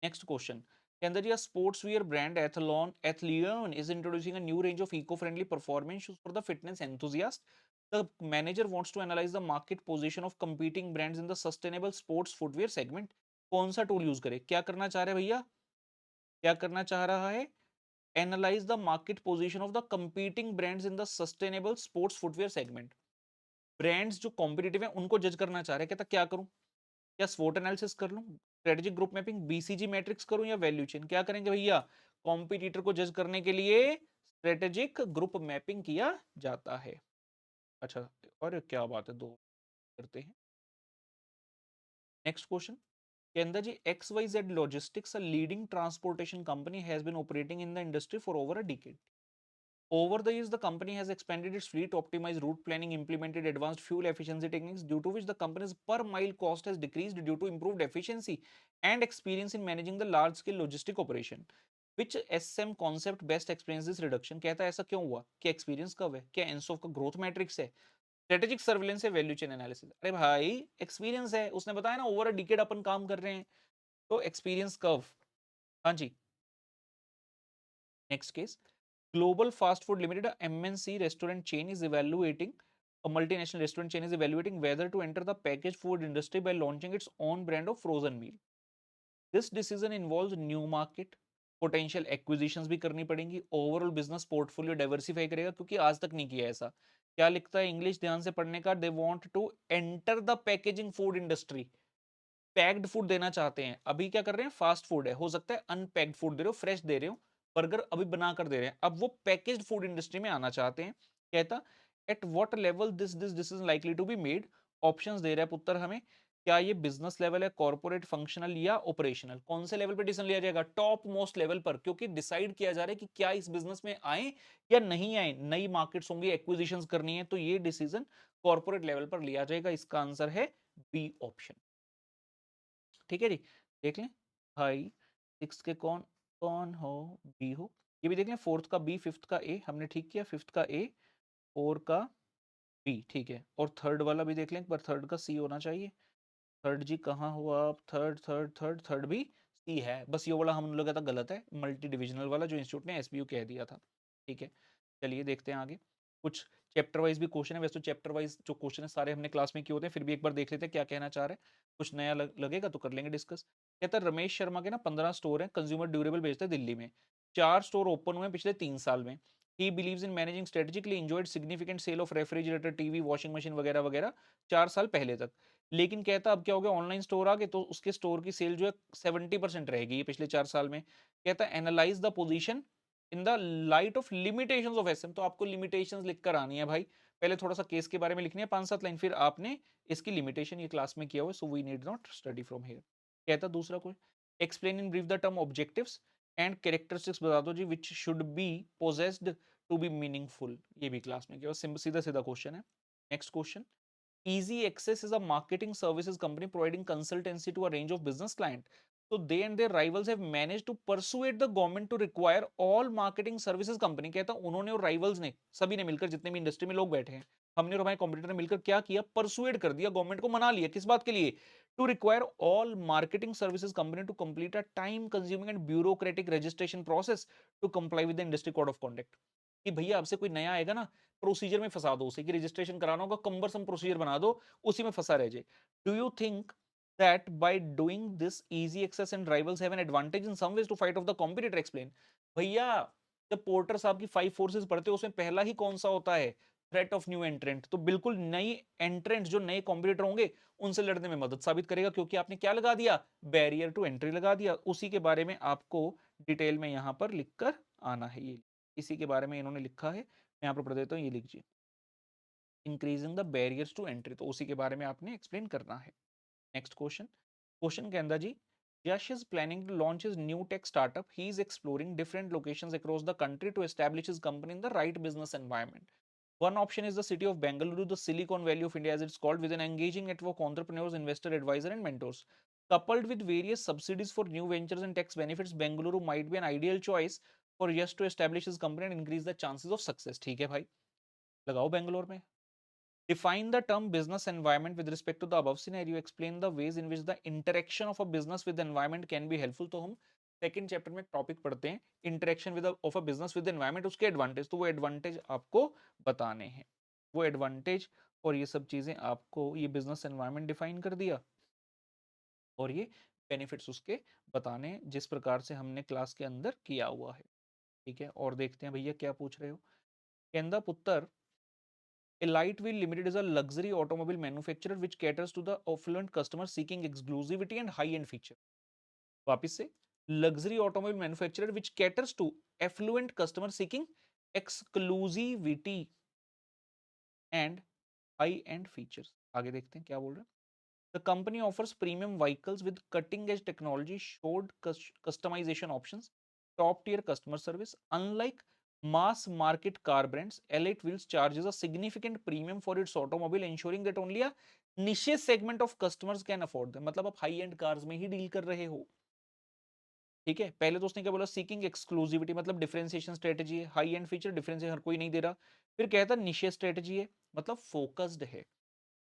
नेक्स्ट क्वेश्चन के अंदर जी, sports wear brand Athlean is introducing a new range of eco friendly performance shoes for the fitness enthusiast. The manager wants to analyse the market position of competing brands in the sustainable sports footwear segment. कौन सा tool use करे, क्या करना चाह रहे हैं भैया, क्या करना चाह रहा है, analyse the market position of the competing brands in the sustainable sports footwear segment. Brands जो कॉम्पिटिटिव है उनको जज करना चाह रहे हैं, कहता क्या करूं, क्या स्वोट एनालिसिस कर लूं, strategic group mapping, BCG matrix करूं या वैल्यू चेन। क्या करेंगे भैया, कॉम्पिटिटर को जज करने के लिए स्ट्रेटेजिक ग्रुप मैपिंग किया जाता है। अच्छा, और क्या बात है, दो करते हैं। नेक्स्ट क्वेश्चन के अंदर जी, XYZ Logistics, a leading transportation company, has been operating in the industry for over a decade. Over the years, the company has expanded its fleet, optimized route planning, implemented advanced fuel efficiency techniques, due to which the company's per mile cost has decreased due to improved efficiency and experience in managing the large scale logistic operation. Which SM concept best explains this reduction? कहता है ऐसा क्यों हुआ, क्या experience कब है, क्या एनसोफ का ग्रोथ मैट्रिक्स है, स्ट्रेटेजिक सर्विलेंस है, वैल्यू चेन एनालिसिस। अरे भाई एक्सपीरियंस है, उसने बताया ना ओवर अ डिकेड अपन काम कर रहे हैं, तो एक्सपीरियंस कर्व। हाँ जी, next case, Global Fast Food Limited, a MNC restaurant chain, is evaluating a multinational restaurant chain is evaluating whether to enter the packaged food industry by launching its own brand of frozen meal. This decision involves new market, potential acquisitions भी करनी पड़ेंगी, overall business portfolio diversify करेगा, क्योंकि आज तक नहीं किया ऐसा। क्या लिखता है, इंग्लिश ध्यान से पढ़ने का, they want to enter the packaging food industry. Packed food देना चाहते हैं, अभी क्या कर रहे हैं, फास्ट फूड है, हो सकता है अनपैक्ड फूड दे रहे हो, फ्रेश दे रहे हो, बर्गर अभी बना कर दे रहे हैं, अब वो पैकेज्ड फूड इंडस्ट्री में आना चाहते हैं। कहता at what level this decision likely to be made. Options दे रहा है पुत्र हमें, क्या ये बिजनेस लेवल है, कॉर्पोरेट, फंक्शनल या ऑपरेशनल, कौन से लेवल पे डिसीजन लिया जाएगा, टॉप मोस्ट लेवल पर, क्योंकि डिसाइड किया जा रहा है कि क्या इस बिजनेस में आए या नहीं आए, नई मार्केट्स होंगी, एक्विजिशंस करनी है, तो ये डिसीजन कॉर्पोरेट लेवल पर लिया जाएगा। इसका आंसर है बी ऑप्शन। ठीक है जी, देख लें भाई, सिक्स के कौन कौन हो, बी हो, ये भी देख लें, फोर्थ का बी, फिफ्थ का ए, हमने ठीक किया, फिफ्थ का ए, फोर का बी, ठीक है, और थर्ड वाला भी देख लें एक बार, थर्ड का सी होना चाहिए। थर्ड जी कहाँ हुआ, आप थर्ड थर्ड थर्ड थर्ड भी सी है, बस ये वाला हम लोग कहता गलत है, मल्टी डिविजनल वाला जो इंस्टीट्यूट ने एसबीयू कह दिया था। ठीक है, चलिए देखते हैं आगे। कुछ चैप्टर वाइज भी क्वेश्चन है, वैसे तो चैप्टर वाइज जो क्वेश्चन है सारे हमने क्लास में किए होते हैं, फिर भी एक बार देख लेते हैं क्या कहना चाह रहे हैं, कुछ नया लगेगा तो कर लेंगे डिस्कस। कहता है रमेश शर्मा के ना 15 स्टोर हैं, कंज्यूमर ड्यूरेबल बेचते हैं दिल्ली में, 4 स्टोर ओपन हुए पिछले 3 साल में। He believes in managing strategically, enjoyed significant sale of refrigerator, TV, washing machine वगैरह वगैरह 4 साल पहले तक। लेकिन कहता अब क्या हो गया, ऑनलाइन स्टोर आ गए, तो उसके स्टोर की सेल जो है 70% रहेगी पिछले 4 साल में। कहता है analyse the position in the light of limitations of SM. तो आपको लिमिटेशंस लिखकर आनी है भाई, पहले थोड़ा सा केस के बारे में लिखनी है 5-7 लाइन, फिर आपने इसकी लिमिटेशन ये क्लास में किया हुआ है, so we need not study from here. कहता दूसरा कोई, explain in brief the term objectives and characteristics बता दो जी which should be possessed to be meaningful, ये भी क्लास में किया, सीधा सीधा क्वेश्चन है। Next question, Easy Access is a marketing services company providing consultancy to a range of business clients. तो they and their rivals have managed to persuade the government to require all marketing services company, कहता उन्होंने और rivals ने, सभी ने मिलकर, जितने भी इंडस्ट्री में लोग बैठे हैं, हमने और हमारे कॉम्पिटिटर ने मिलकर क्या किया, परसुएट कर दिया, गवर्नमेंट को मना लिया, किस बात के लिए, to require all marketing services company to complete a time consuming and bureaucratic registration process to comply with the industry code of conduct. कि भैया आपसे कोई नया आएगा ना, प्रोसीजर में फंसा दो उसे, कि रजिस्ट्रेशन कराना होगा, कंबरसम प्रोसीजर बना दो, उसी में फंसा रह जाए। Do you think that by doing this easy access and rivals have an advantage in some ways to fight off the competitor, explain। भैया जब पोर्टर साहब की 5 फोर्सेस पढ़ते हो उसमें पहला ही कौन सा होता है, थ्रेट ऑफ न्यू एंट्रेंट, तो बिल्कुल नई एंट्रेंट जो नए कॉम्पिटिटर होंगे उनसे लड़ने में मदद साबित करेगा, क्योंकि आपने क्या लगा दिया, बैरियर टू एंट्री लगा दिया। उसी के बारे में आपको डिटेल में यहां पर लिखकर आना है, ये इसी के बारे में इन्होंने लिखा है, मैं यहाँ पर पढ़ देता हूँ, ये लीजिए, increasing the barriers to entry, तो उसी के बारे में आपने एक्सप्लेन करना है। नेक्स्ट क्वेश्चन, क्वेश्चन के अंदर जी, Yash is planning to launch his new tech startup. He is exploring different locations across the country to establish his company in the right business environment. One option is the city of Bengaluru, the Silicon Valley of India, as it's called, with an engaging network of entrepreneurs, investor, advisor, and mentors. Coupled with various subsidies for new ventures and tax benefits, Bengaluru might be an ideal choice for Yash to establish his company and increase the chances of success. ठीक है भाई, लगाओ बेंगलोर में। Define the term business environment with respect to the above scenario. Explain the ways in which the interaction of a business with the environment can be helpful. तो हम second chapter में topic पढ़ते हैं interaction with of a business with environment, उसके advantage, तो वो advantage आपको बताने हैं, वो एडवांटेज और ये सब चीजें आपको, ये बिजनेस एनवायरमेंट डिफाइन कर दिया और ये बेनिफिट्स उसके बताने हैं, जिस प्रकार से हमने क्लास के अंदर किया हुआ है। ठीक है, और देखते हैं भैया क्या पूछ रहे हो। केंदा पुत्र, Elite Wheel Limited is a luxury automobile manufacturer which caters to the affluent customers seeking exclusivity and high-end feature. वापिस से, luxury automobile manufacturer which caters to affluent customers seeking exclusivity and high-end features. आगे देखते हैं क्या बोल रहे हैं। The company offers premium vehicles with cutting-edge technology, showed customization options, top-tier customer service. Unlike mass market car brands, Elite Wheels charges a significant premium for its automobile, ensuring that only a niche segment of customers can afford them. मतलब आप high and cars में ही deal कर रहे हो। ठीक है, पहले तो उसने क्या बोला, सीकिंग एक्सक्लूसिविटी मतलब डिफरेंशिएशन स्ट्रेटजी है, हाई एंड फीचर डिफरेंशिएशन हर कोई नहीं दे रहा। फिर कहता निशे स्ट्रेटजी है, मतलब फोकस्ड है।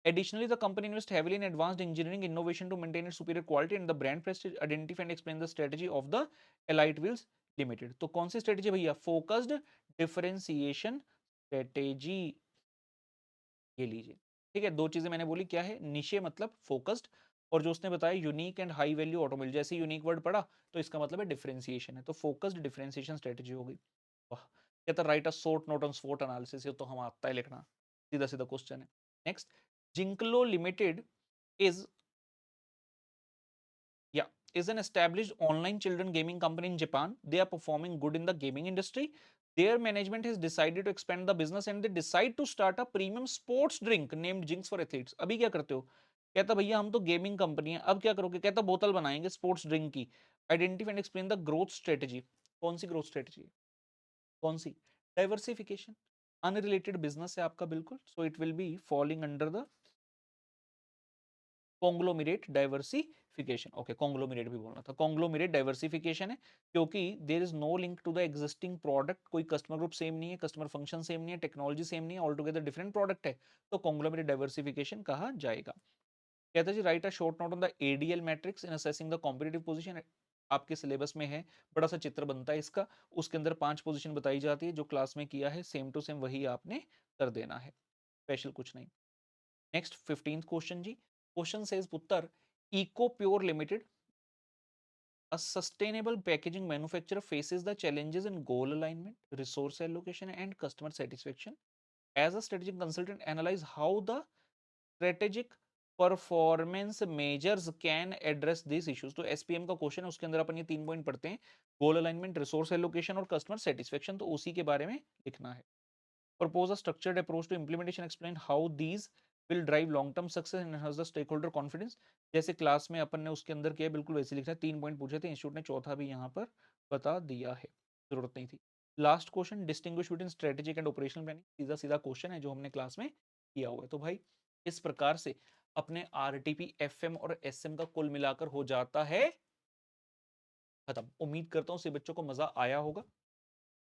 Additionally, the company invests heavily in advanced engineering innovation to maintain its superior quality and the brand prestige. Identify and explain the strategy of the Elite Wheels Limited. तो कौन सी स्ट्रेटेजी भैया, focused differentiation strategy, ये लीजिए। ठीक है, दो चीजें मैंने बोली, क्या है, निशे मतलब फोकस्ड, और जो उसने बताया unique and high value automobile, जैसे यूनिक वर्ड पढ़ा तो इसका मतलब है डिफरेंशिएशन है, तो फोकस्ड डिफरेंशिएशन स्ट्रेटेजी हो गई। वाह, कहता write a short note on स्वॉट एनालिसिस, ये तो हम आता है लिखना, सीधा सीधा क्वेश्चन है। नेक्स्ट, जिंकलो limited is yeah is an established online children gaming company in Japan. They are performing good in the gaming industry. Their management has decided to expand the business and they decide to start a premium sports drink named Jinx for athletes. अभी क्या करते हो, कहता भैया हम तो gaming company है, अब क्या करोगे, कहता बोतल बनाएंगे स्पोर्ट्स ड्रिंक की। Identify and explain the growth strategy. कौन सी ग्रोथ स्ट्रेटजी, कौन सी, डाइवर्सिफिकेशन, अनरिलेटेड बिजनेस है आपका बिल्कुल, so it will be falling under the conglomerate diversification. Okay, conglomerate भी बोलना था, कॉन्ग्लोमरेट डाइवर्सिफिकेशन है, क्योंकि there is no link to the existing product, कोई कस्टमर ग्रुप सेम नहीं है, कस्टमर फंक्शन सेम नहीं है, टेक्नोलॉजी सेम नहीं है, ऑल टुगेदर डिफरेंट प्रोडक्ट है, तो कॉन्ग्लोमरेट डाइवर्सिफिकेशन कहा जाएगा। कहता है जी, write a short note on the ADL matrix in assessing the competitive position. आपके सिलेबस में है, बड़ा सा चित्र बनता है इसका, उसके अंदर 5 पोजीशन बताई जाती है, जो क्लास में किया है सेम टू सेम वही आपने कर देना है, स्पेशल कुछ नहीं। नेक्स्ट 15th क्वेश्चन जी, क्वेश्चन सेज पुत्र, Eco Pure Limited, a sustainable packaging manufacturer, faces the challenges in goal alignment, resource allocation and customer satisfaction. As a strategic consultant, analyze how the strategic performance measures can address this issues. तो SPM का question है, उसके अंदर अपन ये 3 point पढ़ते हैं, गोल alignment, resource allocation और customer satisfaction, तो उसी के बारे में लिखना है। Propose a structured approach to implementation. Explain how these will drive long term success and enhance the stakeholder confidence. जैसे क्लास में अपन ने उसके अंदर किया बिल्कुल वैसे लिखा है, 3 पॉइंट पूछे थे, इंस्टीट्यूट ने चौथा भी यहाँ पर बता दिया है, जरूरत नहीं थी। Last question, distinguish between strategic and operational planning, सीधा सीधा क्वेश्चन है जो हमने क्लास में किया हुआ है। तो भाई इस प्रकार से अपने आरटीपी, एफएम और एसएम का कुल मिलाकर हो जाता है खत्म। उम्मीद करता हूँ सभी बच्चों को मजा आया होगा।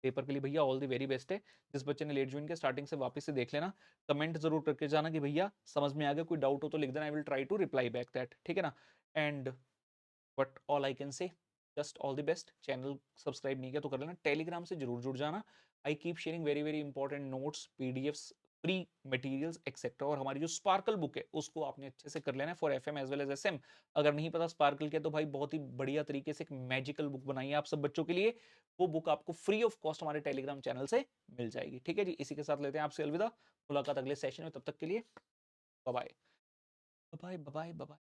पेपर के लिए भैया ऑल द वेरी बेस्ट है। जिस बच्चे ने लेट ज्वाइन किया स्टार्टिंग से वापस से देख लेना। कमेंट जरूर करके जाना कि भैया समझ में आ गया, कोई डाउट हो तो लिख देना, I will try to reply back that, ठीक है ना। And but all I can say just all the best. Channel subscribe नहीं किया तो कर लेना, टेलीग्राम से जरूर जुड़ जाना। I keep sharing very very important notes, PDFs, free materials etcetera. और हमारी जो स्पार्कल बुक है उसको आपने अच्छे से कर लेना है for FM as well as SM. अगर नहीं पता स्पार्कल क्या, तो भाई बहुत ही बढ़िया तरीके से एक मैजिकल बुक बनाई है आप सब बच्चों के लिए। वो बुक आपको फ्री ऑफ कॉस्ट हमारे टेलीग्राम चैनल से मिल जाएगी, ठीक है जी। इसी के साथ लेते हैं आपसे अलविदा, मुलाकात अगले सेशन में, तब तक के लिए bye bye bye bye bye.